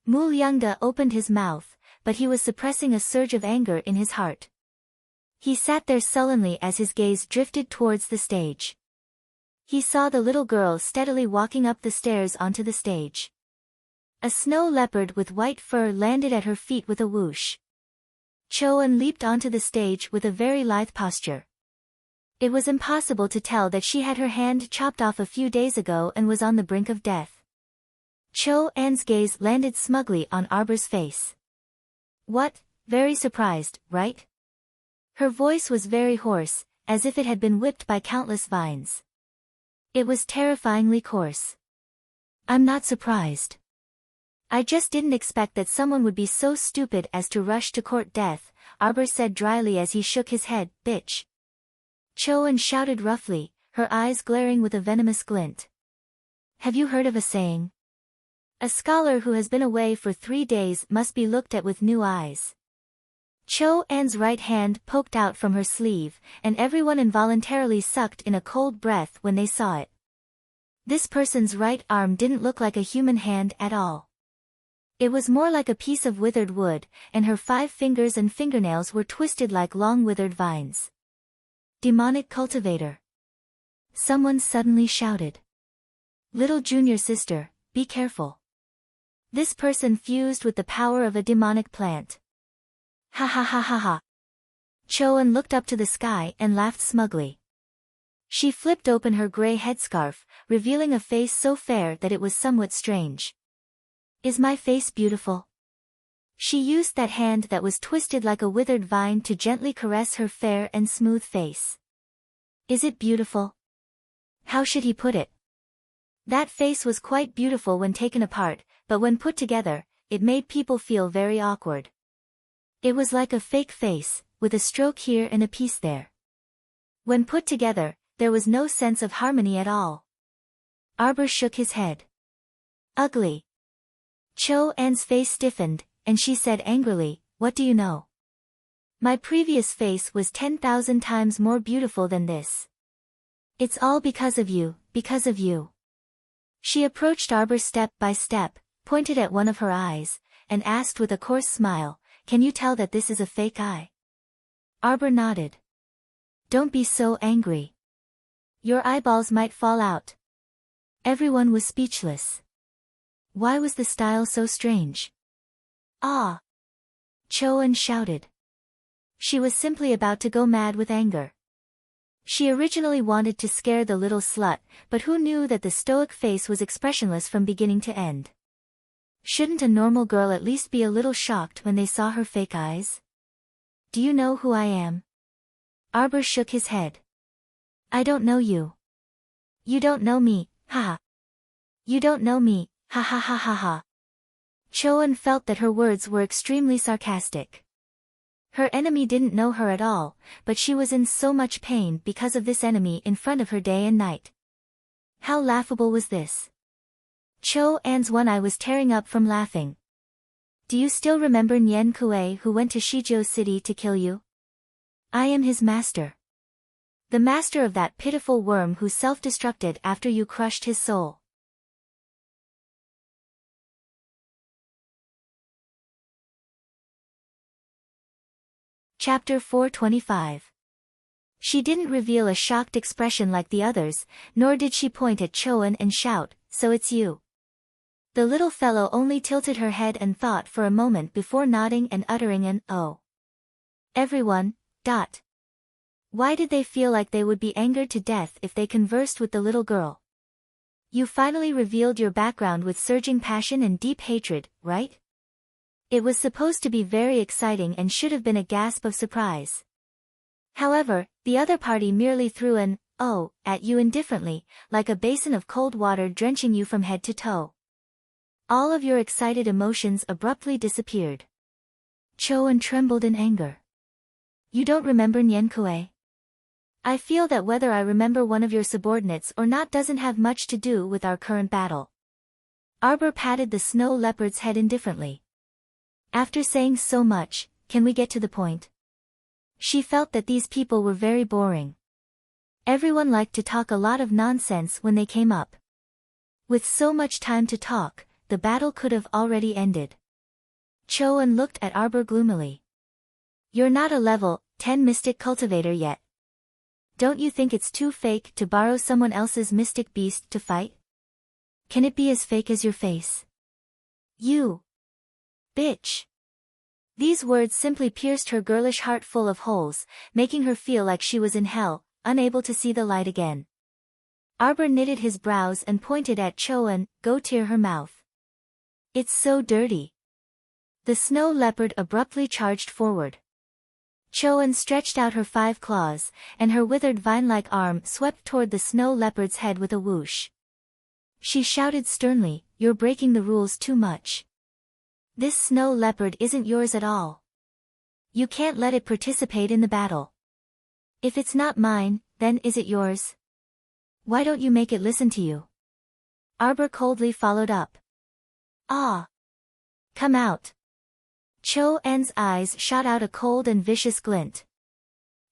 Mu Liangda opened his mouth, but he was suppressing a surge of anger in his heart. He sat there sullenly as his gaze drifted towards the stage. He saw the little girl steadily walking up the stairs onto the stage. A snow leopard with white fur landed at her feet with a whoosh. Choan leaped onto the stage with a very lithe posture. It was impossible to tell that she had her hand chopped off a few days ago and was on the brink of death. Choan's gaze landed smugly on Arbor's face. What? Very surprised, right? Her voice was very hoarse, as if it had been whipped by countless vines. It was terrifyingly coarse. I'm not surprised. I just didn't expect that someone would be so stupid as to rush to court death, Arbor said dryly as he shook his head, bitch. Choan shouted roughly, her eyes glaring with a venomous glint. Have you heard of a saying? A scholar who has been away for 3 days must be looked at with new eyes. Choan's right hand poked out from her sleeve, and everyone involuntarily sucked in a cold breath when they saw it. This person's right arm didn't look like a human hand at all. It was more like a piece of withered wood, and her 5 fingers and fingernails were twisted like long withered vines. Demonic cultivator. Someone suddenly shouted. Little junior sister, be careful. This person fused with the power of a demonic plant. Ha ha ha ha ha. Choan looked up to the sky and laughed smugly. She flipped open her gray headscarf, revealing a face so fair that it was somewhat strange. Is my face beautiful? She used that hand that was twisted like a withered vine to gently caress her fair and smooth face. Is it beautiful? How should he put it? That face was quite beautiful when taken apart, but when put together, it made people feel very awkward. It was like a fake face, with a stroke here and a piece there. When put together, there was no sense of harmony at all. Arbor shook his head. Ugly. Choan's face stiffened, and she said angrily, what do you know? My previous face was 10,000 times more beautiful than this. It's all because of you, because of you. She approached Arbor step by step, pointed at one of her eyes, and asked with a coarse smile, can you tell that this is a fake eye? Arbor nodded. Don't be so angry. Your eyeballs might fall out. Everyone was speechless. Why was the style so strange? Ah! Choan shouted. She was simply about to go mad with anger. She originally wanted to scare the little slut, but who knew that the stoic face was expressionless from beginning to end? Shouldn't a normal girl at least be a little shocked when they saw her fake eyes? Do you know who I am? Arbor shook his head. I don't know you. You don't know me, haha. You don't know me, ha ha ha ha ha. Choan felt that her words were extremely sarcastic. Her enemy didn't know her at all, but she was in so much pain because of this enemy in front of her day and night. How laughable was this? Choan's one eye was tearing up from laughing. Do you still remember Nyen Kue who went to Shizhou City to kill you? I am his master. The master of that pitiful worm who self-destructed after you crushed his soul. Chapter 425. She didn't reveal a shocked expression like the others, nor did she point at Choan and shout, so it's you. The little fellow only tilted her head and thought for a moment before nodding and uttering an oh. Everyone, dot. Why did they feel like they would be angered to death if they conversed with the little girl? You finally revealed your background with surging passion and deep hatred, right? It was supposed to be very exciting and should have been a gasp of surprise. However, the other party merely threw an oh at you indifferently, like a basin of cold water drenching you from head to toe. All of your excited emotions abruptly disappeared. Choan trembled in anger. You don't remember Nyen Kue? I feel that whether I remember one of your subordinates or not doesn't have much to do with our current battle. Arbor patted the snow leopard's head indifferently. After saying so much, can we get to the point? She felt that these people were very boring. Everyone liked to talk a lot of nonsense when they came up. With so much time to talk, the battle could have already ended. Choan looked at Arbor gloomily. You're not a level 10 mystic cultivator yet. Don't you think it's too fake to borrow someone else's mystic beast to fight? Can it be as fake as your face? You bitch. These words simply pierced her girlish heart full of holes, making her feel like she was in hell, unable to see the light again. Arbor knitted his brows and pointed at Choan, go tear her mouth. It's so dirty. The snow leopard abruptly charged forward. Choan stretched out her 5 claws, and her withered vine-like arm swept toward the snow leopard's head with a whoosh. She shouted sternly, you're breaking the rules too much. This snow leopard isn't yours at all. You can't let it participate in the battle. If it's not mine, then is it yours? Why don't you make it listen to you? Arbor coldly followed up. Ah! Come out. Choan's eyes shot out a cold and vicious glint.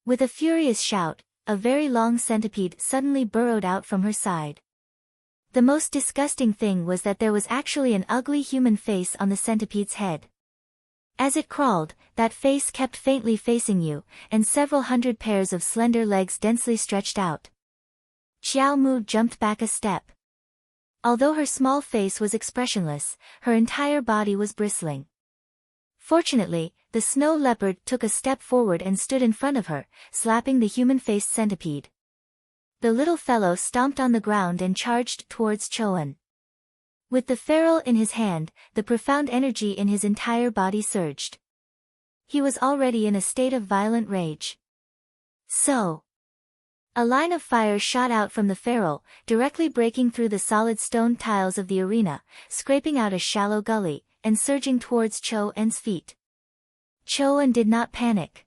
With a furious shout, a very long centipede suddenly burrowed out from her side. The most disgusting thing was that there was actually an ugly human face on the centipede's head. As it crawled, that face kept faintly facing you, and several hundred pairs of slender legs densely stretched out. Xiao Mu jumped back a step. Although her small face was expressionless, her entire body was bristling. Fortunately, the snow leopard took a step forward and stood in front of her, slapping the human-faced centipede. The little fellow stomped on the ground and charged towards Choan. With the ferrule in his hand, the profound energy in his entire body surged. He was already in a state of violent rage. So, a line of fire shot out from the ferrule, directly breaking through the solid stone tiles of the arena, scraping out a shallow gully, and surging towards Choan's feet. Choan did not panic.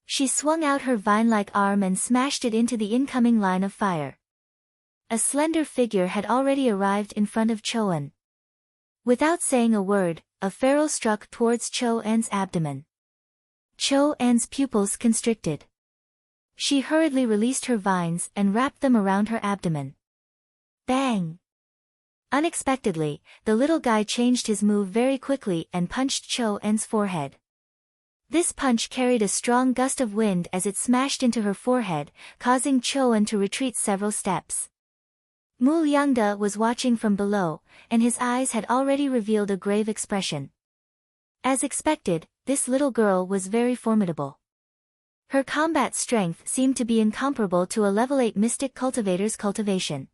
She swung out her vine-like arm and smashed it into the incoming line of fire. A slender figure had already arrived in front of Choan. Without saying a word, a ferrule struck towards Choan's abdomen. Choan's pupils constricted. She hurriedly released her vines and wrapped them around her abdomen. Bang! Unexpectedly, the little guy changed his move very quickly and punched Choan's forehead. This punch carried a strong gust of wind as it smashed into her forehead, causing Choan to retreat several steps. Mu Liangda was watching from below, and his eyes had already revealed a grave expression. As expected, this little girl was very formidable. Her combat strength seemed to be incomparable to a level 8 mystic cultivator's cultivation.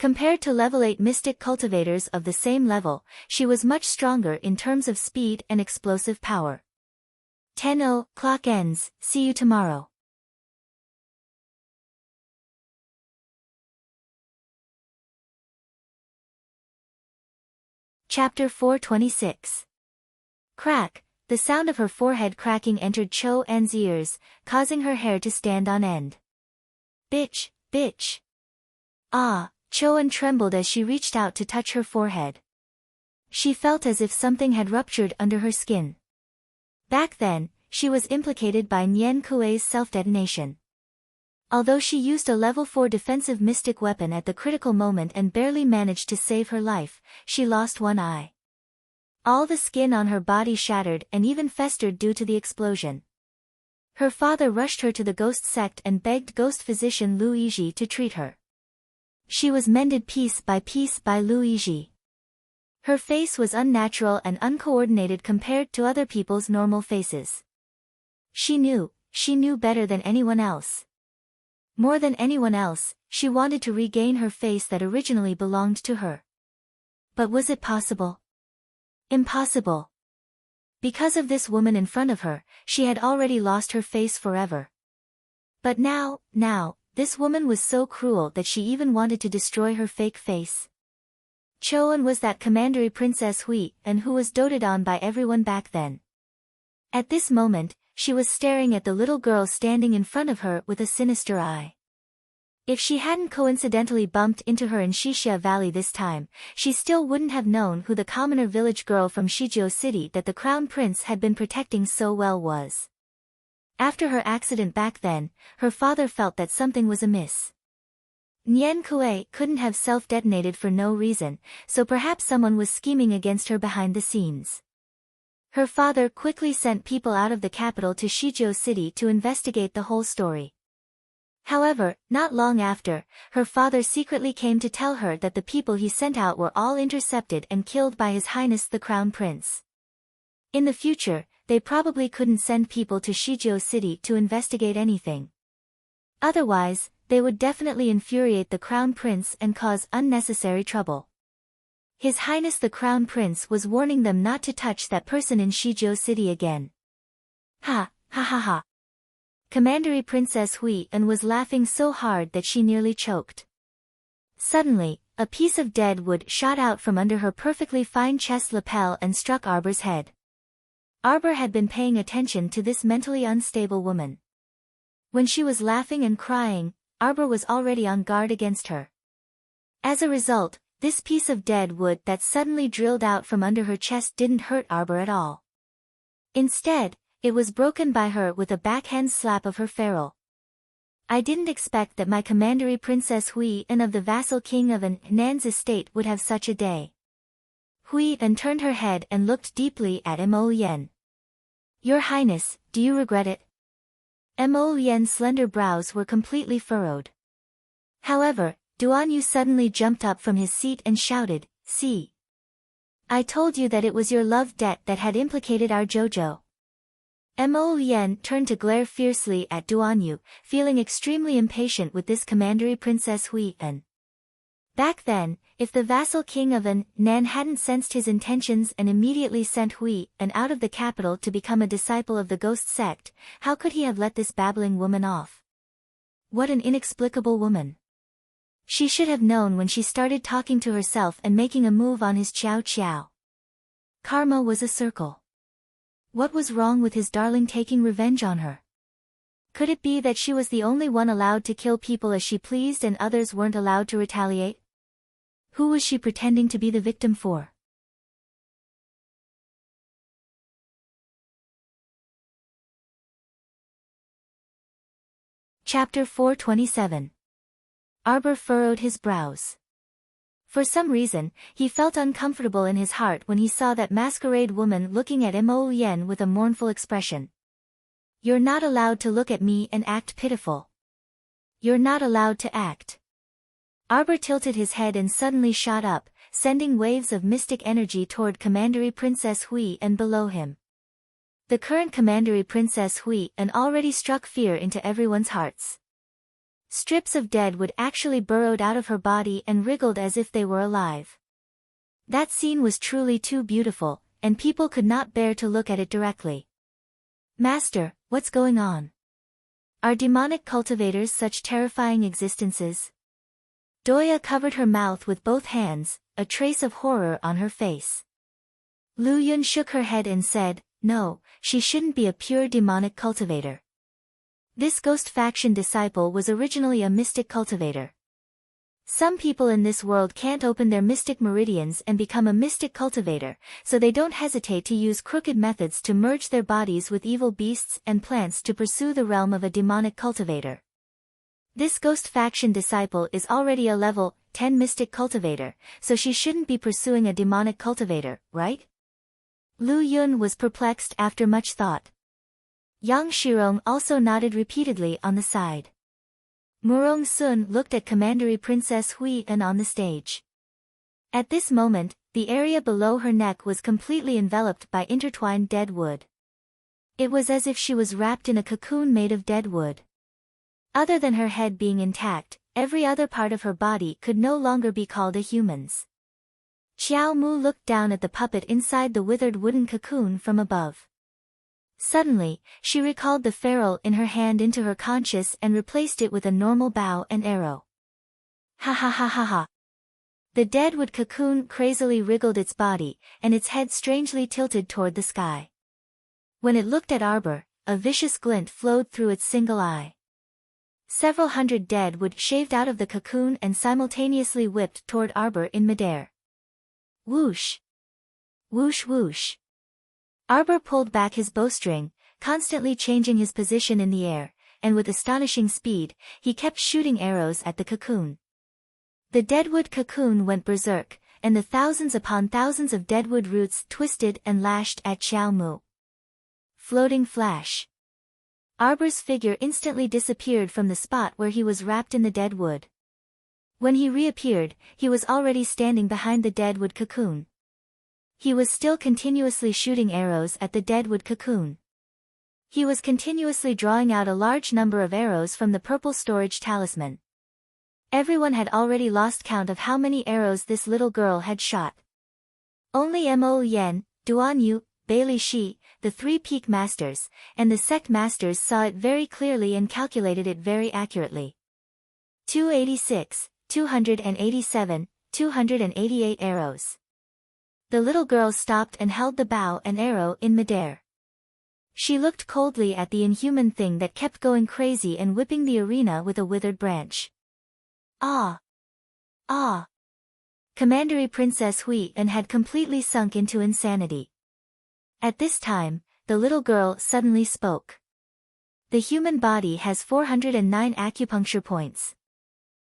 Compared to level 8 mystic cultivators of the same level, she was much stronger in terms of speed and explosive power. 10:00, clock ends, see you tomorrow. Chapter 426. Crack, the sound of her forehead cracking entered Choan's ears, causing her hair to stand on end. Bitch, bitch. Ah, Choan trembled as she reached out to touch her forehead. She felt as if something had ruptured under her skin. Back then, she was implicated by Nian Kuei's self-detonation. Although she used a level 4 defensive mystic weapon at the critical moment and barely managed to save her life, she lost one eye. All the skin on her body shattered and even festered due to the explosion. Her father rushed her to the ghost sect and begged ghost physician Lu Yizhi to treat her. She was mended piece by Lu Yizhi. Her face was unnatural and uncoordinated compared to other people's normal faces. She knew better than anyone else. More than anyone else, she wanted to regain her face that originally belonged to her. But was it possible? Impossible. Because of this woman in front of her, she had already lost her face forever. But now, this woman was so cruel that she even wanted to destroy her fake face. Choan was that commandery Princess Hui, and who was doted on by everyone back then. At this moment, she was staring at the little girl standing in front of her with a sinister eye. If she hadn't coincidentally bumped into her in Shixia Valley this time, she still wouldn't have known who the commoner village girl from Shijiao City that the crown prince had been protecting so well was. After her accident back then, her father felt that something was amiss. Nian Kuei couldn't have self-detonated for no reason, so perhaps someone was scheming against her behind the scenes. Her father quickly sent people out of the capital to Shijiao City to investigate the whole story. However, not long after, her father secretly came to tell her that the people he sent out were all intercepted and killed by His Highness the Crown Prince. In the future, they probably couldn't send people to Shizhou City to investigate anything. Otherwise, they would definitely infuriate the Crown Prince and cause unnecessary trouble. His Highness the Crown Prince was warning them not to touch that person in Shizhou City again. Ha, ha ha ha. Commandery Princess Hui-en was laughing so hard that she nearly choked. Suddenly, a piece of dead wood shot out from under her perfectly fine chest lapel and struck Arbor's head. Arbor had been paying attention to this mentally unstable woman. When she was laughing and crying, Arbor was already on guard against her. As a result, this piece of dead wood that suddenly drilled out from under her chest didn't hurt Arbor at all. Instead, it was broken by her with a backhand slap of her ferrule. I didn't expect that my commandery Princess Hui-en of the vassal king of an Nan's estate would have such a day. Hui-en turned her head and looked deeply at Mo Yen. Your Highness, do you regret it? Mo Yen's slender brows were completely furrowed. However, Duan Yu suddenly jumped up from his seat and shouted, "See! I told you that it was your love debt that had implicated our Jojo." Mo Yen turned to glare fiercely at Duan Yu, feeling extremely impatient with this commandery Princess Hui-en. Back then, if the vassal king of an Nan hadn't sensed his intentions and immediately sent Hui-en out of the capital to become a disciple of the ghost sect, how could he have let this babbling woman off? What an inexplicable woman. She should have known when she started talking to herself and making a move on his Qiao Qiao. Karma was a circle. What was wrong with his darling taking revenge on her? Could it be that she was the only one allowed to kill people as she pleased and others weren't allowed to retaliate? Who was she pretending to be the victim for? Chapter 427. Arbor furrowed his brows. For some reason, he felt uncomfortable in his heart when he saw that masquerade woman looking at Mo Yen with a mournful expression. You're not allowed to look at me and act pitiful. You're not allowed to act. Arbor tilted his head and suddenly shot up, sending waves of mystic energy toward Commandery Princess Hui-en below him. The current Commandery Princess Hui-en already struck fear into everyone's hearts. Strips of dead wood actually burrowed out of her body and wriggled as if they were alive. That scene was truly too beautiful, and people could not bear to look at it directly. Master, what's going on? Are demonic cultivators such terrifying existences? Doya covered her mouth with both hands, a trace of horror on her face. Lu Yun shook her head and said, no, she shouldn't be a pure demonic cultivator. This ghost faction disciple was originally a mystic cultivator. Some people in this world can't open their mystic meridians and become a mystic cultivator, so they don't hesitate to use crooked methods to merge their bodies with evil beasts and plants to pursue the realm of a demonic cultivator. This ghost faction disciple is already a level 10 mystic cultivator, so she shouldn't be pursuing a demonic cultivator, right? Lu Yun was perplexed after much thought. Yang Shirong also nodded repeatedly on the side. Murong Sun looked at Commandery Princess Hui-en on the stage. At this moment, the area below her neck was completely enveloped by intertwined dead wood. It was as if she was wrapped in a cocoon made of dead wood. Other than her head being intact, every other part of her body could no longer be called a human's. Xiao Mu looked down at the puppet inside the withered wooden cocoon from above. Suddenly, she recalled the ferrule in her hand into her conscious and replaced it with a normal bow and arrow. Ha ha ha ha ha. The deadwood cocoon crazily wriggled its body, and its head strangely tilted toward the sky. When it looked at Arbor, a vicious glint flowed through its single eye. Several hundred deadwood shaved out of the cocoon and simultaneously whipped toward Arbor in midair. Whoosh! Whoosh whoosh! Arbor pulled back his bowstring, constantly changing his position in the air, and with astonishing speed, he kept shooting arrows at the cocoon. The deadwood cocoon went berserk, and the thousands upon thousands of deadwood roots twisted and lashed at Xiao Mu. Floating flash. Arbor's figure instantly disappeared from the spot where he was wrapped in the dead wood. When he reappeared, he was already standing behind the deadwood cocoon. He was still continuously shooting arrows at the deadwood cocoon. He was continuously drawing out a large number of arrows from the purple storage talisman. Everyone had already lost count of how many arrows this little girl had shot. Only Mo Yen, Duan Yu, Bailey Shi, the three peak masters, and the sect masters saw it very clearly and calculated it very accurately. 286, 287, 288 arrows. The little girl stopped and held the bow and arrow in midair. She looked coldly at the inhuman thing that kept going crazy and whipping the arena with a withered branch. Ah! Ah! Commandery Princess Hui An had completely sunk into insanity. At this time, the little girl suddenly spoke. The human body has 409 acupuncture points.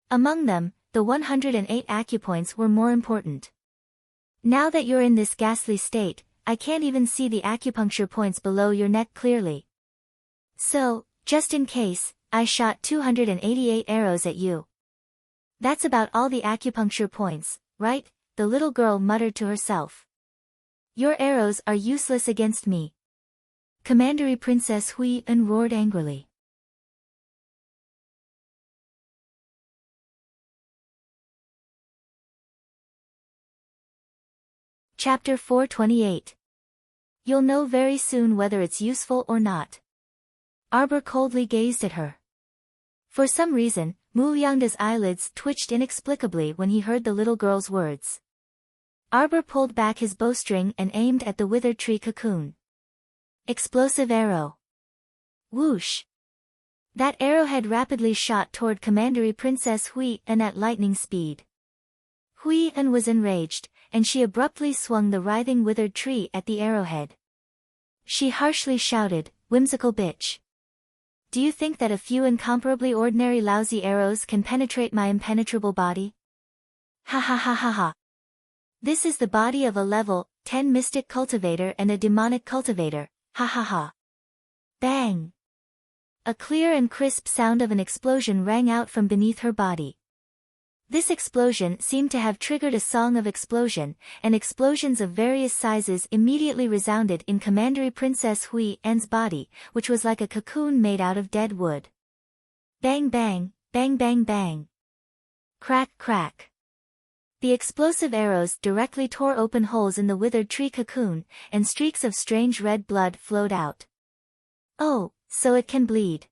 Among them, the 108 acupoints were more important. Now that you're in this ghastly state, I can't even see the acupuncture points below your neck clearly. So, just in case, I shot 288 arrows at you. That's about all the acupuncture points, right? The little girl muttered to herself. Your arrows are useless against me. Commandery Princess Hui An roared angrily. Chapter 428. You'll know very soon whether it's useful or not. Arbor coldly gazed at her. For some reason, Mu Liangda's eyelids twitched inexplicably when he heard the little girl's words. Arbor pulled back his bowstring and aimed at the withered tree cocoon. Explosive arrow. Whoosh! That arrowhead rapidly shot toward Commandery Princess Hui An at lightning speed. Hui An was enraged, and she abruptly swung the writhing withered tree at the arrowhead. She harshly shouted, "Whimsical bitch! Do you think that a few incomparably ordinary lousy arrows can penetrate my impenetrable body? Ha ha ha ha ha! This is the body of a level 10 mystic cultivator and a demonic cultivator, ha ha ha!" Bang! A clear and crisp sound of an explosion rang out from beneath her body. This explosion seemed to have triggered a song of explosion, and explosions of various sizes immediately resounded in Commandery Princess Hui An's body, which was like a cocoon made out of dead wood. Bang bang, bang bang bang. Crack crack. The explosive arrows directly tore open holes in the withered tree cocoon, and streaks of strange red blood flowed out. Oh, so it can bleed.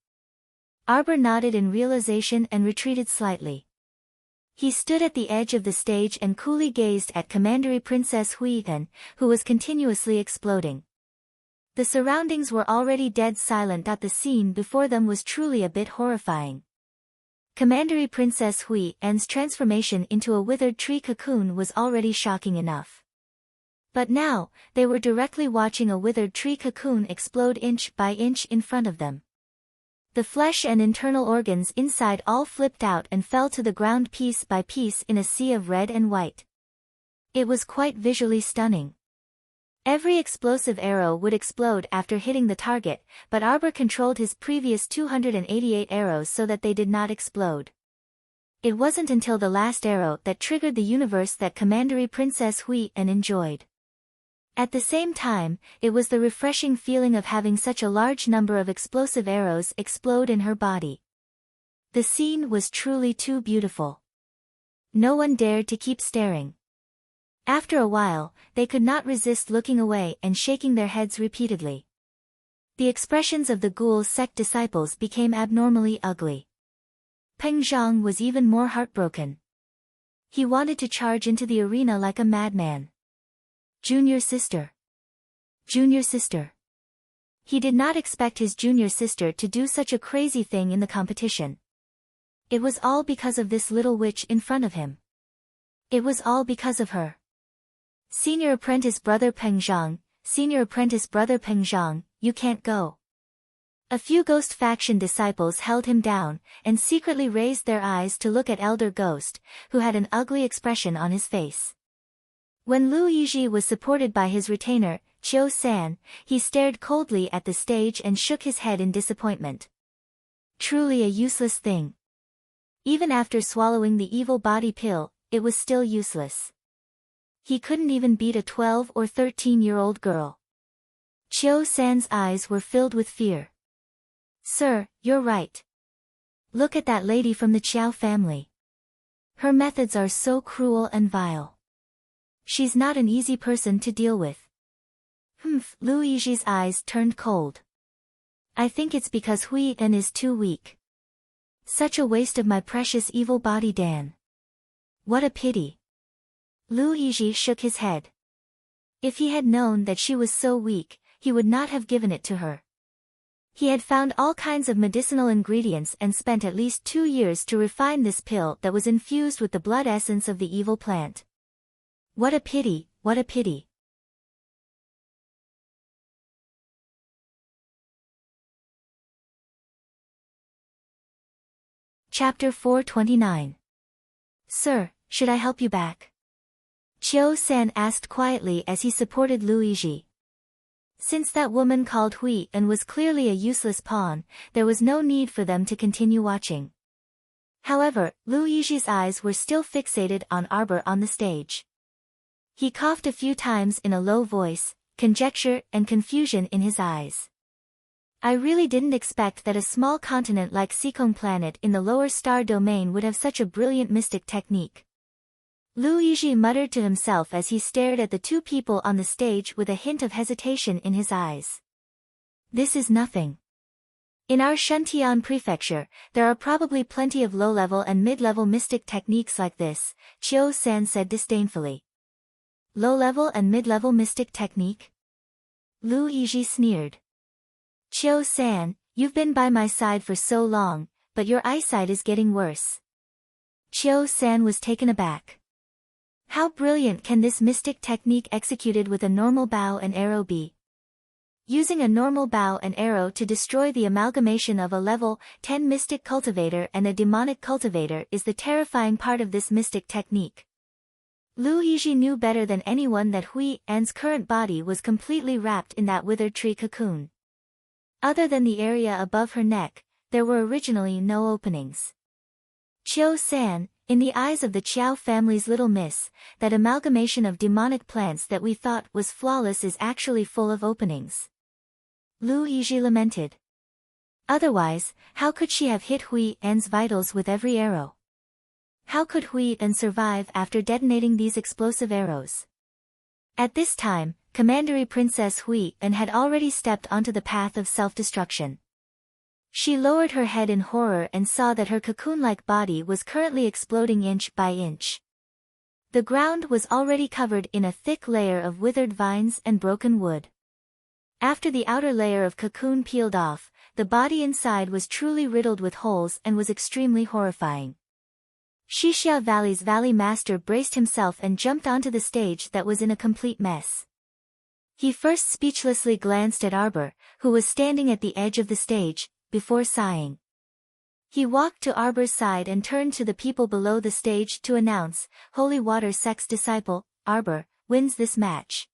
Arbor nodded in realization and retreated slightly. He stood at the edge of the stage and coolly gazed at Commandery Princess Hui An, who was continuously exploding. The surroundings were already dead silent. The scene before them was truly a bit horrifying. Commandery Princess Hui An's transformation into a withered tree cocoon was already shocking enough. But now, they were directly watching a withered tree cocoon explode inch by inch in front of them. The flesh and internal organs inside all flipped out and fell to the ground piece by piece in a sea of red and white. It was quite visually stunning. Every explosive arrow would explode after hitting the target, but Arbor controlled his previous 288 arrows so that they did not explode. It wasn't until the last arrow that triggered the universe that Commandery Princess Hui An enjoyed. At the same time, it was the refreshing feeling of having such a large number of explosive arrows explode in her body. The scene was truly too beautiful. No one dared to keep staring. After a while, they could not resist looking away and shaking their heads repeatedly. The expressions of the ghoul sect disciples became abnormally ugly. Peng Zhang was even more heartbroken. He wanted to charge into the arena like a madman. Junior sister. Junior sister. He did not expect his junior sister to do such a crazy thing in the competition. It was all because of this little witch in front of him. It was all because of her. Senior apprentice brother Peng Zhang, senior apprentice brother Peng Zhang, you can't go. A few ghost faction disciples held him down, and secretly raised their eyes to look at Elder Ghost, who had an ugly expression on his face. When Lu Yizhi was supported by his retainer, Chiao-san, he stared coldly at the stage and shook his head in disappointment. Truly a useless thing. Even after swallowing the evil body pill, it was still useless. He couldn't even beat a 12 or 13-year-old girl. Chiao-san's eyes were filled with fear. Sir, you're right. Look at that lady from the Chiao family. Her methods are so cruel and vile. She's not an easy person to deal with. Luigi's eyes turned cold. I think it's because Hui-en is too weak. Such a waste of my precious evil body, Dan. What a pity. Luigi shook his head. If he had known that she was so weak, he would not have given it to her. He had found all kinds of medicinal ingredients and spent at least 2 years to refine this pill that was infused with the blood essence of the evil plant. What a pity, what a pity. Chapter 429. Sir, should I help you back? Chiao-san asked quietly as he supported Luigi. Since that woman called Hui-en was clearly a useless pawn, there was no need for them to continue watching. However, Luigi's eyes were still fixated on Arbor on the stage. He coughed a few times in a low voice, conjecture and confusion in his eyes. I really didn't expect that a small continent like Seikong planet in the lower star domain would have such a brilliant mystic technique. Luigi muttered to himself as he stared at the two people on the stage with a hint of hesitation in his eyes. This is nothing. In our Shuntian prefecture, there are probably plenty of low-level and mid-level mystic techniques like this, Chiao-san said disdainfully. Low-level and mid-level mystic technique? Luigi sneered. Chiao-san, you've been by my side for so long, but your eyesight is getting worse. Chiao-san was taken aback. How brilliant can this mystic technique executed with a normal bow and arrow be? Using a normal bow and arrow to destroy the amalgamation of a level 10 mystic cultivator and a demonic cultivator is the terrifying part of this mystic technique. Luigi knew better than anyone that Hui-en's current body was completely wrapped in that withered tree cocoon. Other than the area above her neck, there were originally no openings. Chiao-san, in the eyes of the Chiao family's little miss, that amalgamation of demonic plants that we thought was flawless is actually full of openings. Luigi lamented. Otherwise, how could she have hit Hui-en's vitals with every arrow? How could Hui-en survive after detonating these explosive arrows? At this time, Commandery Princess Hui-en had already stepped onto the path of self-destruction. She lowered her head in horror and saw that her cocoon-like body was currently exploding inch by inch. The ground was already covered in a thick layer of withered vines and broken wood. After the outer layer of cocoon peeled off, the body inside was truly riddled with holes and was extremely horrifying. Xixia Valley's Valley Master braced himself and jumped onto the stage that was in a complete mess. He first speechlessly glanced at Arbor, who was standing at the edge of the stage, before sighing. He walked to Arbor's side and turned to the people below the stage to announce, Holy Water Sect's disciple, Arbor, wins this match.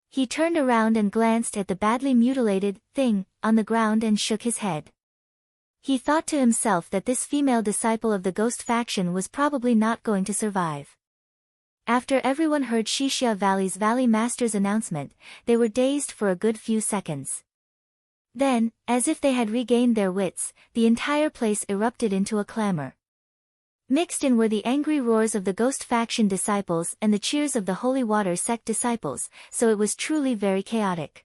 He turned around and glanced at the badly mutilated thing on the ground and shook his head. He thought to himself that this female disciple of the ghost faction was probably not going to survive. After everyone heard Xixia Valley's Valley Master's announcement, they were dazed for a good few seconds. Then, as if they had regained their wits, the entire place erupted into a clamor. Mixed in were the angry roars of the ghost faction disciples and the cheers of the Holy Water Sect disciples, so it was truly very chaotic.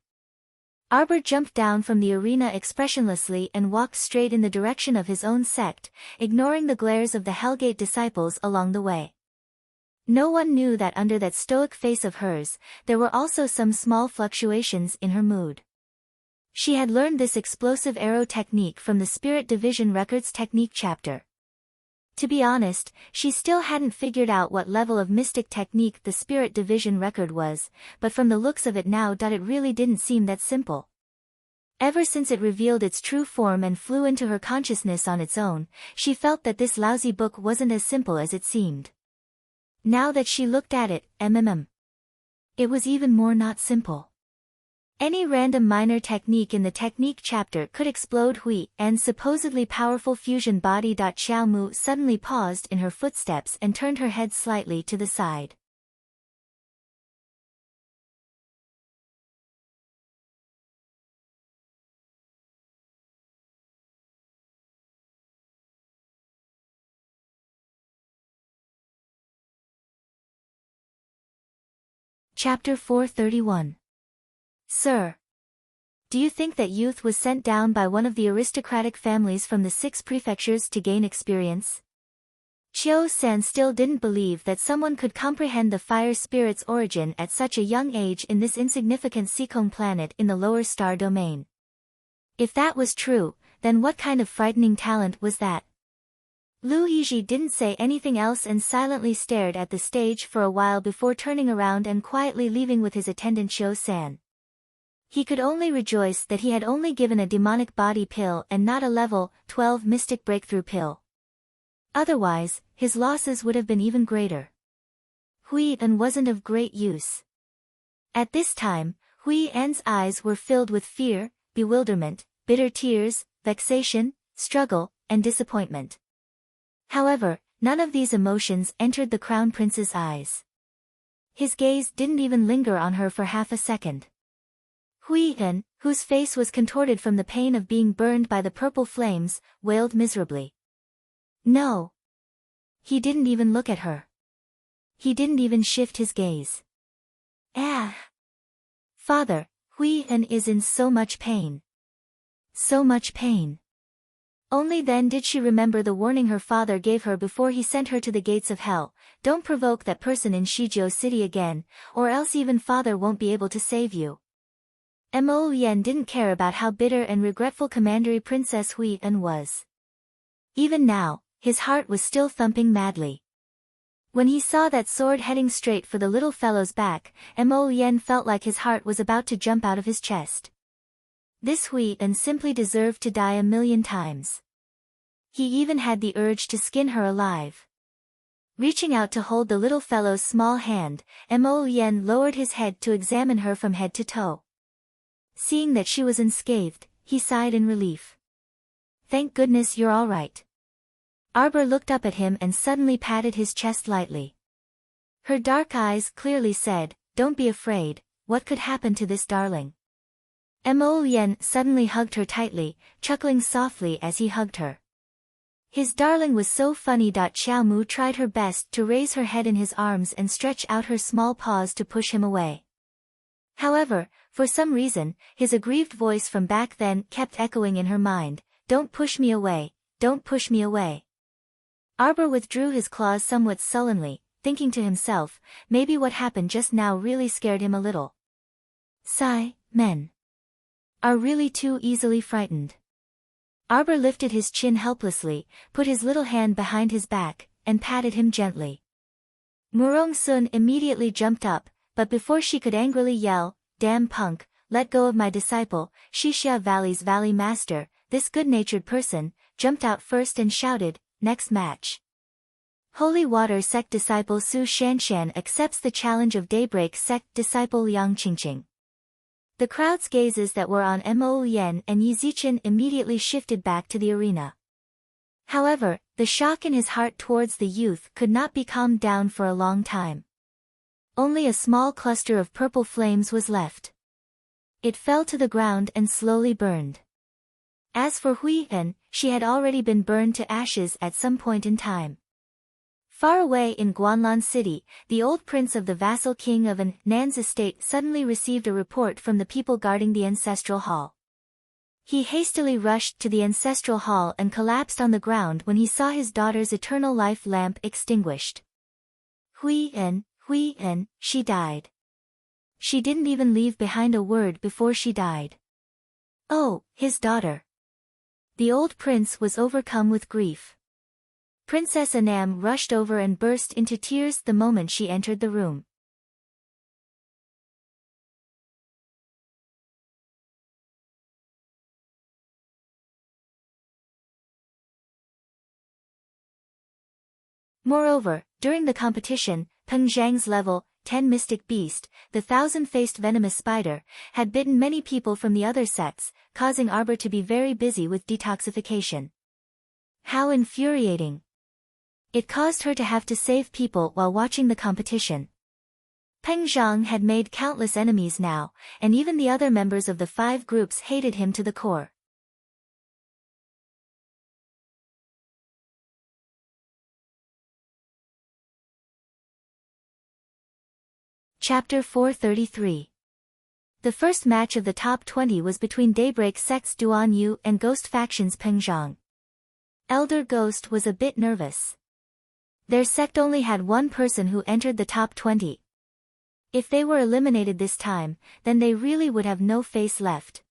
Arbor jumped down from the arena expressionlessly and walked straight in the direction of his own sect, ignoring the glares of the Hellgate disciples along the way. No one knew that under that stoic face of hers, there were also some small fluctuations in her mood. She had learned this explosive arrow technique from the Spirit Division Records Technique chapter. To be honest, she still hadn't figured out what level of mystic technique the Spirit Division record was, but from the looks of it now, it really didn't seem that simple. Ever since it revealed its true form and flew into her consciousness on its own, she felt that this lousy book wasn't as simple as it seemed. Now that she looked at it, it was even more not simple. Any random minor technique in the technique chapter could explode Hui An's supposedly powerful fusion body. Xiao Mu suddenly paused in her footsteps and turned her head slightly to the side. Chapter 431. Sir. Do you think that youth was sent down by one of the aristocratic families from the 6 prefectures to gain experience? Qiu San still didn't believe that someone could comprehend the fire spirit's origin at such a young age in this insignificant Seacombe planet in the lower star domain. If that was true, then what kind of frightening talent was that? Lu Yizhi didn't say anything else and silently stared at the stage for a while before turning around and quietly leaving with his attendant Qiu San. He could only rejoice that he had only given a demonic body pill and not a level 12 mystic breakthrough pill. Otherwise, his losses would have been even greater. Hui An wasn't of great use. At this time, Hui An's eyes were filled with fear, bewilderment, bitter tears, vexation, struggle, and disappointment. However, none of these emotions entered the Crown Prince's eyes. His gaze didn't even linger on her for half a second. Hui An, whose face was contorted from the pain of being burned by the purple flames, wailed miserably. No. He didn't even look at her. He didn't even shift his gaze. Ah. Father, Hui An is in so much pain. So much pain. Only then did she remember the warning her father gave her before he sent her to the gates of hell: don't provoke that person in Shizhou City again, or else even father won't be able to save you. Mo Yen didn't care about how bitter and regretful Commandery Princess Hui An was. Even now, his heart was still thumping madly. When he saw that sword heading straight for the little fellow's back, Mo Yen felt like his heart was about to jump out of his chest. This Hui An simply deserved to die 1,000,000 times. He even had the urge to skin her alive. Reaching out to hold the little fellow's small hand, Mo Yen lowered his head to examine her from head to toe. Seeing that she was unscathed, he sighed in relief. Thank goodness you're all right. Arbor looked up at him and suddenly patted his chest lightly. Her dark eyes clearly said, don't be afraid, what could happen to this darling? Mo Yen suddenly hugged her tightly, chuckling softly as he hugged her. His darling was so funny. Xiao Mu tried her best to raise her head in his arms and stretch out her small paws to push him away. However, for some reason, his aggrieved voice from back then kept echoing in her mind, don't push me away, don't push me away. Arbor withdrew his claws somewhat sullenly, thinking to himself, maybe what happened just now really scared him a little. Sigh, men are really too easily frightened. Arbor lifted his chin helplessly, put his little hand behind his back, and patted him gently. Murong Sun immediately jumped up, but before she could angrily yell, damn punk, let go of my disciple, Shixia Valley's Valley Master, this good-natured person, jumped out first and shouted, next match. Holy Water Sect disciple Su Shanshan accepts the challenge of Daybreak Sect disciple Liang Qingqing. The crowd's gazes that were on Mo Yen and Yi Zichen immediately shifted back to the arena. However, the shock in his heart towards the youth could not be calmed down for a long time. Only a small cluster of purple flames was left. It fell to the ground and slowly burned. As for Hui An, she had already been burned to ashes at some point in time. Far away in Guanlan City, the old prince of the vassal king of an Nan's estate suddenly received a report from the people guarding the ancestral hall. He hastily rushed to the ancestral hall and collapsed on the ground when he saw his daughter's eternal life lamp extinguished. Hui An, she died. She didn't even leave behind a word before she died. Oh, his daughter. The old prince was overcome with grief. Princess Anam rushed over and burst into tears the moment she entered the room. Moreover, during the competition, Peng Zhang's level 10 mystic beast, the thousand-faced venomous spider, had bitten many people from the other sects, causing Arbor to be very busy with detoxification. How infuriating! It caused her to have to save people while watching the competition. Peng Zhang had made countless enemies now, and even the other members of the 5 groups hated him to the core. Chapter 433. The first match of the top 20 was between Daybreak Sect's Duan Yu and Ghost Faction's Peng Zhang. Elder Ghost was a bit nervous. Their sect only had one person who entered the top 20. If they were eliminated this time, then they really would have no face left.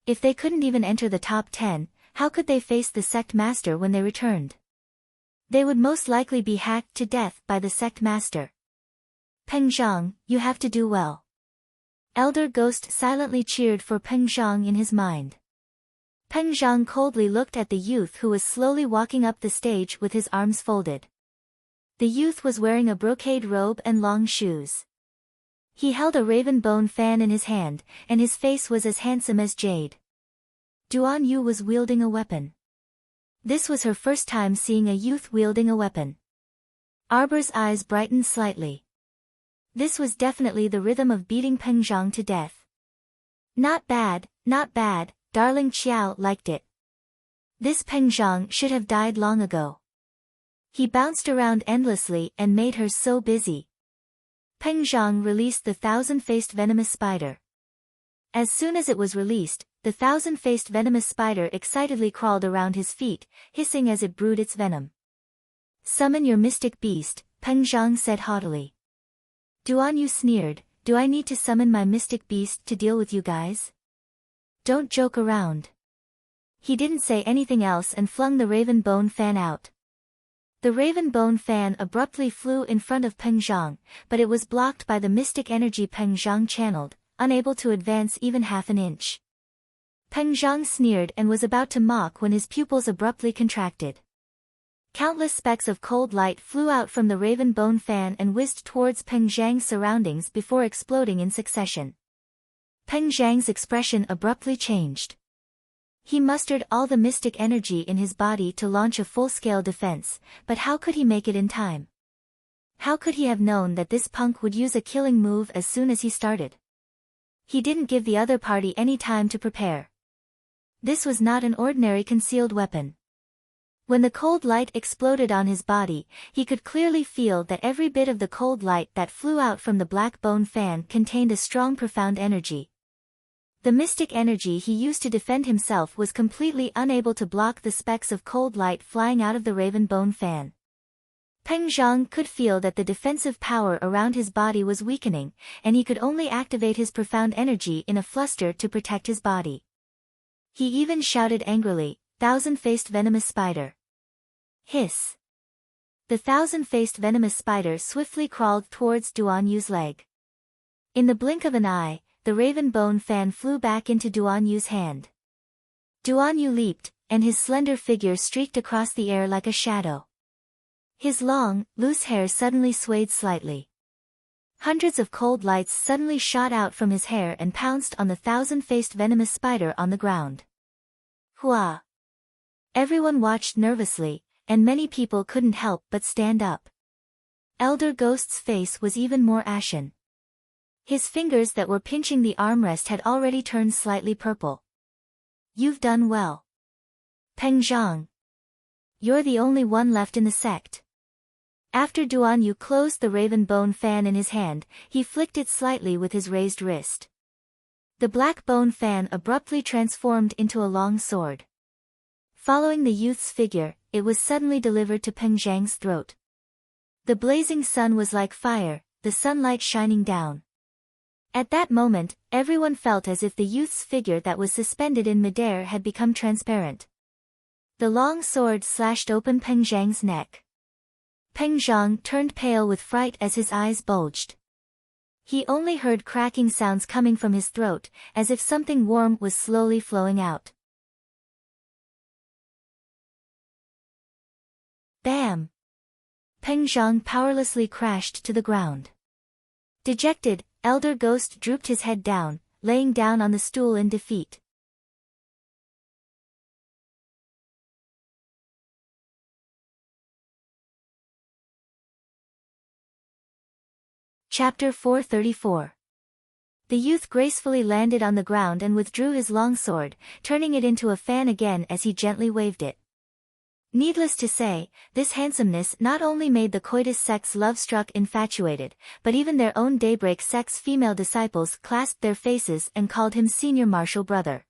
If they couldn't even enter the top 10, how could they face the sect master when they returned? They would most likely be hacked to death by the sect master. Peng Zhang, you have to do well. Elder Ghost silently cheered for Peng Zhang in his mind. Peng Zhang coldly looked at the youth who was slowly walking up the stage with his arms folded. The youth was wearing a brocade robe and long shoes. He held a raven bone fan in his hand, and his face was as handsome as jade. Duan Yu was wielding a weapon. This was her first time seeing a youth wielding a weapon. Arbor's eyes brightened slightly. This was definitely the rhythm of beating Peng Zhang to death. Not bad, darling Qiao liked it. This Peng Zhang should have died long ago. He bounced around endlessly and made her so busy. Peng Zhang released the thousand-faced venomous spider. As soon as it was released, the thousand-faced venomous spider excitedly crawled around his feet, hissing as it brewed its venom. Summon your mystic beast, Peng Zhang said haughtily. Duan Yu sneered, do I need to summon my mystic beast to deal with you guys? Don't joke around. He didn't say anything else and flung the raven bone fan out. The raven bone fan abruptly flew in front of Peng Zhang, but it was blocked by the mystic energy Peng Zhang channeled, unable to advance even half an inch. Peng Zhang sneered and was about to mock when his pupils abruptly contracted. Countless specks of cold light flew out from the raven bone fan and whizzed towards Peng Zhang's surroundings before exploding in succession. Peng Zhang's expression abruptly changed. He mustered all the mystic energy in his body to launch a full-scale defense, but how could he make it in time? How could he have known that this punk would use a killing move as soon as he started? He didn't give the other party any time to prepare. This was not an ordinary concealed weapon. When the cold light exploded on his body, he could clearly feel that every bit of the cold light that flew out from the black bone fan contained a strong profound energy. The mystic energy he used to defend himself was completely unable to block the specks of cold light flying out of the raven bone fan. Peng Zhang could feel that the defensive power around his body was weakening, and he could only activate his profound energy in a fluster to protect his body. He even shouted angrily, thousand-faced venomous spider. Hiss. The thousand-faced venomous spider swiftly crawled towards Duan Yu's leg. In the blink of an eye, the raven bone fan flew back into Duan Yu's hand. Duan Yu leaped, and his slender figure streaked across the air like a shadow. His long, loose hair suddenly swayed slightly. Hundreds of cold lights suddenly shot out from his hair and pounced on the thousand-faced venomous spider on the ground. Hua! Everyone watched nervously, and many people couldn't help but stand up. Elder Ghost's face was even more ashen. His fingers that were pinching the armrest had already turned slightly purple. You've done well. Peng Zhang. You're the only one left in the sect. After Duan Yu closed the raven bone fan in his hand, he flicked it slightly with his raised wrist. The black bone fan abruptly transformed into a long sword. Following the youth's figure, it was suddenly delivered to Peng Zhang's throat. The blazing sun was like fire, the sunlight shining down. At that moment, everyone felt as if the youth's figure that was suspended in midair had become transparent. The long sword slashed open Peng Zhang's neck. Peng Zhang turned pale with fright as his eyes bulged. He only heard cracking sounds coming from his throat, as if something warm was slowly flowing out. Bam! Peng Zhang powerlessly crashed to the ground. Dejected, Elder Ghost drooped his head down, laying down on the stool in defeat. Chapter 434. The youth gracefully landed on the ground and withdrew his long sword, turning it into a fan again as he gently waved it. Needless to say, this handsomeness not only made the coitus sex love-struck infatuated, but even their own daybreak sex female disciples clasped their faces and called him senior martial brother.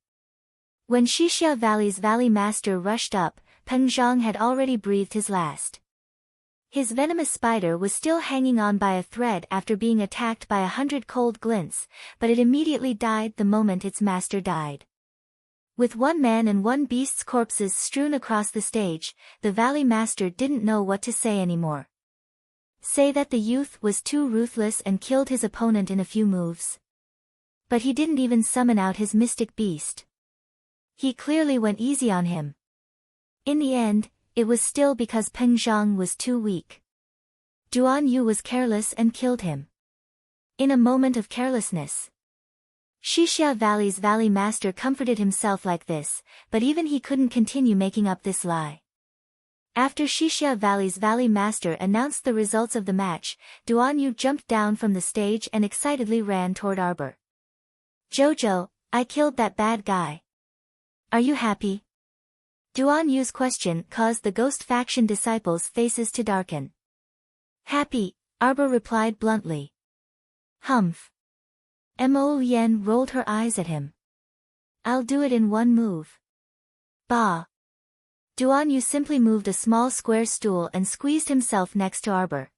When Xixia Valley's valley master rushed up, Peng Zhang had already breathed his last. His venomous spider was still hanging on by a thread after being attacked by 100 cold glints, but it immediately died the moment its master died. With one man and one beast's corpses strewn across the stage, the valley master didn't know what to say anymore. Say that the youth was too ruthless and killed his opponent in a few moves. But he didn't even summon out his mystic beast. He clearly went easy on him. In the end, it was still because Peng Zhang was too weak. Duan Yu was careless and killed him. In a moment of carelessness. Xixia Valley's valley master comforted himself like this, but even he couldn't continue making up this lie. After Xixia Valley's valley master announced the results of the match, Duan Yu jumped down from the stage and excitedly ran toward Arbor. Jojo, I killed that bad guy. Are you happy? Duan Yu's question caused the ghost faction disciples' faces to darken. Happy, Arbor replied bluntly. Humph. Mo Yen rolled her eyes at him. I'll do it in one move. Bah. Duan Yu simply moved a small square stool and squeezed himself next to Arbor.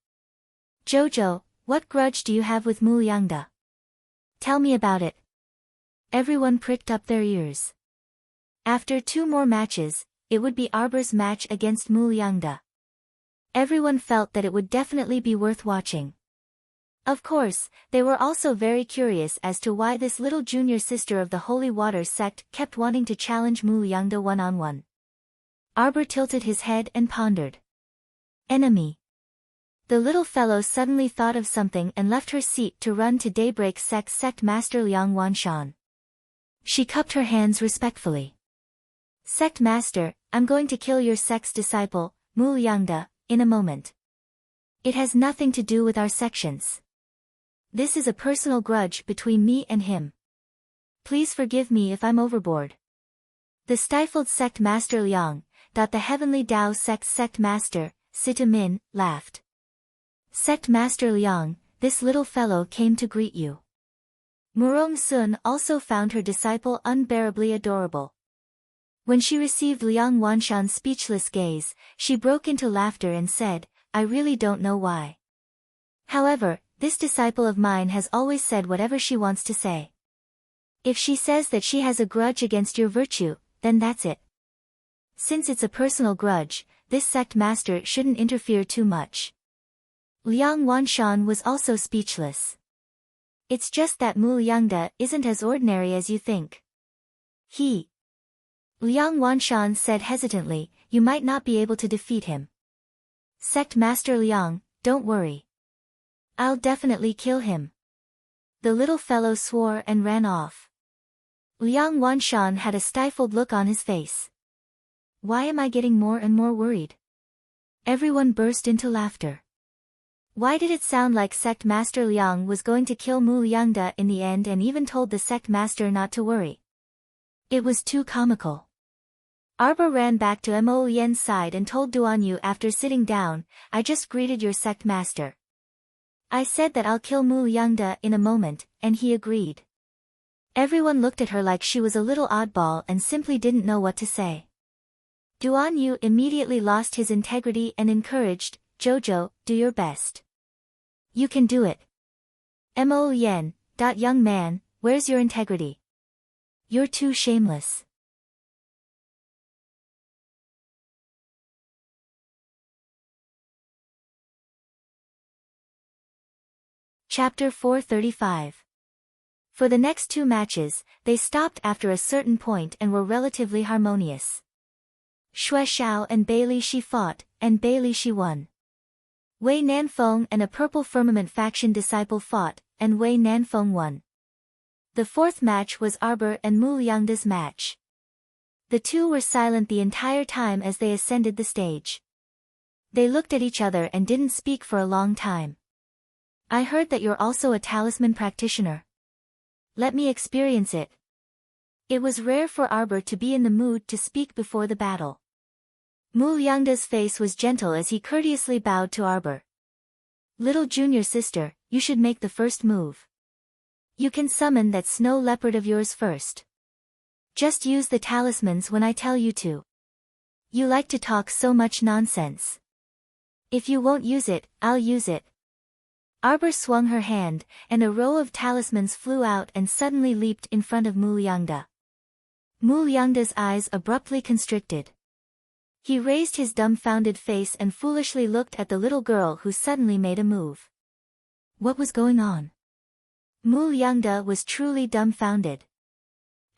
Jojo, what grudge do you have with Mu Yangda? Tell me about it. Everyone pricked up their ears. After 2 more matches, it would be Arbor's match against Mu Yangda. Everyone felt that it would definitely be worth watching. Of course, they were also very curious as to why this little junior sister of the Holy Water sect kept wanting to challenge Mu Yangda one-on-one. Arbor tilted his head and pondered. Enemy. The little fellow suddenly thought of something and left her seat to run to Daybreak sect master Liang Wanshan. She cupped her hands respectfully. Sect master, I'm going to kill your sect's disciple, Mu Yangda, in a moment. It has nothing to do with our sections. This is a personal grudge between me and him. Please forgive me if I'm overboard. The stifled sect master Liang, the heavenly Tao sect master, Sita Min, laughed. Sect master Liang, this little fellow came to greet you. Murong Sun also found her disciple unbearably adorable. When she received Liang Wanshan's speechless gaze, she broke into laughter and said, I really don't know why. However, this disciple of mine has always said whatever she wants to say. If she says that she has a grudge against your virtue, then that's it. Since it's a personal grudge, this sect master shouldn't interfere too much. Liang Wanshan was also speechless. It's just that Mu Yangda isn't as ordinary as you think. Liang Wanshan said hesitantly, you might not be able to defeat him. Sect Master Liang, don't worry. I'll definitely kill him. The little fellow swore and ran off. Liang Wanshan had a stifled look on his face. Why am I getting more and more worried? Everyone burst into laughter. Why did it sound like Sect Master Liang was going to kill Mu Yangda in the end and even told the Sect Master not to worry? It was too comical. Arbor ran back to Mo Yen's side and told Duan Yu after sitting down, I just greeted your sect master. I said that I'll kill Mu Yangda in a moment, and he agreed. Everyone looked at her like she was a little oddball and simply didn't know what to say. Duan Yu immediately lost his integrity and encouraged, Jojo, do your best. You can do it. Mo Yen, young man, where's your integrity? You're too shameless. Chapter 435. For the next 2 matches, they stopped after a certain point and were relatively harmonious. Xue Xiao and Bai Li Shi fought, and Bai Li Shi won. Wei Nanfeng and a Purple Firmament faction disciple fought, and Wei Nanfeng won. The fourth match was Arbor and Mu Liangda's match. The two were silent the entire time as they ascended the stage. They looked at each other and didn't speak for a long time. I heard that you're also a talisman practitioner. Let me experience it. It was rare for Arbor to be in the mood to speak before the battle. Mu Liangda's face was gentle as he courteously bowed to Arbor. Little junior sister, you should make the first move. You can summon that snow leopard of yours first. Just use the talismans when I tell you to. You like to talk so much nonsense. If you won't use it, I'll use it. Arbor swung her hand, and a row of talismans flew out and suddenly leaped in front of Mu Liangda. Mu Liangda's eyes abruptly constricted. He raised his dumbfounded face and foolishly looked at the little girl who suddenly made a move. What was going on? Mu Liangda was truly dumbfounded.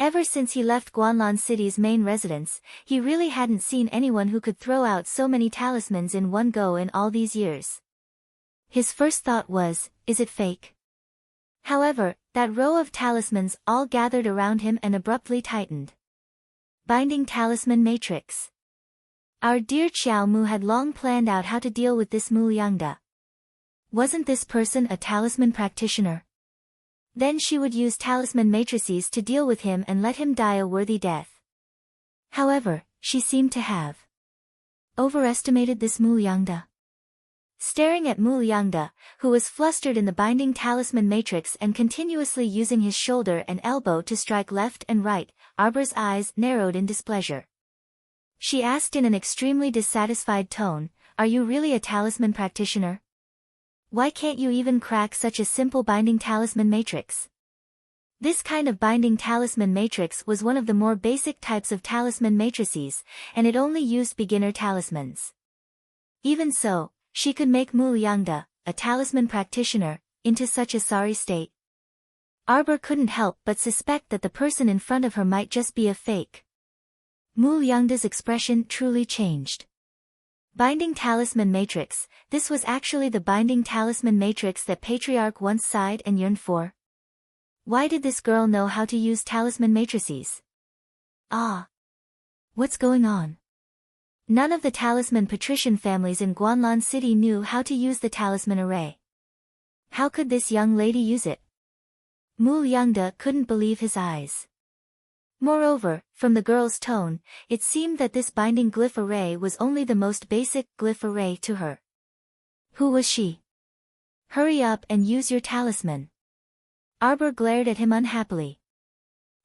Ever since he left Guanlan City's main residence, he really hadn't seen anyone who could throw out so many talismans in one go in all these years. His first thought was, is it fake? However, that row of talismans all gathered around him and abruptly tightened. Binding Talisman Matrix. Our dear Xiao Mu had long planned out how to deal with this Mu Liangda. Wasn't this person a talisman practitioner? Then she would use talisman matrices to deal with him and let him die a worthy death. However, she seemed to have overestimated this Mu Liangda. Staring at Mu Liangda, who was flustered in the binding talisman matrix and continuously using his shoulder and elbow to strike left and right, Arbor's eyes narrowed in displeasure. She asked in an extremely dissatisfied tone, "Are you really a talisman practitioner? Why can't you even crack such a simple binding talisman matrix?" This kind of binding talisman matrix was one of the more basic types of talisman matrices, and it only used beginner talismans. Even so, she could make Mu Liangda, a talisman practitioner, into such a sorry state. Arbor couldn't help but suspect that the person in front of her might just be a fake. Mu Liangda's expression truly changed. Binding Talisman Matrix, this was actually the binding talisman matrix that Patriarch once sighed and yearned for. Why did this girl know how to use talisman matrices? Ah! What's going on? None of the talisman patrician families in Guanlan City knew how to use the talisman array. How could this young lady use it? Mu Liangda couldn't believe his eyes. Moreover, from the girl's tone, it seemed that this binding glyph array was only the most basic glyph array to her. Who was she? Hurry up and use your talisman. Arbor glared at him unhappily.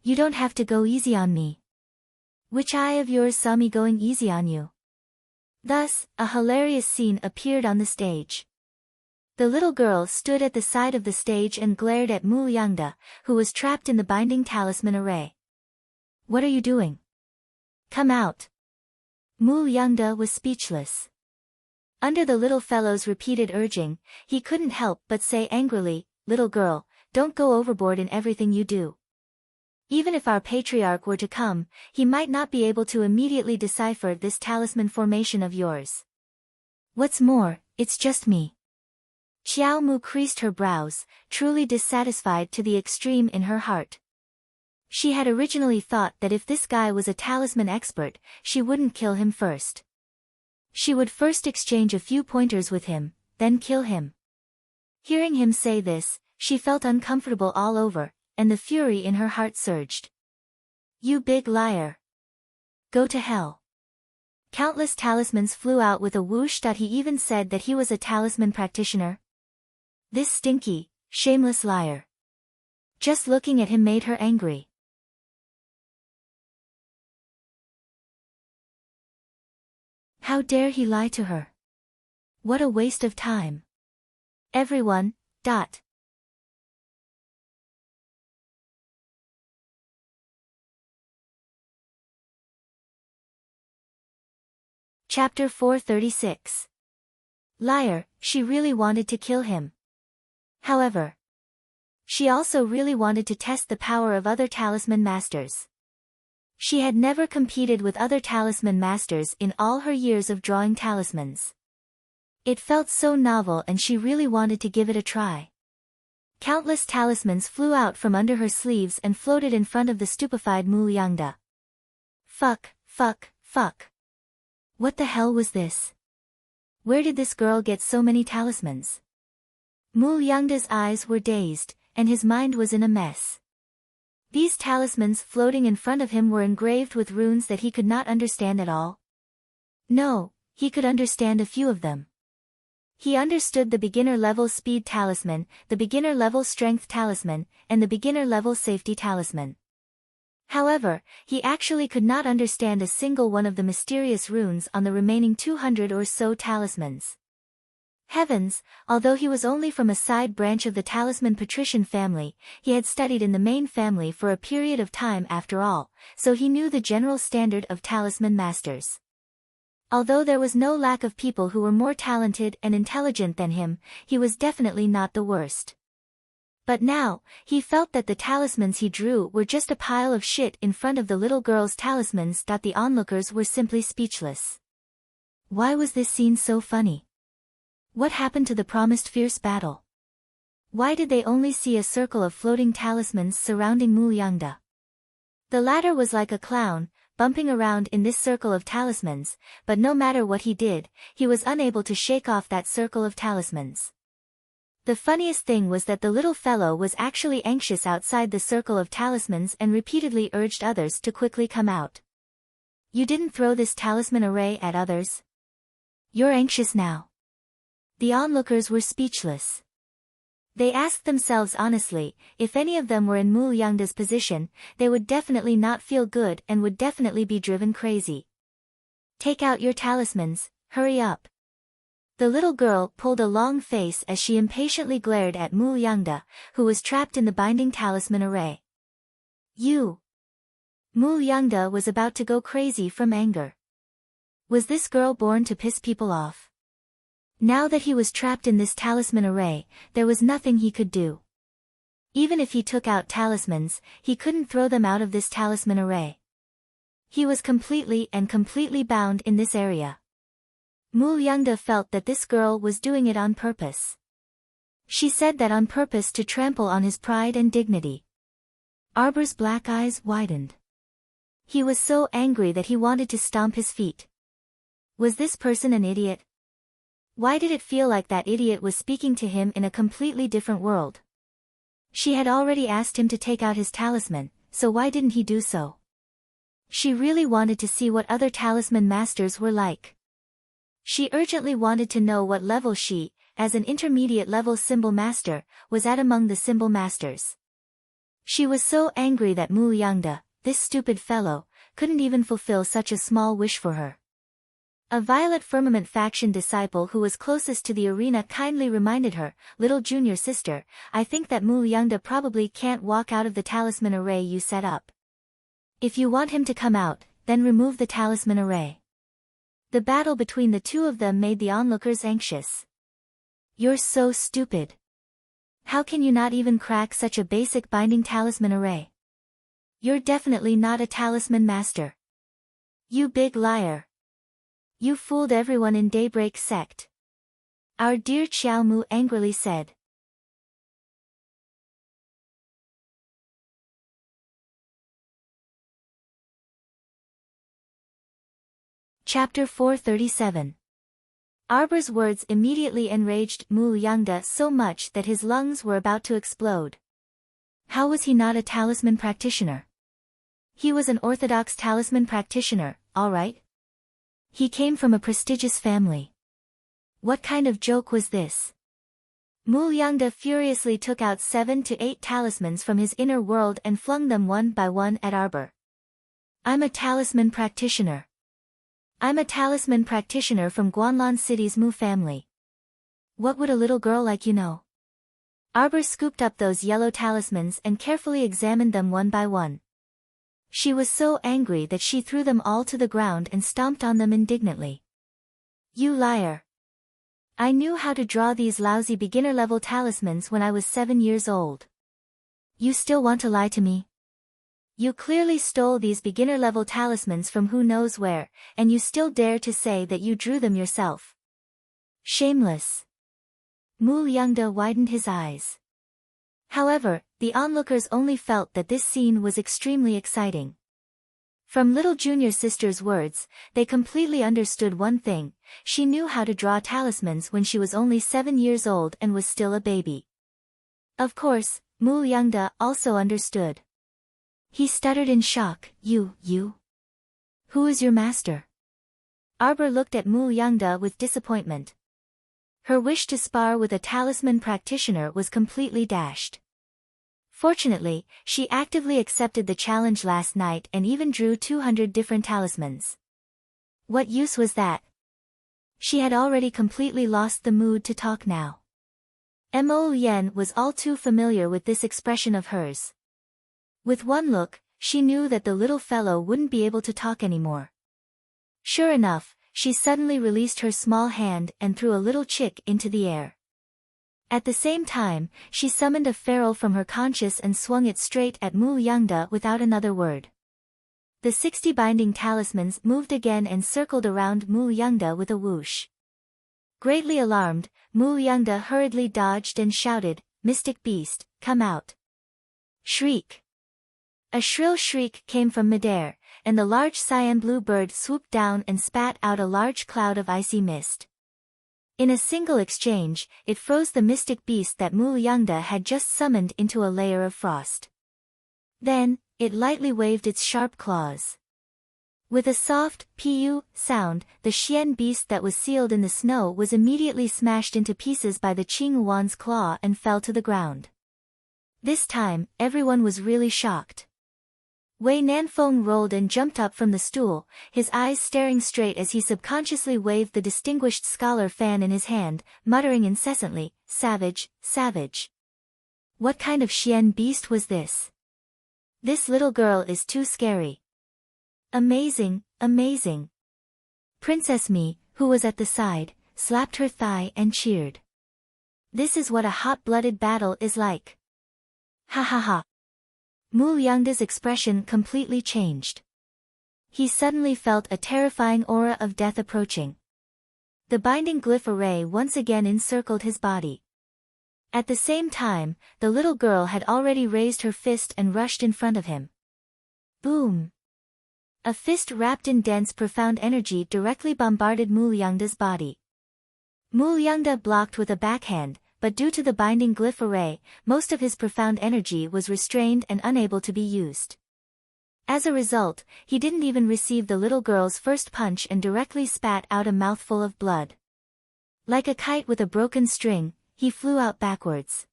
You don't have to go easy on me. Which eye of yours saw me going easy on you? Thus, a hilarious scene appeared on the stage. The little girl stood at the side of the stage and glared at Mu Liangda, who was trapped in the binding talisman array. What are you doing? Come out. Mu Liangda was speechless. Under the little fellow's repeated urging, he couldn't help but say angrily, "Little girl, don't go overboard in everything you do. Even if our patriarch were to come, he might not be able to immediately decipher this talisman formation of yours. What's more, it's just me." Xiao Mu creased her brows, truly dissatisfied to the extreme in her heart. She had originally thought that if this guy was a talisman expert, she wouldn't kill him first. She would first exchange a few pointers with him, then kill him. Hearing him say this, she felt uncomfortable all over, and the fury in her heart surged. You big liar. Go to hell. Countless talismans flew out with a whoosh. He even said that he was a talisman practitioner. This stinky, shameless liar. Just looking at him made her angry. How dare he lie to her? What a waste of time. Everyone, Chapter 436. Liar, she really wanted to kill him. However, she also really wanted to test the power of other talisman masters. She had never competed with other talisman masters in all her years of drawing talismans. It felt so novel and she really wanted to give it a try. Countless talismans flew out from under her sleeves and floated in front of the stupefied Mulyangda. Fuck, fuck, fuck. What the hell was this? Where did this girl get so many talismans? Mulyangda's eyes were dazed, and his mind was in a mess. These talismans floating in front of him were engraved with runes that he could not understand at all. No, he could understand a few of them. He understood the beginner-level speed talisman, the beginner-level strength talisman, and the beginner-level safety talisman. However, he actually could not understand a single one of the mysterious runes on the remaining 200 or so talismans. Heavens, although he was only from a side branch of the talisman patrician family, he had studied in the main family for a period of time after all, so he knew the general standard of talisman masters. Although there was no lack of people who were more talented and intelligent than him, he was definitely not the worst. But now, he felt that the talismans he drew were just a pile of shit in front of the little girl's talismans. The onlookers were simply speechless. Why was this scene so funny? What happened to the promised fierce battle? Why did they only see a circle of floating talismans surrounding Mulyangda? The latter was like a clown, bumping around in this circle of talismans, but no matter what he did, he was unable to shake off that circle of talismans. The funniest thing was that the little fellow was actually anxious outside the circle of talismans and repeatedly urged others to quickly come out. You didn't throw this talisman array at others? You're anxious now. The onlookers were speechless. They asked themselves honestly, if any of them were in Mulyangda's position, they would definitely not feel good and would definitely be driven crazy. Take out your talismans, hurry up. The little girl pulled a long face as she impatiently glared at Mulyangda, who was trapped in the binding talisman array. You! Mulyangda was about to go crazy from anger. Was this girl born to piss people off? Now that he was trapped in this talisman array, there was nothing he could do. Even if he took out talismans, he couldn't throw them out of this talisman array. He was completely bound in this area. Mulyangda felt that this girl was doing it on purpose. She said that on purpose to trample on his pride and dignity. Arbor's black eyes widened. He was so angry that he wanted to stomp his feet. Was this person an idiot? Why did it feel like that idiot was speaking to him in a completely different world? She had already asked him to take out his talisman, so why didn't he do so? She really wanted to see what other talisman masters were like. She urgently wanted to know what level she, as an intermediate level symbol master, was at among the symbol masters. She was so angry that Mulyangda, this stupid fellow, couldn't even fulfill such a small wish for her. A Violet Firmament faction disciple who was closest to the arena kindly reminded her, "Little junior sister, I think that Mulyangda probably can't walk out of the talisman array you set up. If you want him to come out, then remove the talisman array." The battle between the two of them made the onlookers anxious. You're so stupid. How can you not even crack such a basic binding talisman array? You're definitely not a talisman master. You big liar. You fooled everyone in Daybreak sect. Our dear Xiaomu angrily said. Chapter 437. Arbor's words immediately enraged Mulyangda so much that his lungs were about to explode. How was he not a talisman practitioner? He was an orthodox talisman practitioner, all right. He came from a prestigious family. What kind of joke was this? Mulyangda furiously took out 7 to 8 talismans from his inner world and flung them one by one at Arbor. I'm a talisman practitioner. I'm a talisman practitioner from Guanlan City's Mu family. What would a little girl like you know? Arbor scooped up those yellow talismans and carefully examined them one by one. She was so angry that she threw them all to the ground and stomped on them indignantly. You liar. I knew how to draw these lousy beginner-level talismans when I was 7 years old. You still want to lie to me? You clearly stole these beginner-level talismans from who knows where, and you still dare to say that you drew them yourself. Shameless. Mulyangda widened his eyes. However, the onlookers only felt that this scene was extremely exciting. From little junior sister's words, they completely understood one thing: she knew how to draw talismans when she was only 7 years old and was still a baby. Of course, Mu Youngda also understood. He stuttered in shock, You? Who is your master? Arbor looked at Mu Youngda with disappointment. Her wish to spar with a talisman practitioner was completely dashed. Fortunately, she actively accepted the challenge last night and even drew 200 different talismans. What use was that? She had already completely lost the mood to talk now. Mo Yen was all too familiar with this expression of hers. With one look, she knew that the little fellow wouldn't be able to talk anymore. Sure enough, she suddenly released her small hand and threw a little chick into the air. At the same time, she summoned a ferrule from her conscious and swung it straight at Mu Youngda without another word. The 60 binding talismans moved again and circled around Mu Youngda with a whoosh. Greatly alarmed, Mu Youngda hurriedly dodged and shouted, Mystic Beast, come out. Shriek. A shrill shriek came from midair, and the large cyan blue bird swooped down and spat out a large cloud of icy mist. In a single exchange, it froze the mystic beast that Mu Youngda had just summoned into a layer of frost. Then, it lightly waved its sharp claws. With a soft, pu sound, the Xian beast that was sealed in the snow was immediately smashed into pieces by the Qing Yuan's claw and fell to the ground. This time, everyone was really shocked. Wei Nanfeng rolled and jumped up from the stool, his eyes staring straight as he subconsciously waved the distinguished scholar fan in his hand, muttering incessantly, Savage, savage. What kind of Xian beast was this? This little girl is too scary. Amazing, amazing. Princess Mi, who was at the side, slapped her thigh and cheered. This is what a hot-blooded battle is like. Ha ha ha. Mu Youngda's expression completely changed. He suddenly felt a terrifying aura of death approaching. The binding glyph array once again encircled his body. At the same time, the little girl had already raised her fist and rushed in front of him. Boom! A fist wrapped in dense profound energy directly bombarded Mu Youngda's body. Mu Youngda blocked with a backhand, but due to the binding glyph array, most of his profound energy was restrained and unable to be used. As a result, he didn't even receive the little girl's first punch and directly spat out a mouthful of blood. Like a kite with a broken string, he flew out backwards.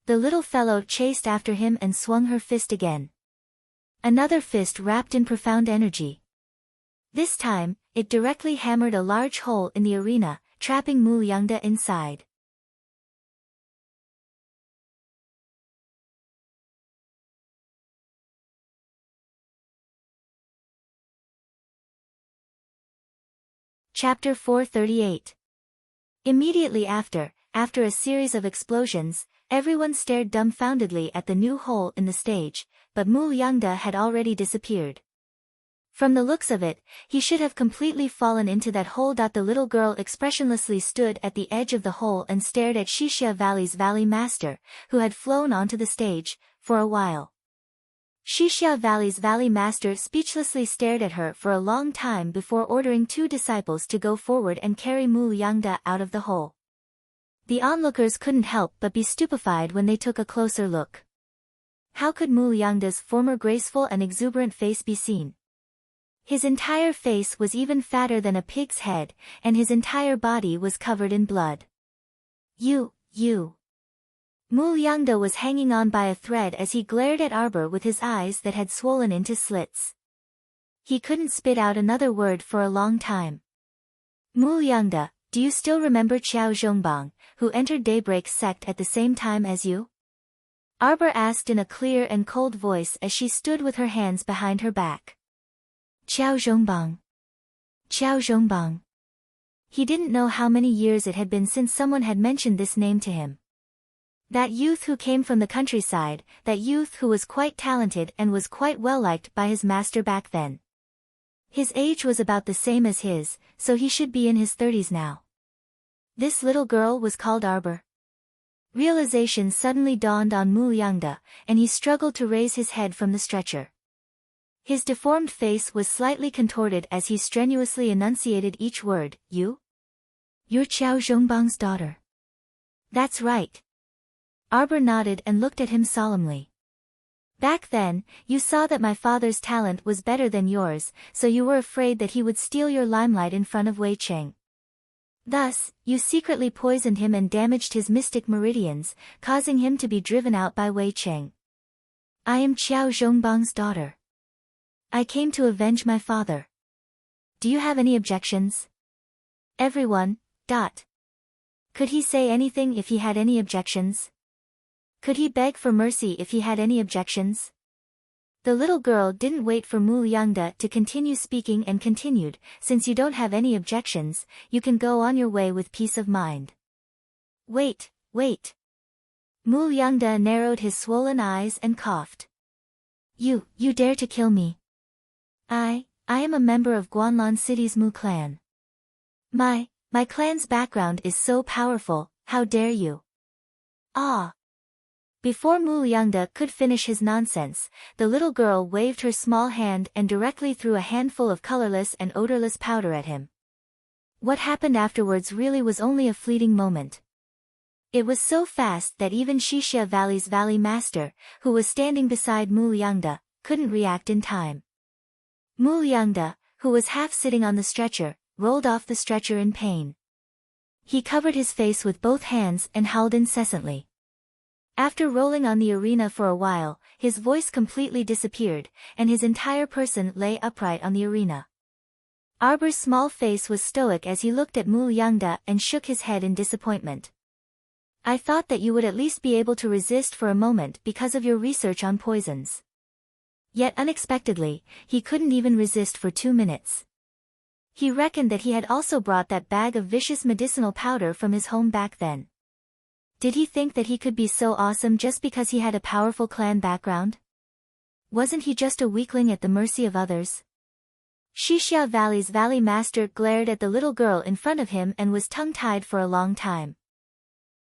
The little fellow chased after him and swung her fist again. Another fist wrapped in profound energy. This time, it directly hammered a large hole in the arena, trapping Mu Youngda inside. Chapter 438. Immediately after a series of explosions, everyone stared dumbfoundedly at the new hole in the stage, but Mu Youngda had already disappeared. From the looks of it, he should have completely fallen into that hole. The little girl expressionlessly stood at the edge of the hole and stared at Xixia Valley's Valley Master, who had flown onto the stage, for a while. Xixia Valley's Valley Master speechlessly stared at her for a long time before ordering 2 disciples to go forward and carry Mu Youngda out of the hole. The onlookers couldn't help but be stupefied when they took a closer look. How could Mu Youngda's former graceful and exuberant face be seen? His entire face was even fatter than a pig's head, and his entire body was covered in blood. You. Mu Youngda was hanging on by a thread as he glared at Arbor with his eyes that had swollen into slits. He couldn't spit out another word for a long time. Mu Youngda, do you still remember Qiao Zhongbang, who entered Daybreak's sect at the same time as you? Arbor asked in a clear and cold voice as she stood with her hands behind her back. Qiao Zhongbang. Qiao Zhongbang. He didn't know how many years it had been since someone had mentioned this name to him. That youth who came from the countryside, that youth who was quite talented and was quite well liked by his master back then. His age was about the same as his, so he should be in his 30s now. This little girl was called Arbor. Realization suddenly dawned on Mu Yangda, and he struggled to raise his head from the stretcher. His deformed face was slightly contorted as he strenuously enunciated each word. You're Qiao Zhongbang's daughter. That's right. Arbor nodded and looked at him solemnly. Back then, you saw that my father's talent was better than yours, so you were afraid that he would steal your limelight in front of Wei Cheng. Thus, you secretly poisoned him and damaged his mystic meridians, causing him to be driven out by Wei Cheng. I am Qiao Zhongbang's daughter. I came to avenge my father. Do you have any objections? Everyone. Could he say anything if he had any objections? Could he beg for mercy if he had any objections? The little girl didn't wait for Mu Yangda to continue speaking and continued, since you don't have any objections, you can go on your way with peace of mind. Wait. Mu Yangda narrowed his swollen eyes and coughed. You dare to kill me? I am a member of Guanlan City's Mu clan. My clan's background is so powerful, how dare you? Ah! Before Mu Yangda could finish his nonsense, the little girl waved her small hand and directly threw a handful of colorless and odorless powder at him. What happened afterwards really was only a fleeting moment. It was so fast that even Xixia Valley's Valley Master, who was standing beside Mu Yangda, couldn't react in time. Mu Yangda, who was half sitting on the stretcher, rolled off the stretcher in pain. He covered his face with both hands and howled incessantly. After rolling on the arena for a while, his voice completely disappeared, and his entire person lay upright on the arena. Arbor's small face was stoic as he looked at Mu Yangda and shook his head in disappointment. I thought that you would at least be able to resist for a moment because of your research on poisons. Yet unexpectedly, he couldn't even resist for 2 minutes. He reckoned that he had also brought that bag of vicious medicinal powder from his home back then. Did he think that he could be so awesome just because he had a powerful clan background? Wasn't he just a weakling at the mercy of others? Xixia Valley's Valley Master glared at the little girl in front of him and was tongue-tied for a long time.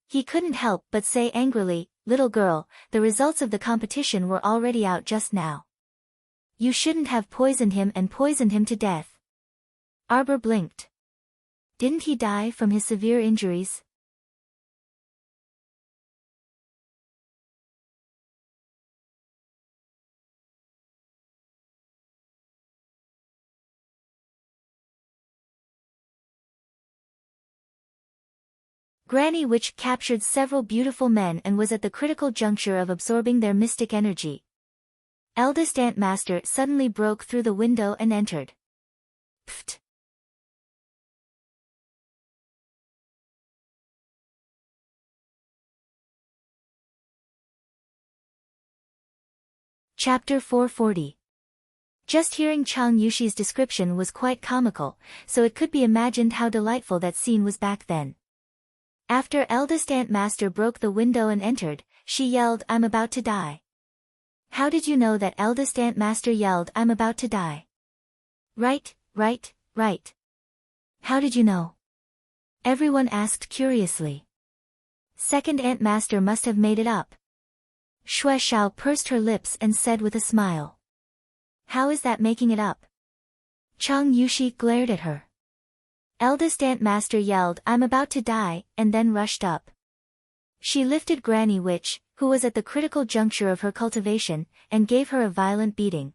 He couldn't help but say angrily, "Little girl, the results of the competition were already out just now. You shouldn't have poisoned him and poisoned him to death." Arbor blinked. Didn't he die from his severe injuries? Granny Witch captured several beautiful men and was at the critical juncture of absorbing their mystic energy. Eldest Ant Master suddenly broke through the window and entered. Pfft! Chapter 440. Just hearing Chang Yushi's description was quite comical, so it could be imagined how delightful that scene was back then. After Eldest Ant Master broke the window and entered, she yelled, "I'm about to die." How did you know that Eldest Ant Master yelled, "I'm about to die"? Right. How did you know? Everyone asked curiously. Second Ant Master must have made it up. Xue Xiao pursed her lips and said with a smile. How is that making it up? Chang Yushi glared at her. Eldest Ant Master yelled, "I'm about to die," and then rushed up. She lifted Granny Witch, who was at the critical juncture of her cultivation, and gave her a violent beating.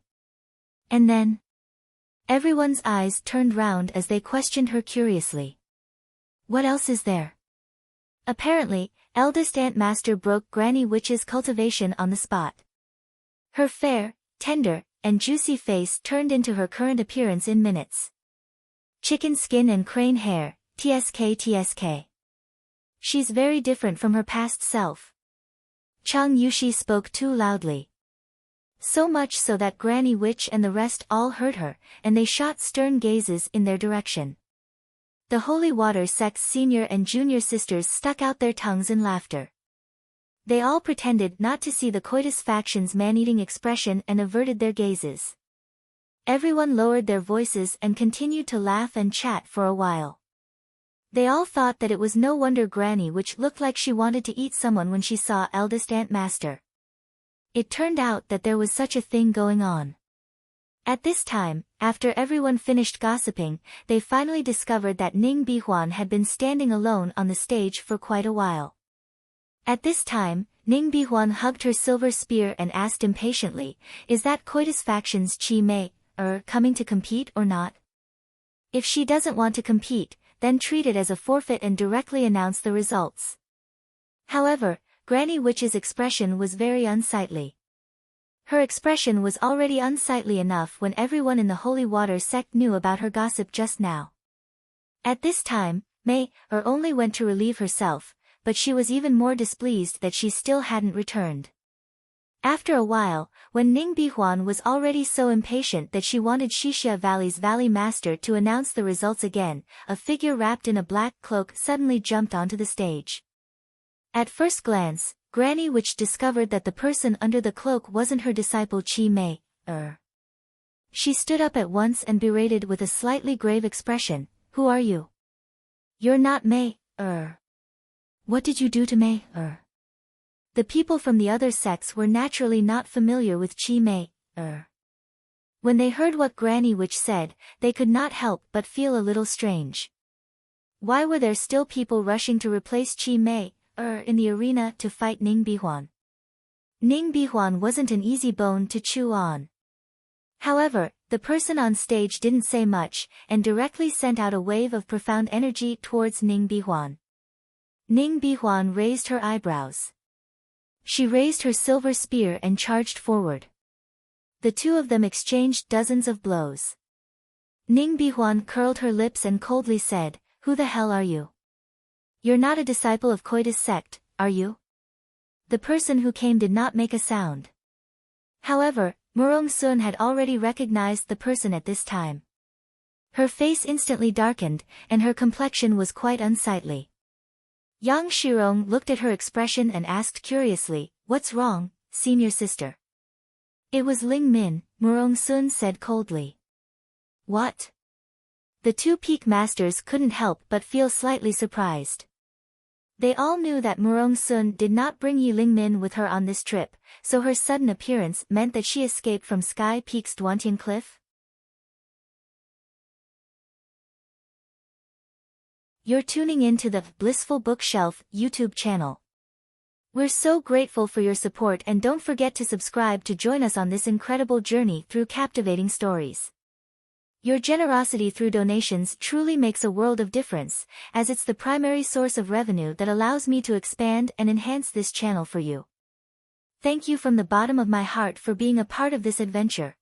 And then? Everyone's eyes turned round as they questioned her curiously. What else is there? Apparently, Eldest Ant Master broke Granny Witch's cultivation on the spot. Her fair, tender, and juicy face turned into her current appearance in minutes. Chicken skin and crane hair, tsk. She's very different from her past self. Chang Yushi spoke too loudly. So much so that Granny Witch and the rest all heard her, and they shot stern gazes in their direction. The Holy Water Sect's senior and junior sisters stuck out their tongues in laughter. They all pretended not to see the coitus faction's man-eating expression and averted their gazes. Everyone lowered their voices and continued to laugh and chat for a while. They all thought that it was no wonder Granny Witch looked like she wanted to eat someone when she saw eldest Aunt Master. It turned out that there was such a thing going on. At this time, after everyone finished gossiping, they finally discovered that Ning Bihuan had been standing alone on the stage for quite a while. At this time, Ning Bihuan hugged her silver spear and asked impatiently, "Is that Coitus Faction's Chi Mei, coming to compete or not? If she doesn't want to compete, then treat it as a forfeit and directly announce the results." However, Granny Witch's expression was very unsightly. Her expression was already unsightly enough when everyone in the holy water sect knew about her gossip just now. At this time, Mei only went to relieve herself, but she was even more displeased that she still hadn't returned. After a while, when Ning Bihuan was already so impatient that she wanted Xixia Valley's Valley Master to announce the results again, a figure wrapped in a black cloak suddenly jumped onto the stage. At first glance, Granny Witch discovered that the person under the cloak wasn't her disciple Chi Mei. She stood up at once and berated with a slightly grave expression, "Who are you? You're not Mei, What did you do to Mei, The people from the other sects were naturally not familiar with Chi Mei, When they heard what Granny Witch said, they could not help but feel a little strange. Why were there still people rushing to replace Chi Mei, in the arena to fight Ning Bihuan? Ning Bihuan wasn't an easy bone to chew on. However, the person on stage didn't say much, and directly sent out a wave of profound energy towards Ning Bihuan. Ning Bihuan raised her eyebrows. She raised her silver spear and charged forward. The two of them exchanged dozens of blows. Ning Bihuan curled her lips and coldly said, "Who the hell are you? You're not a disciple of Coitus sect, are you?" The person who came did not make a sound. However, Murong Sun had already recognized the person at this time. Her face instantly darkened, and her complexion was quite unsightly. Yang Shirong looked at her expression and asked curiously, "What's wrong, senior sister?" "It was Ling Min," Murong Sun said coldly. "What?" The two peak masters couldn't help but feel slightly surprised. They all knew that Murong Sun did not bring Yi Ling Min with her on this trip, so her sudden appearance meant that she escaped from Sky Peak's Duantian Cliff. You're tuning in to the Blissful Bookshelf YouTube channel. We're so grateful for your support, and don't forget to subscribe to join us on this incredible journey through captivating stories. Your generosity through donations truly makes a world of difference, as it's the primary source of revenue that allows me to expand and enhance this channel for you. Thank you from the bottom of my heart for being a part of this adventure.